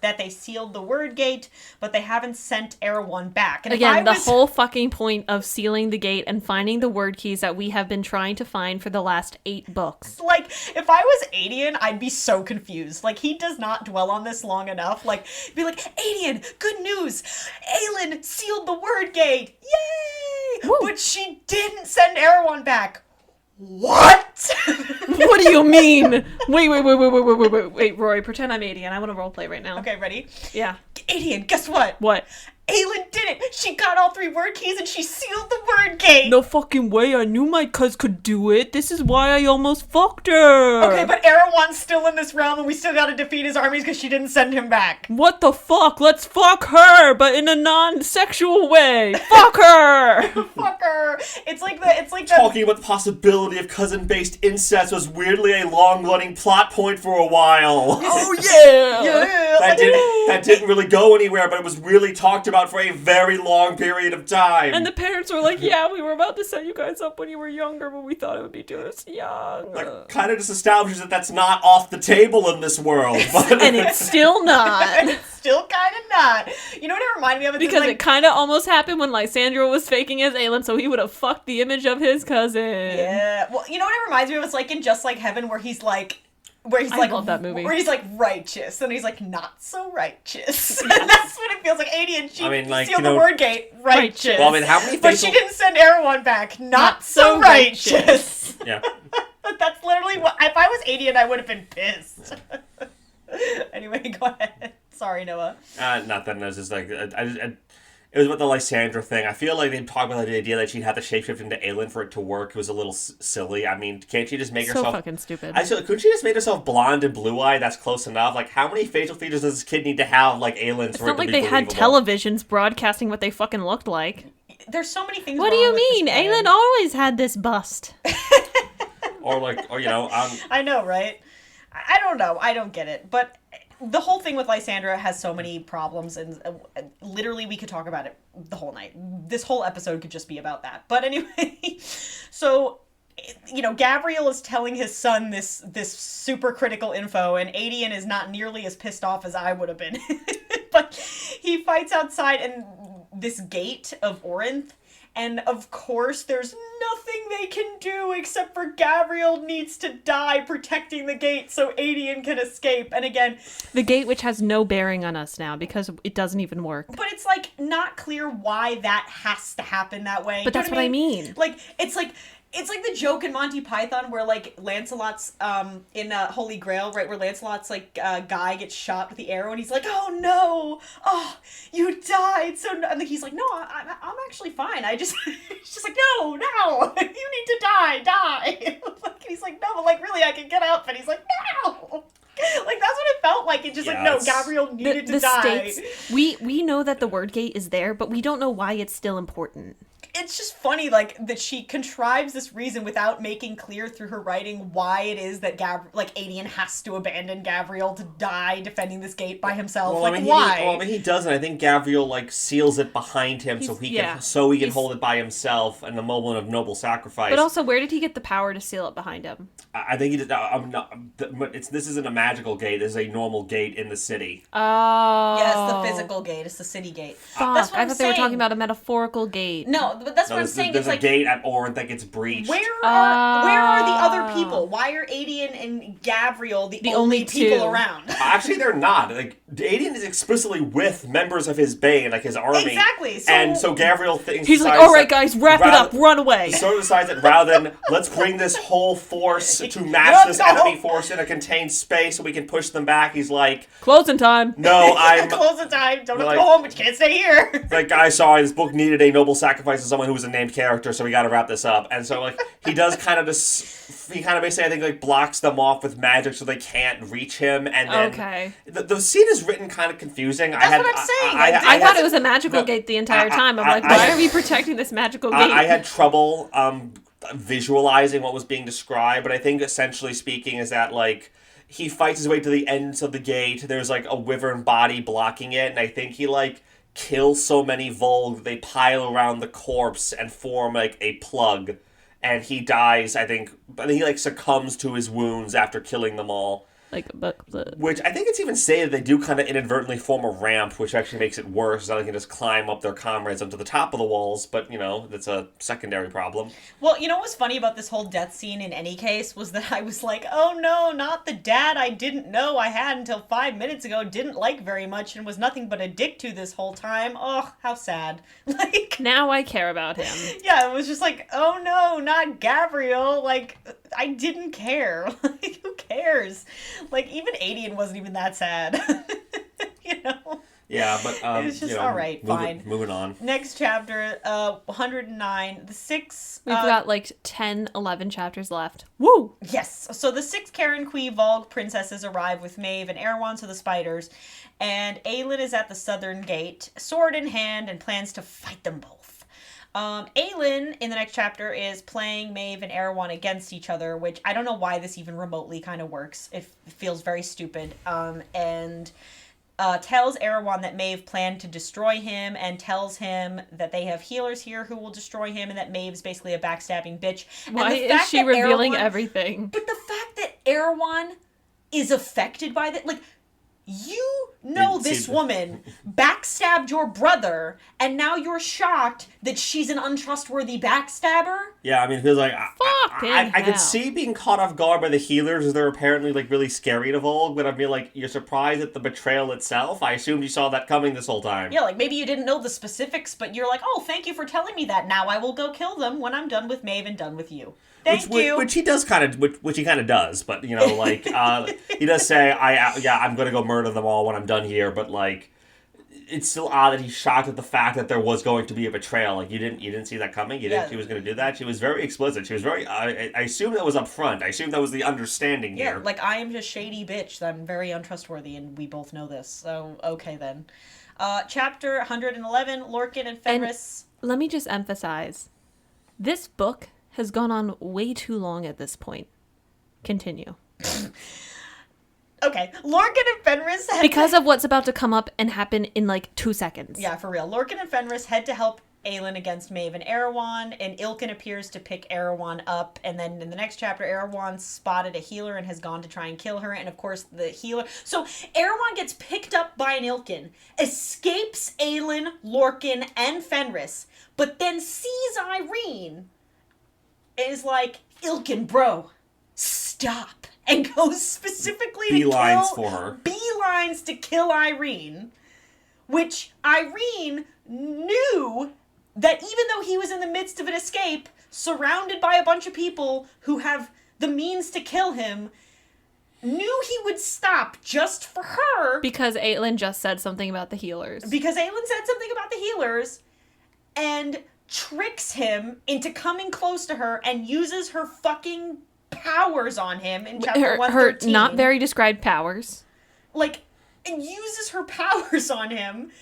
that they sealed the Word Gate, but they haven't sent Erewhon back. And again, the whole fucking point of sealing the gate and finding the word keys that we have been trying to find for the last 8 books. Like, if I was Aedion, I'd be so confused. Like, he does not dwell on this long enough. Like, be like, Aedion, good news! Aelin sealed the Word Gate! Yay! Woo. But she didn't send Erewhon back. What? What do you mean? Wait, Rory, pretend I'm Aedion. I want to roleplay right now. Okay, ready? Yeah. Aedion, guess what? What? Aelin did it! She got all 3 word keys and she sealed the Word Gate! No fucking way. I knew my cuz could do it. This is why I almost fucked her. Okay, but Erewhon's still in this realm and we still gotta defeat his armies because she didn't send him back. What the fuck? Let's fuck her, but in a non-sexual way. Fuck her! Fuck her! It's like the... Talking about the possibility of cousin-based incest was weirdly a long-running plot point for a while. Oh yeah! Yeah! That didn't really go anywhere, but it was really talked about for a very long period of time. And the parents were like, yeah, we were about to set you guys up when you were younger, but we thought it would be just young. That kind of just establishes that that's not off the table in this world. But And it's still not. It's still kind of not. You know what it reminded me of? Because it kind of almost happened when Lysandra was faking as Aelin, so he would have fucked the image of his cousin. Yeah. Well, you know what it reminds me of? It's like in Just Like Heaven where he's like... I love that movie. Where he's like righteous, and he's like not so righteous. And that's what it feels like. Aedion, she sealed the Word Gate, righteous. Well, I mean, how many but she didn't send Erewhon back, not so righteous. Yeah. That's literally what... If I was Aedion, I would have been pissed. Anyway, go ahead. Sorry, Noah. Nothing. It was just like... it was about the Lysandra thing. I feel like they talked about the idea that she'd have to shapeshift into Aelin for it to work. It was a little silly. I mean, can't she just make herself... So fucking stupid. Couldn't she just make herself blonde and blue-eyed? That's close enough. Like, how many facial features does this kid need to have, like Aelin's, It's not like they had televisions broadcasting what they fucking looked like. There's so many things What do you mean? Aelin always had this bust. or, you know... I know, right? I don't know. I don't get it. But... the whole thing with Lysandra has so many problems, and literally we could talk about it the whole night. This whole episode could just be about that. But anyway, so, you know, Gavriel is telling his son this super critical info, and Aedion is not nearly as pissed off as I would have been. But he fights outside in this gate of Orinth, and of course there's nothing they can do except for Gavriel needs to die protecting the gate so Aedion can escape. And again... the gate which has no bearing on us now because it doesn't even work. But it's like not clear why that has to happen that way. But that's what I mean. Like, it's like the joke in Monty Python where, like, Lancelot's, in Holy Grail, right, where Lancelot's, like, guy gets shot with the arrow, and he's like, oh, no, oh, you died, so, and he's like, no, I'm actually fine, I just, it's just like, no, you need to die, like, he's like, no, but, like, really, I can get up, and he's like, no! Like, that's what it felt like. It's just like, no, Gavriel needed to die. Stakes, we know that the Word Gate is there, but we don't know why it's still important. It's just funny, like, that she contrives this reason without making clear through her writing why it is that Aedion has to abandon Gavriel to die defending this gate by himself. Well, like, I mean, why? He doesn't. I think Gavriel, like, seals it behind him so he can hold it by himself in the moment of noble sacrifice. But also, where did he get the power to seal it behind him? I think he did. This isn't a magical gate. This is a normal gate in the city. Oh. Yeah, it's the physical gate. It's the city gate. Fuck, That's what I I'm thought saying. they were talking about a metaphorical gate. No, but that's No, what I'm there's, saying. there's It's a like, gate at Orin that gets breached. Where are the other people? Why are Adian and Gabriel the only people two. around? Actually, they're not. Like, Aiden is explicitly with members of his Bane, like his army. Exactly. And so Gabriel thinks... He's like, decides all right, that guys, wrap it up, run away. So decides that rather than, let's bring this whole force to match this Let's go. enemy force in a contained space so we can push them back, he's like, Closing time. no, I'm... Close the time. Don't have Like- to go home, but you can't stay here. Like, guys, sorry, this book needed a noble sacrifice of someone who was a named character, so we gotta wrap this up. And so, like, he does kind of just... He kind of basically, I think, like, blocks them off with magic so they can't reach him, and then... Okay. The scene is written kind of confusing. That's what I'm saying. I thought it was a magical gate the entire time. I'm like, why I- are we protecting this magical gate? I had trouble visualizing what was being described, but I think essentially speaking is that, like, he fights his way to the ends of the gate. There's, like, a wyvern body blocking it, and I think he, like, kills so many Volg, they pile around the corpse and form, like, a plug. And he dies, I think, but he, like, succumbs to his wounds after killing them all. Like, but Which I think it's even stated they do kind of inadvertently form a ramp, which actually makes it worse. Now they can just climb up their comrades onto the top of the walls, but, you know, that's a secondary problem. Well, you know what's funny about this whole death scene in any case was that I was like, oh no, not the dad I didn't know I had until 5 minutes ago, didn't like very much, and was nothing but a dick to this whole time. Oh, how sad. Like, now I care about him. yeah, it was just like, oh no, not Gabriel. Like, I didn't care. Like, who cares? Like, even Adian wasn't even that sad. You know? Yeah, but, It was just, you know, alright, fine. Moving on. Next chapter, 109. The six... We've got like 10, 11 chapters left. Woo! Yes. So the 6 Karen Kui Volg princesses arrive with Maeve and Erewhon to the spiders, and Aelin is at the southern gate, sword in hand, and plans to fight them both. Aelin, in the next chapter, is playing Maeve and Erewhon against each other, which I don't know why this even remotely kind of works. It feels very stupid. And tells Erewhon that Maeve planned to destroy him, and tells him that they have healers here who will destroy him, and that Maeve's basically a backstabbing bitch. Why and the is fact she that revealing Erewhon- everything? But the fact that Erewhon is affected by that, like, you know Didn't see this the- woman backstabbed your brother, and now you're shocked that she's an untrustworthy backstabber? Yeah, I mean, it feels like... Fucking I hell. could see being caught off guard by the healers, as they're apparently, like, really scary to Volg, but I'd be like, you're surprised at the betrayal itself? I assumed you saw that coming this whole time. Yeah, like, maybe you didn't know the specifics, but you're like, oh, thank you for telling me that. Now I will go kill them when I'm done with Maeve and done with you. Thank you. Which he does kind of, which he kind of does, but, you know, like, he does say, I'm going to go murder them all when I'm done here, but, like, it's still odd that he's shocked at the fact that there was going to be a betrayal. Like, you didn't see that coming? You didn't think she was going to do that? She was very explicit. She was very, I assume that was up front. I assume that was the understanding Yeah, here. like, I am just shady bitch. I'm very untrustworthy, and we both know this. So, okay then. Chapter 111, Lorcan and Fenris. Let me just emphasize, this book has gone on way too long at this point. Continue. Okay, Lorcan and Fenris head Because of what's about to come up and happen in like 2 seconds. Yeah, for real. Lorcan and Fenris head to help Aelin against Maeve and Erewhon, and Ilkin appears to pick Erewhon up, and then in the next chapter, Erewhon spotted a healer and has gone to try and kill her, and of course the healer... So, Erewhon gets picked up by an Ilkin, escapes Aelin, Lorcan, and Fenris, but then sees Irene, and is like, Ilkin, bro, stop, and goes specifically Beelines to kill... for her. Beelines to kill Irene, which Irene knew that even though he was in the midst of an escape, surrounded by a bunch of people who have the means to kill him, knew he would stop just for her. Because Aelin just said something about the healers. Because Aelin said something about the healers, and tricks him into coming close to her and uses her fucking powers on him in chapter her 113. not very described powers. Like, and uses her powers on him,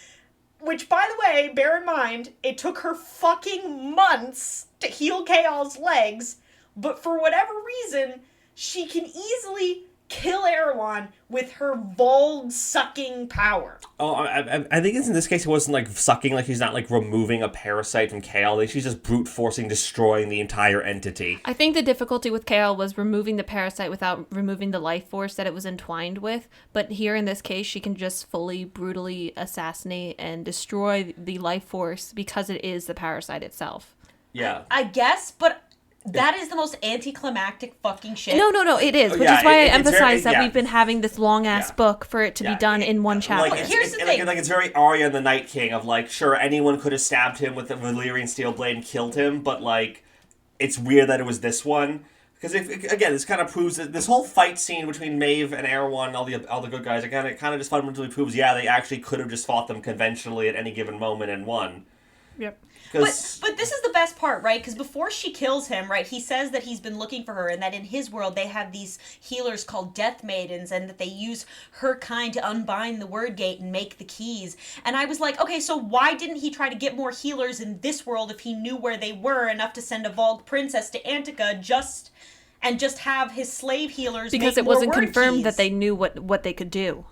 which, by the way, bear in mind, it took her fucking months to heal Kaol's legs, but for whatever reason, she can easily kill Erewhon with her Volg-sucking power. Oh, I think in this case it wasn't, like, sucking, like she's not, like, removing a parasite from Kaol. Like, she's just brute forcing, destroying the entire entity. I think the difficulty with Kaol was removing the parasite without removing the life force that it was entwined with. But here in this case, she can just fully, brutally assassinate and destroy the life force because it is the parasite itself. Yeah. I guess, but that is the most anticlimactic fucking shit. No, it is, which Yeah, is why I it's emphasize very- that yeah. we've been having this long-ass Yeah. book for it to be done in one chapter. Like, Here's the thing. Like, it's very Arya and the Night King of, like, sure, anyone could have stabbed him with a Valyrian steel blade and killed him, but, like, it's weird that it was this one. Because, again, this kind of proves that this whole fight scene between Maeve and Erewhon and all the good guys, again, it kind of just fundamentally proves, yeah, they actually could have just fought them conventionally at any given moment and won. Yep. But this is the best part, right? Because before she kills him, right, he says that he's been looking for her and that in his world they have these healers called Death Maidens and that they use her kind to unbind the Word Gate and make the keys. And I was like, okay, so why didn't he try to get more healers in this world if he knew where they were enough to send a Vogue princess to Antica just have his slave healers Because make it wasn't more word confirmed keys? that they knew what they could do.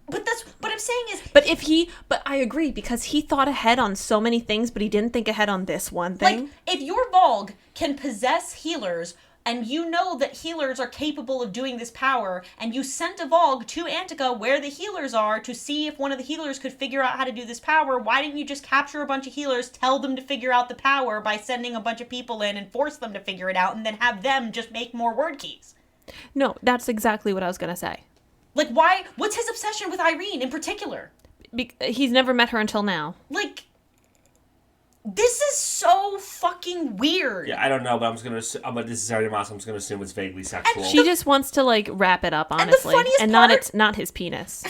But that's what I'm saying is But I agree, because he thought ahead on so many things, but he didn't think ahead on this one thing. like, if your Vogue can possess healers, and you know that healers are capable of doing this power, and you sent a Vogue to Antica where the healers are to see if one of the healers could figure out how to do this power, why didn't you just capture a bunch of healers, tell them to figure out the power by sending a bunch of people in and force them to figure it out, and then have them just make more word keys? No, that's exactly what I was going to say. Like, why? What's his obsession with Irene in particular? He's never met her until now. Like, this is so fucking weird. Yeah, I don't know, but I'm just gonna assume, but this is already Moss, I'm just gonna assume it's vaguely sexual. She just wants to, like, wrap it up, honestly. funniest And part- it's not his penis.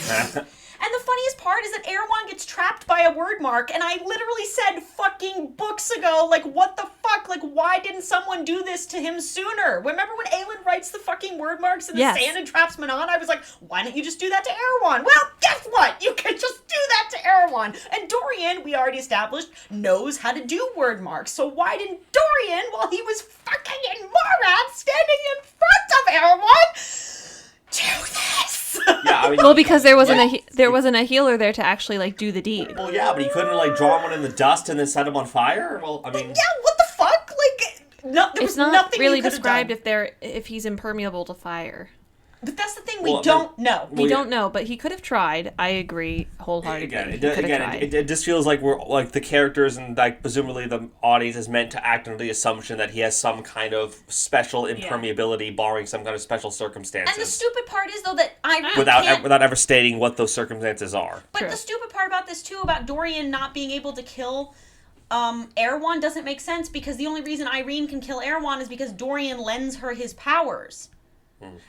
And the funniest part is that Erewhon gets trapped by a word mark, and I literally said fucking books ago, like, what the fuck? Like, why didn't someone do this to him sooner? Remember when Aelin writes the fucking word marks in the Yes. sand and traps Manon? I was like, why didn't you just do that to Erewhon? Well, guess what? You can just do that to Erewhon. And Dorian, we already established, knows how to do word marks. So why didn't Dorian, while he was fucking in Morat, standing in front of Erewhon, do this? Yeah, I mean, Well, because there wasn't a healer there to actually, like, do the deed. well, yeah, but he couldn't like draw one in the dust and then set him on fire. Well, I mean, Yeah, what the fuck? Like, no, there It's was not nothing really you could have described done. if he's impermeable to fire. But that's the thing, we Well, don't know. We don't know, but he could have tried. I agree wholeheartedly. again, He could have tried. it just feels like we're like the characters and like presumably the audience is meant to act under the assumption that he has some kind of special impermeability, barring some kind of special circumstances. And the stupid part is, though, that I without ever stating what those circumstances are. But True. the stupid part about this, too, about Dorian not being able to kill Erewhon doesn't make sense, because the only reason Irene can kill Erewhon is because Dorian lends her his powers.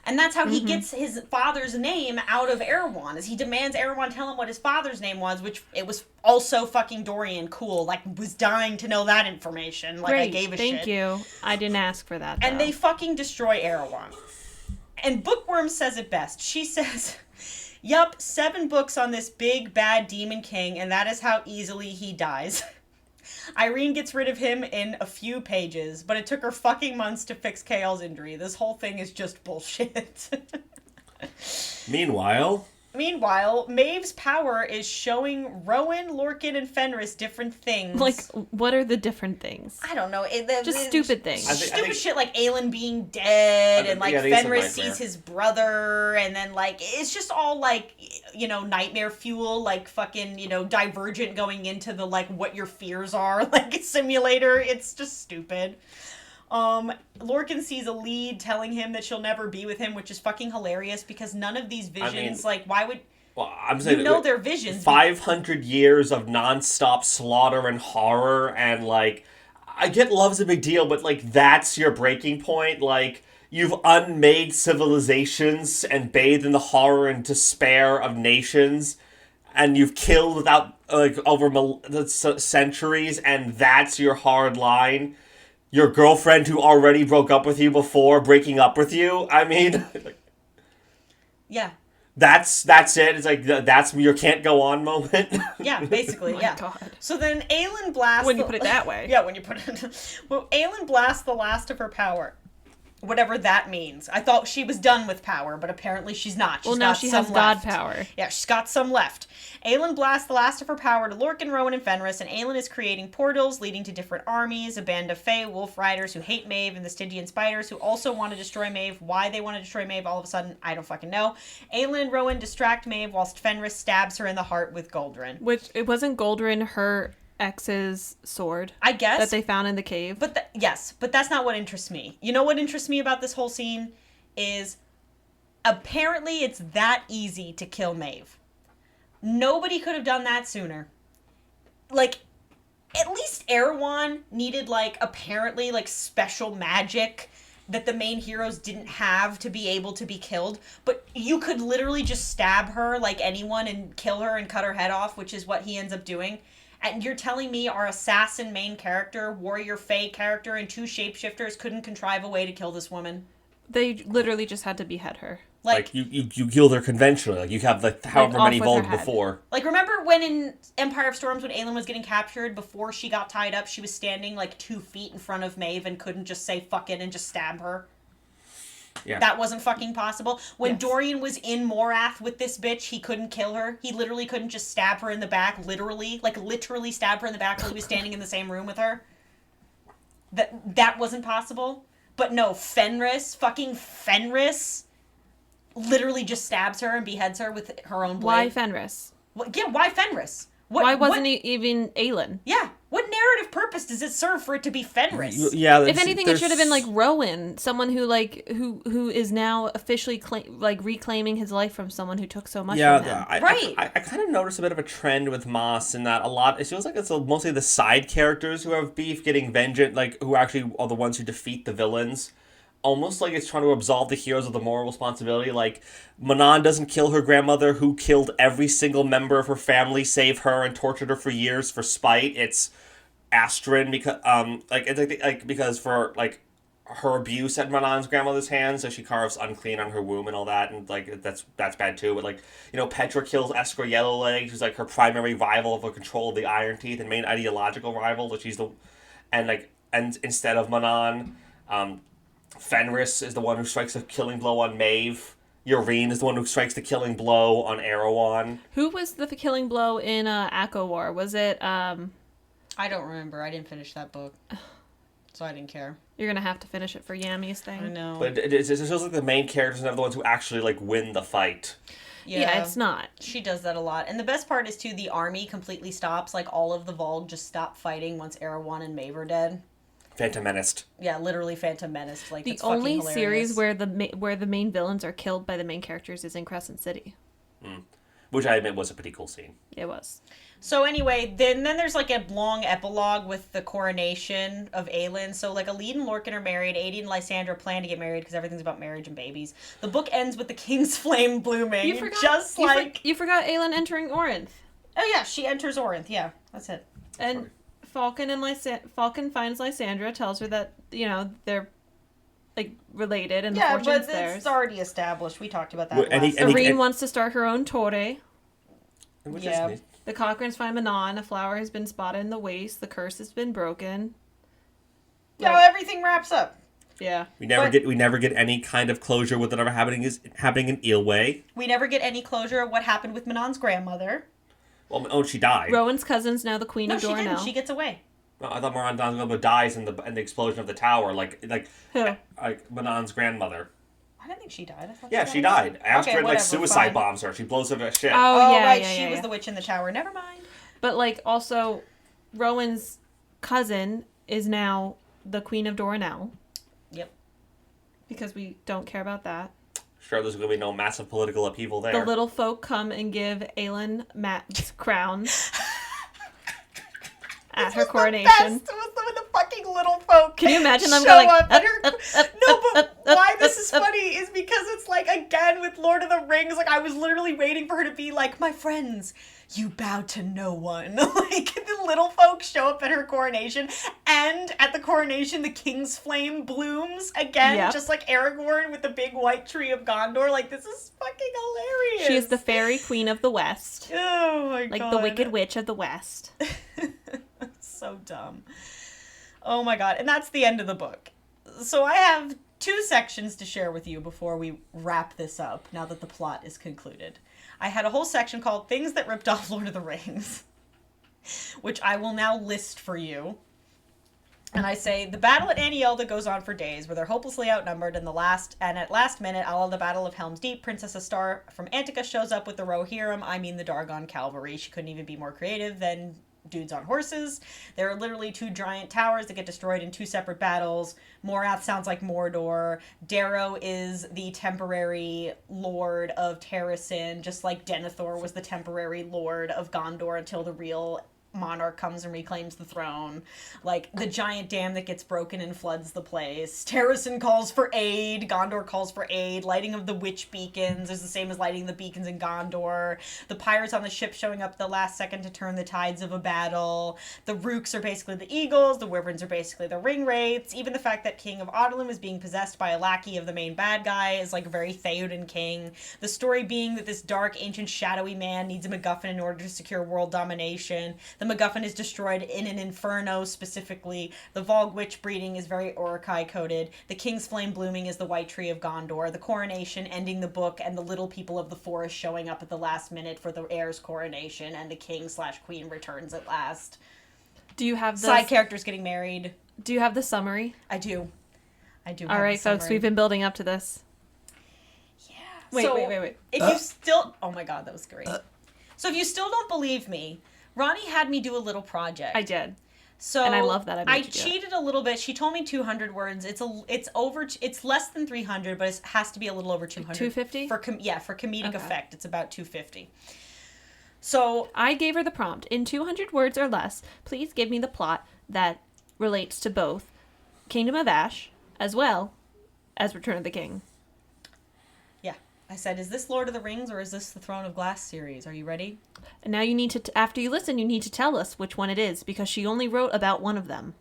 And that's how he gets his father's name out of Erewhon, is he demands Erewhon tell him what his father's name was, which it was also fucking Dorian cool, like, was dying to know that information, like, Great, I gave a shit. thank you. I didn't ask for that, And though. they fucking destroy Erewhon. And Bookworm says it best. She says, yup, 7 books on this big, bad demon king, and that is how easily he dies. Irene gets rid of him in a few pages, but it took her fucking months to fix Kael's injury. This whole thing is just bullshit. Meanwhile, Maeve's power is showing Rowan, Lorcan, and Fenris different things. Like, what are the different things? I don't know. Just stupid things. I Stupid think- shit like Aelin being dead, and like yeah, I think it's a Fenris nightmare. sees his brother, and then like it's just all like, you know, nightmare fuel, like fucking, you know, Divergent going into the like what your fears are, like simulator. It's just stupid. Lorcan sees a lead telling him that she'll never be with him, which is fucking hilarious because none of these visions, like, why would Well, I'm saying you know they're visions? 500 years of nonstop slaughter and horror, and like, I get love's a big deal, but like that's your breaking point. Like, you've unmade civilizations and bathed in the horror and despair of nations, and you've killed without like over centuries, and that's your hard line. Your girlfriend who already broke up with you before breaking up with you. I mean, Yeah. that's it. It's like that's your can't go on moment. Yeah, basically, My yeah. God. So then Aelin blasts... When you put it that way. Yeah, when you put it... Well, Aelin blasts the last of her power. Whatever that means. I thought she was done with power, but apparently she's not. She's Well, now got she some has God left. power. Yeah, she's got some left. Aelin blasts the last of her power to Lorcan, Rowan, and Fenris, and Aelin is creating portals leading to different armies, a band of Fae, wolf riders who hate Maeve, and the Stygian spiders who also want to destroy Maeve. Why they want to destroy Maeve all of a sudden, I don't fucking know. Aelin and Rowan distract Maeve whilst Fenris stabs her in the heart with Goldrin. Which, it wasn't Goldrin her ex's sword I guess. that they found in the cave. But yes, but that's not what interests me. You know what interests me about this whole scene is apparently it's that easy to kill Maeve. Nobody could have done that sooner. Like, at least Erewhon needed, like, apparently, like, special magic that the main heroes didn't have to be able to be killed. But you could literally just stab her like anyone and kill her and cut her head off, which is what he ends up doing. And you're telling me our assassin main character, warrior fae character, and 2 shapeshifters couldn't contrive a way to kill this woman? They literally just had to behead her. Like you kill her conventionally. Like you have like however many off with her Vogue head. before. Like, remember when in Empire of Storms, when Aelin was getting captured, before she got tied up, she was standing like 2 feet in front of Maeve and couldn't just say fuck it and just stab her? Yeah. That wasn't fucking possible. When Yes. Dorian was in Morath with this bitch, he couldn't kill her. He literally couldn't just stab her in the back, literally stab her in the back while he was standing in the same room with her. That wasn't possible. But no, fucking Fenris, literally just stabs her and beheads her with her own blade. Why Fenris? Why Fenris? Why wasn't he even Aelin? Yeah, what narrative purpose does it serve for it to be Fenris? Yeah. If anything, it should have been like Rowan, someone who who is now officially reclaiming his life from someone who took so much from him. Right. I kind of noticed a bit of a trend with Moss in that it feels like it's mostly the side characters who have beef getting vengeance, like who actually are the ones who defeat the villains. Almost like it's trying to absolve the heroes of the moral responsibility. Like, Manon doesn't kill her grandmother, who killed every single member of her family, save her, and tortured her for years for spite. It's Astrid because for like her abuse at Manon's grandmother's hands, so she carves unclean on her womb and all that, and like that's bad too. But like, Petra kills Escor Yellowleg, who's like her primary rival for control of the Iron Teeth and main ideological rival, but and instead of Manon, Fenris is the one who strikes a killing blow on Maeve. Yrene is the one who strikes the killing blow on Erewhon. Who was the killing blow in Akko War? Was it I don't remember. I didn't finish that book. So I didn't care. You're gonna have to finish it for Yammy's thing. I know. But it feels like the main characters are the ones who actually like win the fight. Yeah, it's not. She does that a lot. And the best part is, too, the army completely stops. Like, all of the Vogue just stop fighting once Erewhon and Maeve are dead. Phantom Menace. Yeah, literally Phantom Menace. Like, The only series where the main villains are killed by the main characters is in Crescent City. Which I admit was a pretty cool scene. It was. So anyway, then there's like a long epilogue with the coronation of Aelin. So like Alid and Lorcan are married. Adie and Lysandra plan to get married because everything's about marriage and babies. The book ends with the king's flame blooming. You forgot Aelin entering Orinth. Oh yeah, she enters Orinth. Yeah, that's it. And Falcon finds Lysandra, tells her that they're like related and the fortune's but theirs. it's already established. We talked about that. Yrene wants to start her own Torre. Which Yeah. is The Cochrans find Manon. A flower has been spotted in the waste. The curse has been broken. Yeah, everything wraps up. Yeah. we never get any kind of closure with whatever happening in Eelway. We never get any closure of what happened with Manon's grandmother. Well, she died. Rowan's cousin's now the queen No, of she Dornell. didn't. She gets away. No, I thought Manon's grandmother dies in the explosion of the tower, like Who? Manon's grandmother. I didn't think she died. I thought Yeah, she died. Astrid whatever, suicide fine. bombs her. She blows up a ship. Oh, yeah, right. yeah, She yeah, was yeah. the witch in the tower. Never mind. But like also, Rowan's cousin is now the queen of Dornell. Yep. Because we don't care about that. Sure, there's going to be no massive political upheaval there. The little folk come and give Aelin Matt's crown at her coronation. Best was when the fucking little folk. Can you imagine them show going up like, and her... No, but why this is funny is because it's like, again, with Lord of the Rings, like, I was literally waiting for her to be like, my friends, you bow to no one. Like, the little folk show up at her coronation, and at the coronation, the king's flame blooms again, Yep. just like Aragorn with the big white tree of Gondor. Like, this is fucking hilarious. She is the fairy queen of the West. Oh my god. Like the Wicked Witch of the West. So dumb. Oh my god. And that's the end of the book. So I have 2 sections to share with you before we wrap this up, now that the plot is concluded. I had a whole section called Things That Ripped Off Lord of the Rings, which I will now list for you. And I say, the battle at Anielda goes on for days, where they're hopelessly outnumbered, and at last minute, a la the Battle of Helm's Deep, Princess Astar from Antica shows up with the Rohirrim, the Dargon Cavalry. She couldn't even be more creative than dudes on horses. There are literally 2 giant towers that get destroyed in 2 separate battles. Morath sounds like Mordor. Darrow is the temporary lord of Terrasen, just like Denethor was the temporary lord of Gondor until the real monarch comes and reclaims the throne. Like, the giant dam that gets broken and floods the place. Terrasen calls for aid. Gondor calls for aid. Lighting of the witch beacons is the same as lighting the beacons in Gondor. The pirates on the ship showing up at the last second to turn the tides of a battle. The Rooks are basically the eagles. The Wyverns are basically the ringwraiths. Even the fact that King of Odalum is being possessed by a lackey of the main bad guy is like a very Theoden king. The story being that this dark, ancient, shadowy man needs a MacGuffin in order to secure world domination. The MacGuffin is destroyed in an inferno specifically. The Volg witch breeding is very Uruk-hai coded. The King's Flame blooming is the White Tree of Gondor. The coronation ending the book, and the little people of the forest showing up at the last minute for the heir's coronation, and the king/queen returns at last. Do you have the side characters getting married? Do you have the summary? I do. All right, folks, we've been building up to this. Yeah. Wait. If you still, oh my god, that was great. So if you still don't believe me, Ronnie had me do a little project. I did. So and I love that. I cheated a little bit. She told me 200 words. It's less than 300, but it has to be a little over 200. 250? For comedic effect, it's about 250. So I gave her the prompt. In 200 words or less, please give me the plot that relates to both Kingdom of Ash as well as Return of the King. Yeah. I said, is this Lord of the Rings or is this the Throne of Glass series? Are you ready? And now you need to, after you listen, you need to tell us which one it is, because she only wrote about one of them.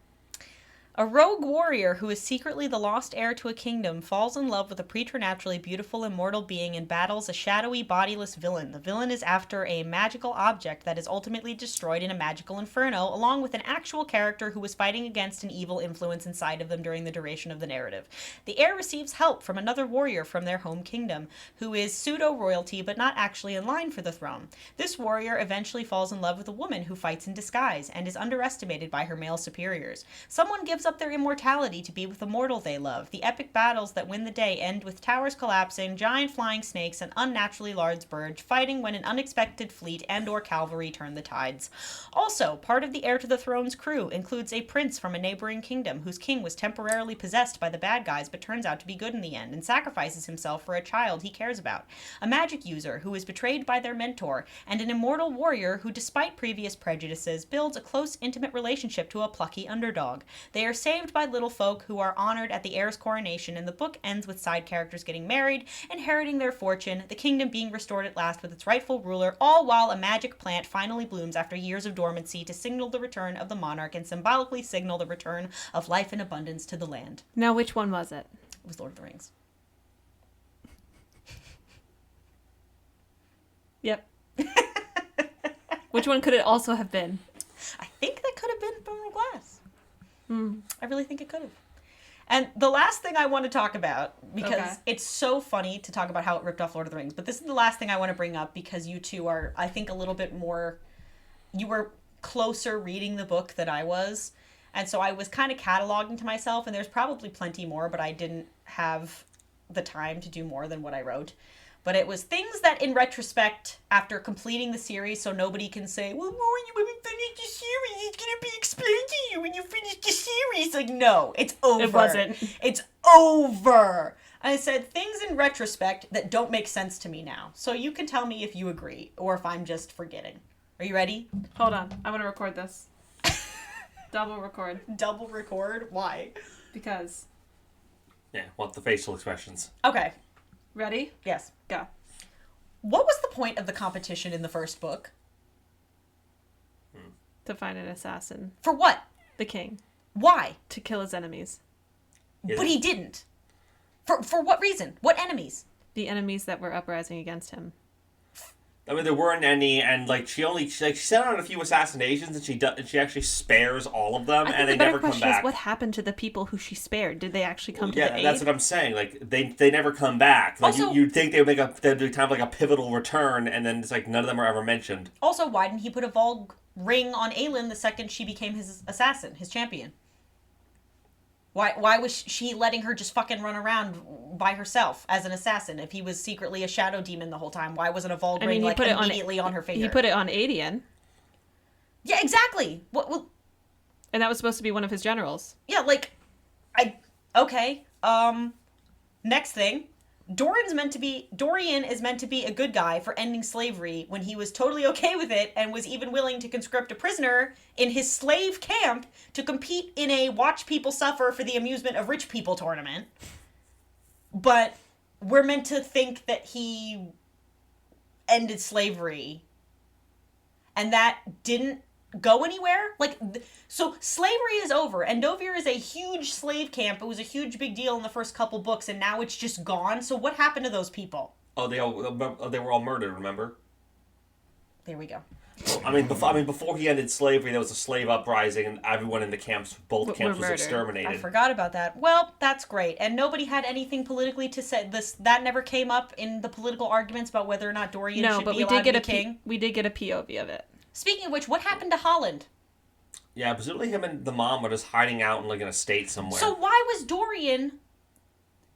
A rogue warrior who is secretly the lost heir to a kingdom falls in love with a preternaturally beautiful immortal being and battles a shadowy, bodiless villain. The villain is after a magical object that is ultimately destroyed in a magical inferno, along with an actual character who was fighting against an evil influence inside of them during the duration of the narrative. The heir receives help from another warrior from their home kingdom, who is pseudo-royalty but not actually in line for the throne. This warrior eventually falls in love with a woman who fights in disguise and is underestimated by her male superiors. Someone gives up their immortality to be with the mortal they love. The epic battles that win the day end with towers collapsing, giant flying snakes, and unnaturally large birds fighting when an unexpected fleet and or cavalry turn the tides. Also, part of the Heir to the Throne's crew includes a prince from a neighboring kingdom whose king was temporarily possessed by the bad guys but turns out to be good in the end and sacrifices himself for a child he cares about. A magic user who is betrayed by their mentor, and an immortal warrior who, despite previous prejudices, builds a close, intimate relationship to a plucky underdog. They are saved by little folk who are honored at the heir's coronation, and the book ends with side characters getting married, inheriting their fortune, the kingdom being restored at last with its rightful ruler, all while a magic plant finally blooms after years of dormancy to signal the return of the monarch and symbolically signal the return of life and abundance to the land. Now, which one was it? It was Lord of the Rings. Yep. Which one could it also have been? I think that could have been Throne of Glass. I really think it could have. And the last thing I want to talk about, because it's so funny to talk about how it ripped off Lord of the Rings, but this is the last thing I want to bring up because you two are, I think, a little bit more, you were closer reading the book than I was. And so I was kind of cataloging to myself, and there's probably plenty more, but I didn't have the time to do more than what I wrote. But it was things that, in retrospect, after completing the series, so nobody can say, well, Rory, you haven't finished the series. It's going to be explained to you when you finish the series. Like, no, it's over. It wasn't. It's over. And I said things in retrospect that don't make sense to me now. So you can tell me if you agree or if I'm just forgetting. Are you ready? Hold on. I want to record this. Double record. Double record? Why? Because. Yeah, want the facial expressions. Okay. Ready? Yes. Go. What was the point of the competition in the first book? To find an assassin. For what? The king. Why? To kill his enemies. Yeah. But he didn't. For what reason? What enemies? The enemies that were uprising against him. I mean, there weren't any, and she sent out a few assassinations, and she actually spares all of them, and they never come back. The better question is, what happened to the people who she spared? Did they actually come to the aid? Yeah, that's what I'm saying. Like, they never come back. Like, Also, you'd think they'd do kind of like a pivotal return, and then it's like none of them are ever mentioned. Also, why didn't he put a Volg ring on Aelin the second she became his assassin, his champion? Why was she letting her just fucking run around by herself as an assassin if he was secretly a shadow demon the whole time? Why wasn't a Volg ring immediately on her finger? He put it on Adian. Yeah, exactly. What? Well, And that was supposed to be one of his generals. yeah, like, okay. Next thing. Dorian is meant to be a good guy for ending slavery when he was totally okay with it and was even willing to conscript a prisoner in his slave camp to compete in a watch people suffer for the amusement of rich people tournament. But we're meant to think that he ended slavery. And that didn't go anywhere. Like, so slavery is over. Endovir is a huge slave camp. It was a huge big deal in the first couple books, and now it's just gone. So what happened to those people? Oh, they were all murdered. Remember? There we go. I mean, before he ended slavery, there was a slave uprising, and everyone in the camps, both camps, was murdered. exterminated. I forgot about that. Well, that's great. And nobody had anything politically to say. That never came up in the political arguments about whether or not Dorian should be allowed to be king. We did get a POV of it. Speaking of which, what happened to Holland? Yeah, presumably him and the mom were just hiding out in like an estate somewhere. So why was Dorian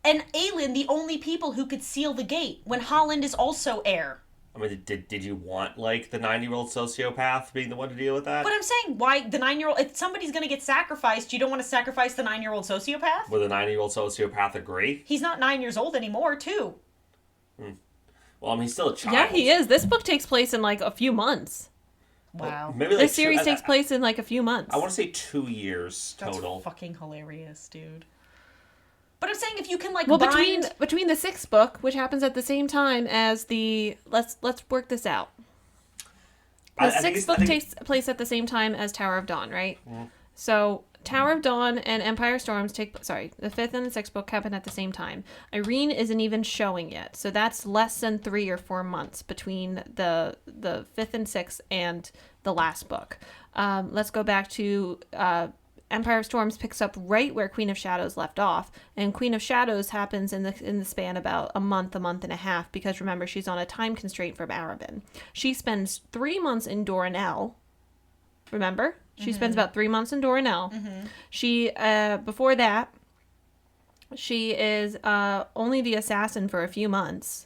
and Aelin the only people who could seal the gate when Holland is also heir? I mean, did you want like the 9-year-old sociopath being the one to deal with that? But I'm saying, why the 9-year-old? If somebody's gonna get sacrificed, you don't want to sacrifice the 9-year-old sociopath. Would the 9-year-old sociopath agree? He's not 9 years old anymore, too. Well, I mean, he's still a child. Yeah, he is. This book takes place in like a few months. Wow, Maybe like This series takes place in like a few months. I want to say 2 years that's total. fucking hilarious, dude. But I'm saying if you can like Well, bind... between the 6th book, which happens at the same time as the let's work this out. The 6th book takes place at the same time as Tower of Dawn, right? Mm-hmm. So Tower of Dawn and Empire Storms the 5th and the 6th book happen at the same time. Irene isn't even showing yet, so that's less than 3 or 4 months between the 5th and 6th and the last book. Let's go back to Empire of Storms picks up right where Queen of Shadows left off, and Queen of Shadows happens in the span about a month and a half, because remember, she's on a time constraint from Arabin. She spends 3 months in Doranel. Remember? She spends about 3 months in Doranel. Mm-hmm. She, before that, she is only the assassin for a few months.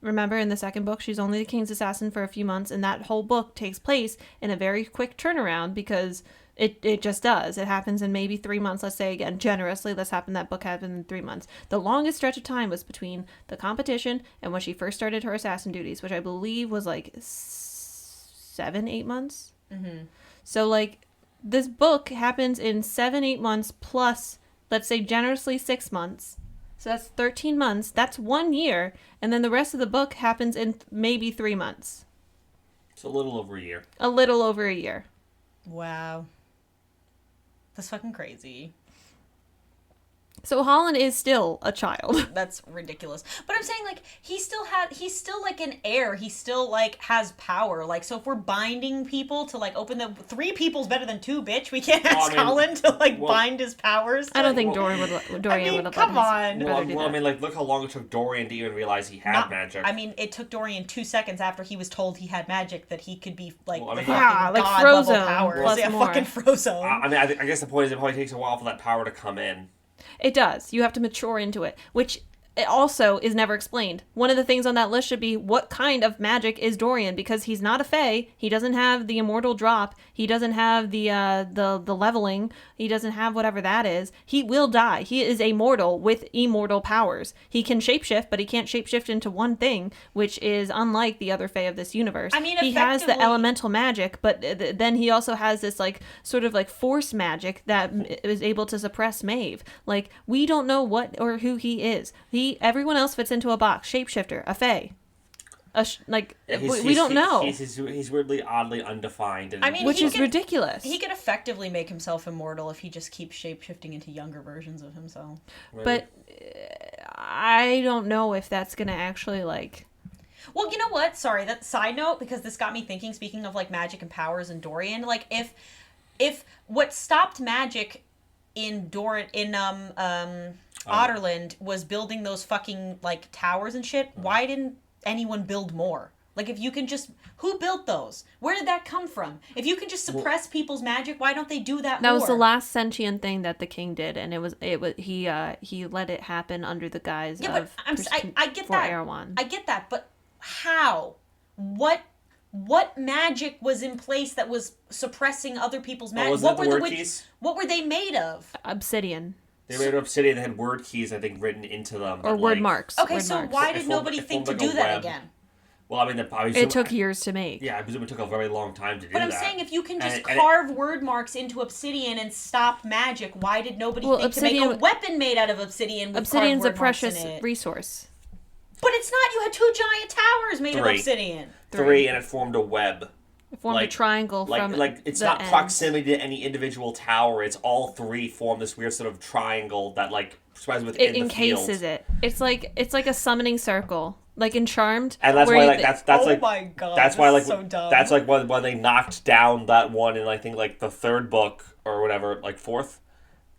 Remember, in the 2nd book, she's only the king's assassin for a few months, and that whole book takes place in a very quick turnaround, because it just does. It happens in maybe 3 months. Let's say, again, generously, that book happened in 3 months. The longest stretch of time was between the competition and when she first started her assassin duties, which I believe was like 7-8 months. Mm-hmm. So, like, this book happens in 7-8 months plus, let's say, generously 6 months. So that's 13 months. That's 1 year. And then the rest of the book happens in maybe 3 months. It's a little over a year. A little over a year. Wow. That's fucking crazy. So Holland is still a child. That's ridiculous. But I'm saying, like, he's still like an heir. He still like has power. Like, so if we're binding people to like open 3 people's better than 2, bitch. We can't ask Holland to like bind his powers. I don't think Dorian would have come on. Well, I mean, like, look how long it took Dorian to even realize he had magic. I mean, it took Dorian 2 seconds after he was told he had magic that he could be like, like God Frozone level powers. plus more. Fucking Frozone. I mean, I guess the point is it probably takes a while for that power to come in. It does. You have to mature into it, which it also is never explained. One of the things on that list should be, what kind of magic is Dorian? Because he's not a fae. He doesn't have the immortal drop. He doesn't have the leveling. He doesn't have whatever that is. He will die. He is a mortal with immortal powers. He can shapeshift, but he can't shapeshift into one thing, which is unlike the other fae of this universe. I mean, he has the elemental magic, but then he also has this like sort of like force magic that is able to suppress Maeve. Like, we don't know what or who he is. Everyone else fits into a box. Shapeshifter, a fae. We don't know. He's weirdly, oddly undefined. I mean, which is ridiculous. He could effectively make himself immortal if he just keeps shapeshifting into younger versions of himself. But I don't know if that's going to actually, like... Well, you know what? Sorry, that side note, because this got me thinking, speaking of, like, magic and powers and Dorian, like, if what stopped magic in Otterland was building those fucking, like, towers and shit, why didn't anyone build more? Like, if you can just... Who built those? Where did that come from? If you can just suppress people's magic, why don't they do that more? That was the last sentient thing that the king did, and he let it happen under the guise of... I get that. Erewhon. I get that, but how? What what magic was in place that was suppressing other people's magic? wasn't it the word keys? What were they made of? Obsidian. They made an obsidian that had word keys, I think, written into them. Or word marks. Okay, word so marks. why did nobody think to do that again? Well, I mean, it took years to make. Yeah, I presume it took a very long time to do that. But I'm saying if you can just carve word marks into obsidian and stop magic, why did nobody think to make a weapon made out of obsidian with obsidian's carved a word marks in precious it? resource. But it's not. You had 2 giant towers made of obsidian. 3, and it formed a web. It formed a triangle from it's the not ends. proximity to any individual tower. It's all 3 form this weird sort of triangle that spreads within the encases it. It's like a summoning circle, like in Charmed. And that's why that's oh my god, that's why so dumb. That's like when they knocked down that one in I think like the 3rd book or whatever, like 4th.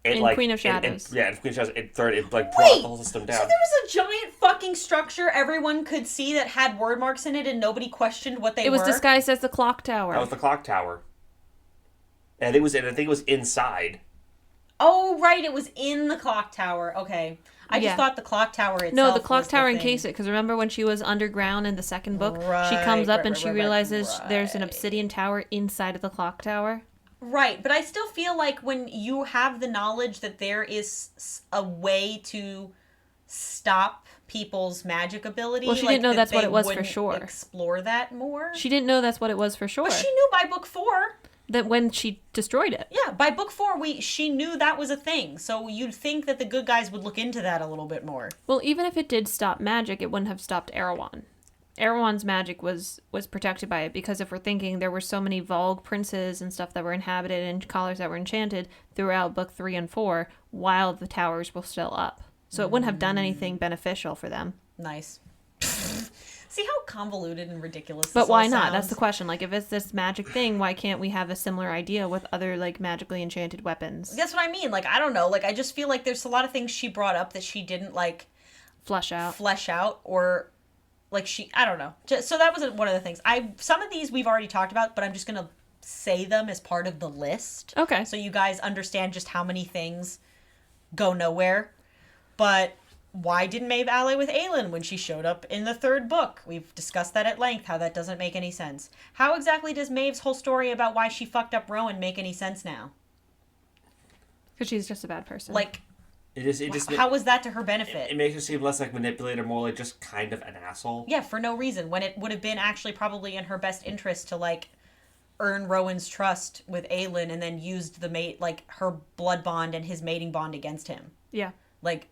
In Queen of Shadows. In Queen of Shadows, in 3rd, it brought the whole system down. So there was a giant fucking structure everyone could see that had word marks in it and nobody questioned what they were? It was disguised as the clock tower. That was the clock tower. And I think it was inside. Oh, right, it was in the clock tower. Okay. I just thought the clock tower itself No, the clock tower encased encased it, because remember when she was underground in the 2nd book? She comes up and she realizes there's an obsidian tower inside of the clock tower. Right, but I still feel like when you have the knowledge that there is a way to stop people's magic ability... Well, she didn't know that's what it was for sure. Explore that more? She didn't know that's what it was for sure. But she knew by book 4... that when she destroyed it. Yeah, by book 4, she knew that was a thing. So you'd think that the good guys would look into that a little bit more. Well, even if it did stop magic, it wouldn't have stopped Erewhon. Erewhon's magic was protected by it, because if we're thinking there were so many Volg princes and stuff that were inhabited and collars that were enchanted throughout book 3 and 4 while the towers were still up. So it wouldn't have done anything beneficial for them. Nice. See how convoluted and ridiculous this But why all not? sounds? That's the question. Like, if it's this magic thing, why can't we have a similar idea with other, like, magically enchanted weapons? That's what I mean. Like, I don't know. Like, I just feel like there's a lot of things she brought up that she didn't, like... Flesh out. Or... Like, I don't know. So that was one of the things. Some of these we've already talked about, but I'm just going to say them as part of the list. Okay. So you guys understand just how many things go nowhere. But why didn't Maeve ally with Aelin when she showed up in the 3rd book? We've discussed that at length, how that doesn't make any sense. How exactly does Maeve's whole story about why she fucked up Rowan make any sense now? Because she's just a bad person. Like... It how was that to her benefit? It makes her seem less like manipulator, more like just kind of an asshole. Yeah, for no reason. When it would have been actually probably in her best interest to, like, earn Rowan's trust with Aelin and then used her blood bond and his mating bond against him. Yeah. Like,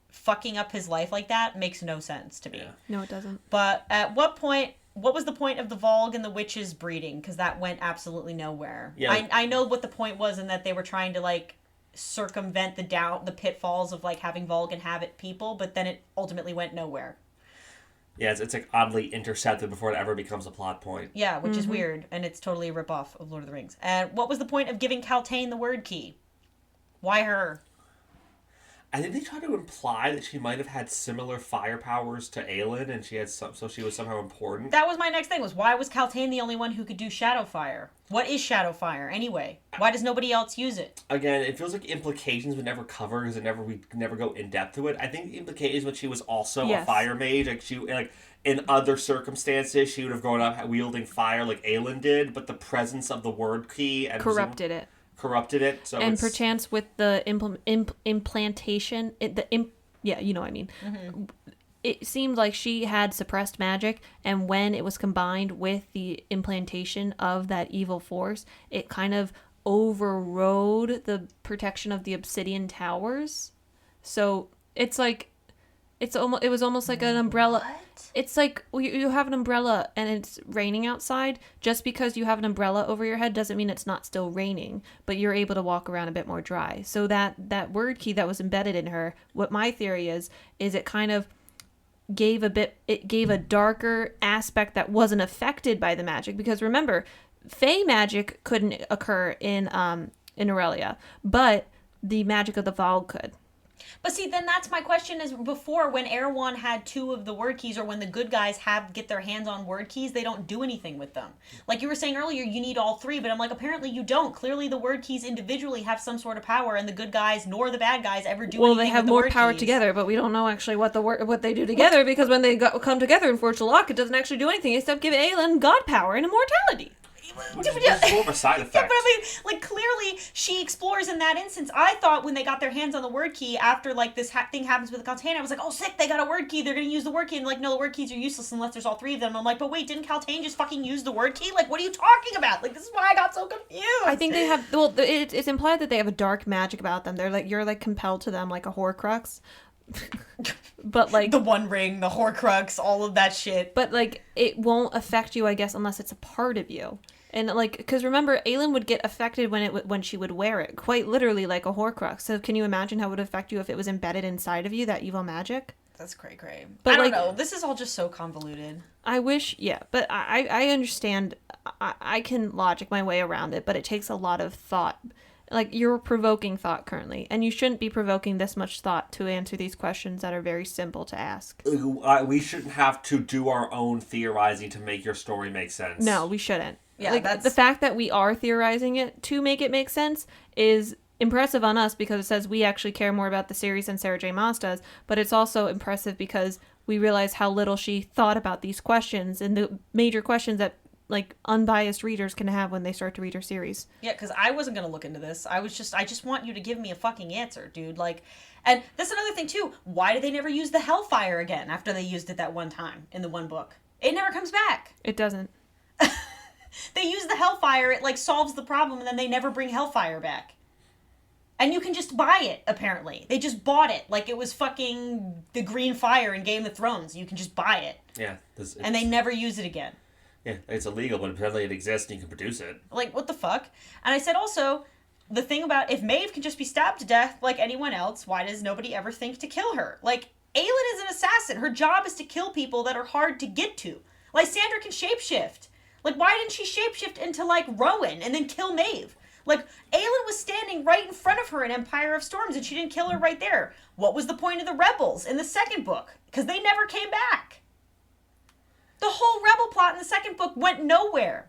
fucking up his life like that makes no sense to me. Yeah. No, it doesn't. But at what was the point of the Volg and the witches breeding? Because that went absolutely nowhere. Yeah. I know what the point was, and that they were trying to, like, circumvent the pitfalls of, like, having Volg inhabit people, but then it ultimately went nowhere. Yeah, it's like oddly intercepted before it ever becomes a plot point. Yeah, which is weird, and it's totally a ripoff of Lord of the Rings. And what was the point of giving Kaltain the word key? Why her? I think they try to imply that she might have had similar fire powers to Aelin, and so she was somehow important. That was my next thing, was why was Kaltain the only one who could do shadow fire? What is shadow fire, anyway? Why does nobody else use it? Again, it feels like implications would never cover, because we never go in depth to it. I think the implication was she was also a fire mage. Like, in other circumstances, she would have grown up wielding fire like Aelin did, but the presence of the word key... and corrupted it. So and perchance with the implantation, yeah, you know what I mean. Mm-hmm. It seemed like she had suppressed magic, and when it was combined with the implantation of that evil force, it kind of overrode the protection of the obsidian towers. So it's like it was almost like an umbrella. What? It's like you have an umbrella and it's raining outside. Just because you have an umbrella over your head doesn't mean it's not still raining, but you're able to walk around a bit more dry. So that word key that was embedded in her, what my theory is it kind of gave a darker aspect that wasn't affected by the magic. Because remember, Fey magic couldn't occur in Aurelia, but the magic of the Volg could. But see, then that's my question is before when Erewhon had 2 of the word keys or when the good guys get their hands on word keys, they don't do anything with them. Like you were saying earlier, you need all 3, but I'm like, apparently you don't. Clearly the word keys individually have some sort of power and the good guys nor the bad guys ever do anything Well, they have with the more word power keys. together, but we don't know actually what they do together because when they come together in Forge to Lock, it doesn't actually do anything except give Aelin god power and immortality. Which is more of a side effect. Yeah, but I mean, like, clearly she explores in that instance. I thought when they got their hands on the word key after, like, this thing happens with the Kaltane, I was like, oh, sick, they got a word key. They're going to use the word key. And, like, no, the word keys are useless unless there's all 3 of them. I'm like, but wait, didn't Kaltane just fucking use the word key? Like, what are you talking about? Like, this is why I got so confused. I think they have, well, it's implied that they have a dark magic about them. They're like, you're, like, compelled to them like a Horcrux. But, like... The One Ring, the Horcrux, all of that shit. But, like, it won't affect you, I guess, unless it's a part of you. And, like, because remember, Aelin would get affected when she would wear it, quite literally like a Horcrux. So can you imagine how it would affect you if it was embedded inside of you, that evil magic? That's cray-cray. But, I don't like, know. This is all just so convoluted. I wish, yeah, but I understand. I can logic my way around it, but it takes a lot of thought. Like, you're provoking thought currently, and you shouldn't be provoking this much thought to answer these questions that are very simple to ask. We shouldn't have to do our own theorizing to make your story make sense. No, we shouldn't. Yeah, like, the fact that we are theorizing it to make it make sense is impressive on us because it says we actually care more about the series than Sarah J. Maas does, but it's also impressive because we realize how little she thought about these questions and the major questions that, like, unbiased readers can have when they start to read her series. Yeah, because I wasn't going to look into this. I just want you to give me a fucking answer, dude. Like, and that's another thing, too. Why did they never use the Hellfire again after they used it that one time in the one book? It never comes back. It doesn't. They use the Hellfire, it, like, solves the problem, and then they never bring Hellfire back. And you can just buy it, apparently. They just bought it like it was fucking the green fire in Game of Thrones. You can just buy it. Yeah. And they never use it again. Yeah, it's illegal, but apparently it exists and you can produce it. Like, what the fuck? And I said also, the thing about if Maeve can just be stabbed to death like anyone else, why does nobody ever think to kill her? Like, Aelin is an assassin. Her job is to kill people that are hard to get to. Lysandra can shapeshift. Like, why didn't she shapeshift into, like, Rowan and then kill Maeve? Like, Aelin was standing right in front of her in Empire of Storms and she didn't kill her right there. What was the point of the rebels in the second book? Because they never came back. The whole rebel plot in the second book went nowhere.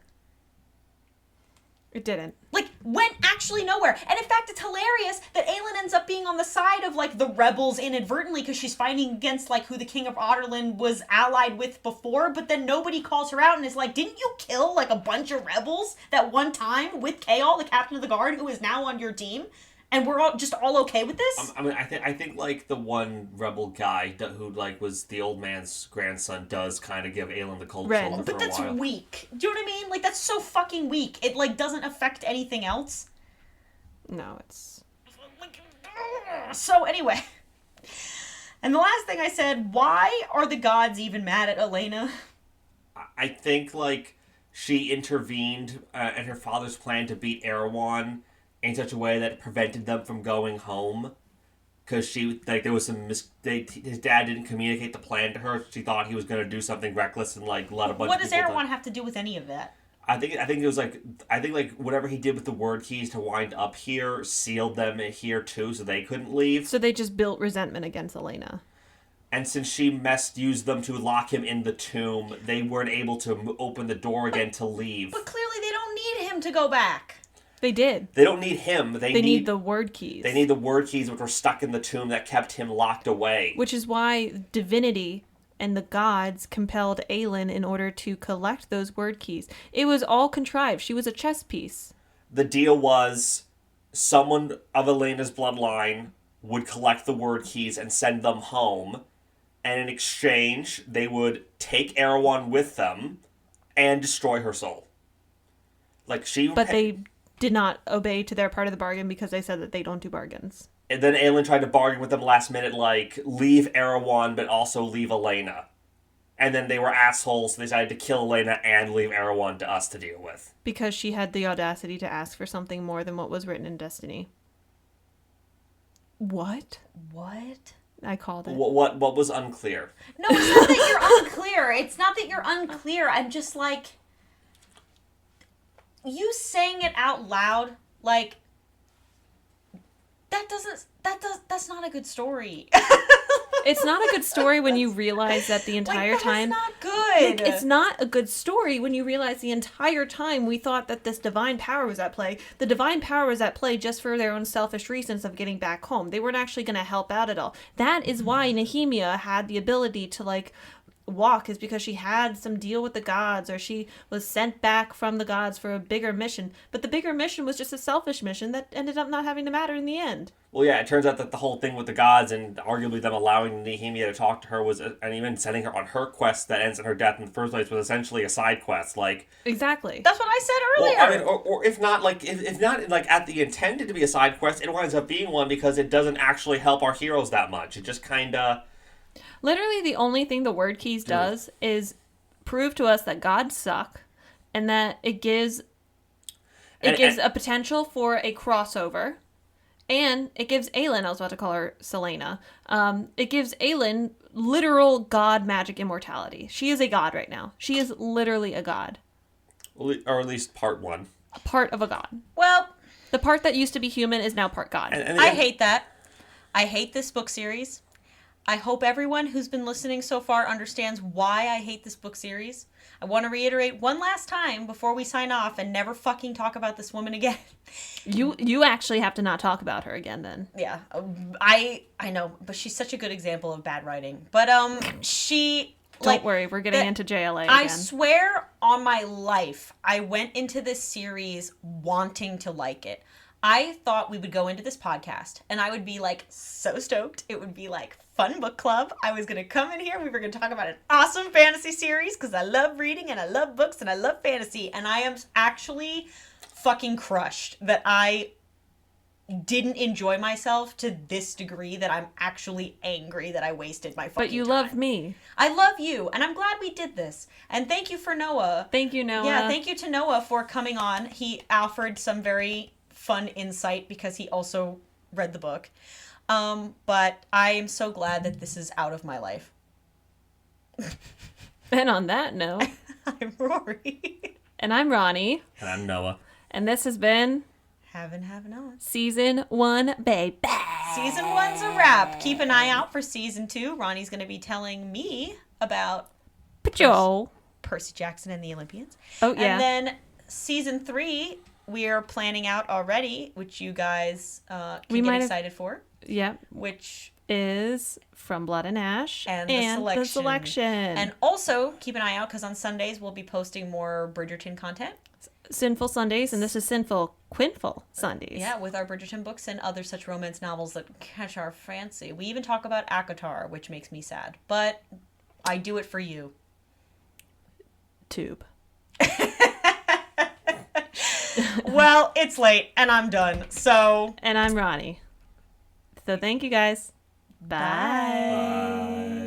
It didn't. Like, went actually nowhere. And in fact, it's hilarious that Aelin ends up being on the side of, like, the rebels inadvertently because she's fighting against, like, who the King of Otterland was allied with before, but then nobody calls her out and is like, didn't you kill, like, a bunch of rebels that one time with Kaol, the captain of the guard, who is now on your team? And we're all okay with this? I mean, I think like the one rebel guy who like was the old man's grandson does kind of give Aelin the cold shoulder for a while. But that's weak. Do you know what I mean? Like, that's so fucking weak. It, like, doesn't affect anything else. No, it's... So, anyway. And the last thing I said, why are the gods even mad at Elena? I think, like, she intervened in her father's plan to beat Erewhon in such a way that it prevented them from going home. Because there was some his dad didn't communicate the plan to her. She thought he was going to do something reckless and, like, let a bunch of people... What does Erewhon have to do with any of that? I think it was like whatever he did with the word keys to wind up here sealed them here too, so they couldn't leave. So they just built resentment against Elena. And since she used them to lock him in the tomb, they weren't able to open the door again to leave. But clearly they don't need him to go back. They did. They don't need him. They need the word keys. They need the word keys which were stuck in the tomb that kept him locked away. Which is why divinity and the gods compelled Aelin in order to collect those word keys. It was all contrived. She was a chess piece. The deal was someone of Elena's bloodline would collect the word keys and send them home. And in exchange, they would take Erewhon with them and destroy her soul. Like But they did not obey to their part of the bargain because they said that they don't do bargains. And then Aelin tried to bargain with them last minute, like, leave Erewhon, but also leave Elena. And then they were assholes, so they decided to kill Elena and leave Erewhon to us to deal with. Because she had the audacity to ask for something more than what was written in Destiny. What? I called it. What was unclear? No, it's not that you're unclear. It's not that you're unclear. I'm just like... You saying it out loud, like... That's not a good story. It's not a good story when you realize that the entire time. It's not good. It's not a good story when you realize the entire time we thought that this divine power was at play. The divine power was at play just for their own selfish reasons of getting back home. They weren't actually going to help out at all. That is why Nehemia had the ability to, like, walk, is because she had some deal with the gods, or she was sent back from the gods for a bigger mission. But the bigger mission was just a selfish mission that ended up not having to matter in the end. Well, yeah, it turns out that the whole thing with the gods and arguably them allowing Nehemia to talk to her was, and even sending her on her quest that ends in her death in the first place, was essentially a side quest. Like, exactly. That's what I said earlier. well, I mean, or if not, like, if not, like, at the intended to be a side quest, it winds up being one because it doesn't actually help our heroes that much. It just kind of... Literally, the only thing the word keys does is prove to us that gods suck, and that it gives a potential for a crossover, and it gives Aelin, I was about to call her Selena, it gives Aelin literal god magic immortality. She is a god right now. She is literally a god. Or at least part one. A part of a god. Well, the part that used to be human is now part god. I hate that. I hate this book series. I hope everyone who's been listening so far understands why I hate this book series. I want to reiterate one last time before we sign off and never fucking talk about this woman again. You actually have to not talk about her again then. Yeah, I know, but she's such a good example of bad writing. But she... Don't worry, we're getting into JLA again. I swear on my life, I went into this series wanting to like it. I thought we would go into this podcast and I would be like so stoked. It would be like fun book club. I was going to come in here. We were going to talk about an awesome fantasy series because I love reading and I love books and I love fantasy. And I am actually fucking crushed that I didn't enjoy myself to this degree that I'm actually angry that I wasted my fucking time. But you love me. I love you, and I'm glad we did this. And thank you for Noah. Thank you, Noah. Yeah, thank you to Noah for coming on. He offered some very fun insight because he also read the book. But I am so glad that this is out of my life. And on that note, I'm Rory. And I'm Roni. And I'm Noah. And this has been... Have on. Season 1, baby. Season 1's a wrap. Keep an eye out for Season 2. Ronnie's going to be telling me about Percy Jackson and the Olympians. Oh, yeah. And then Season 3... we are planning out already, which you guys can get excited for. Yeah. Which is From Blood and Ash and the selection. And also, keep an eye out, because on Sundays we'll be posting more Bridgerton content. Sinful Sundays, and this is Sinful Quinful Sundays. Yeah, with our Bridgerton books and other such romance novels that catch our fancy. We even talk about ACOTAR, which makes me sad. But I do it for you. Tube. Well, it's late, and I'm done, so... And I'm Roni. So thank you, guys. Bye. Bye.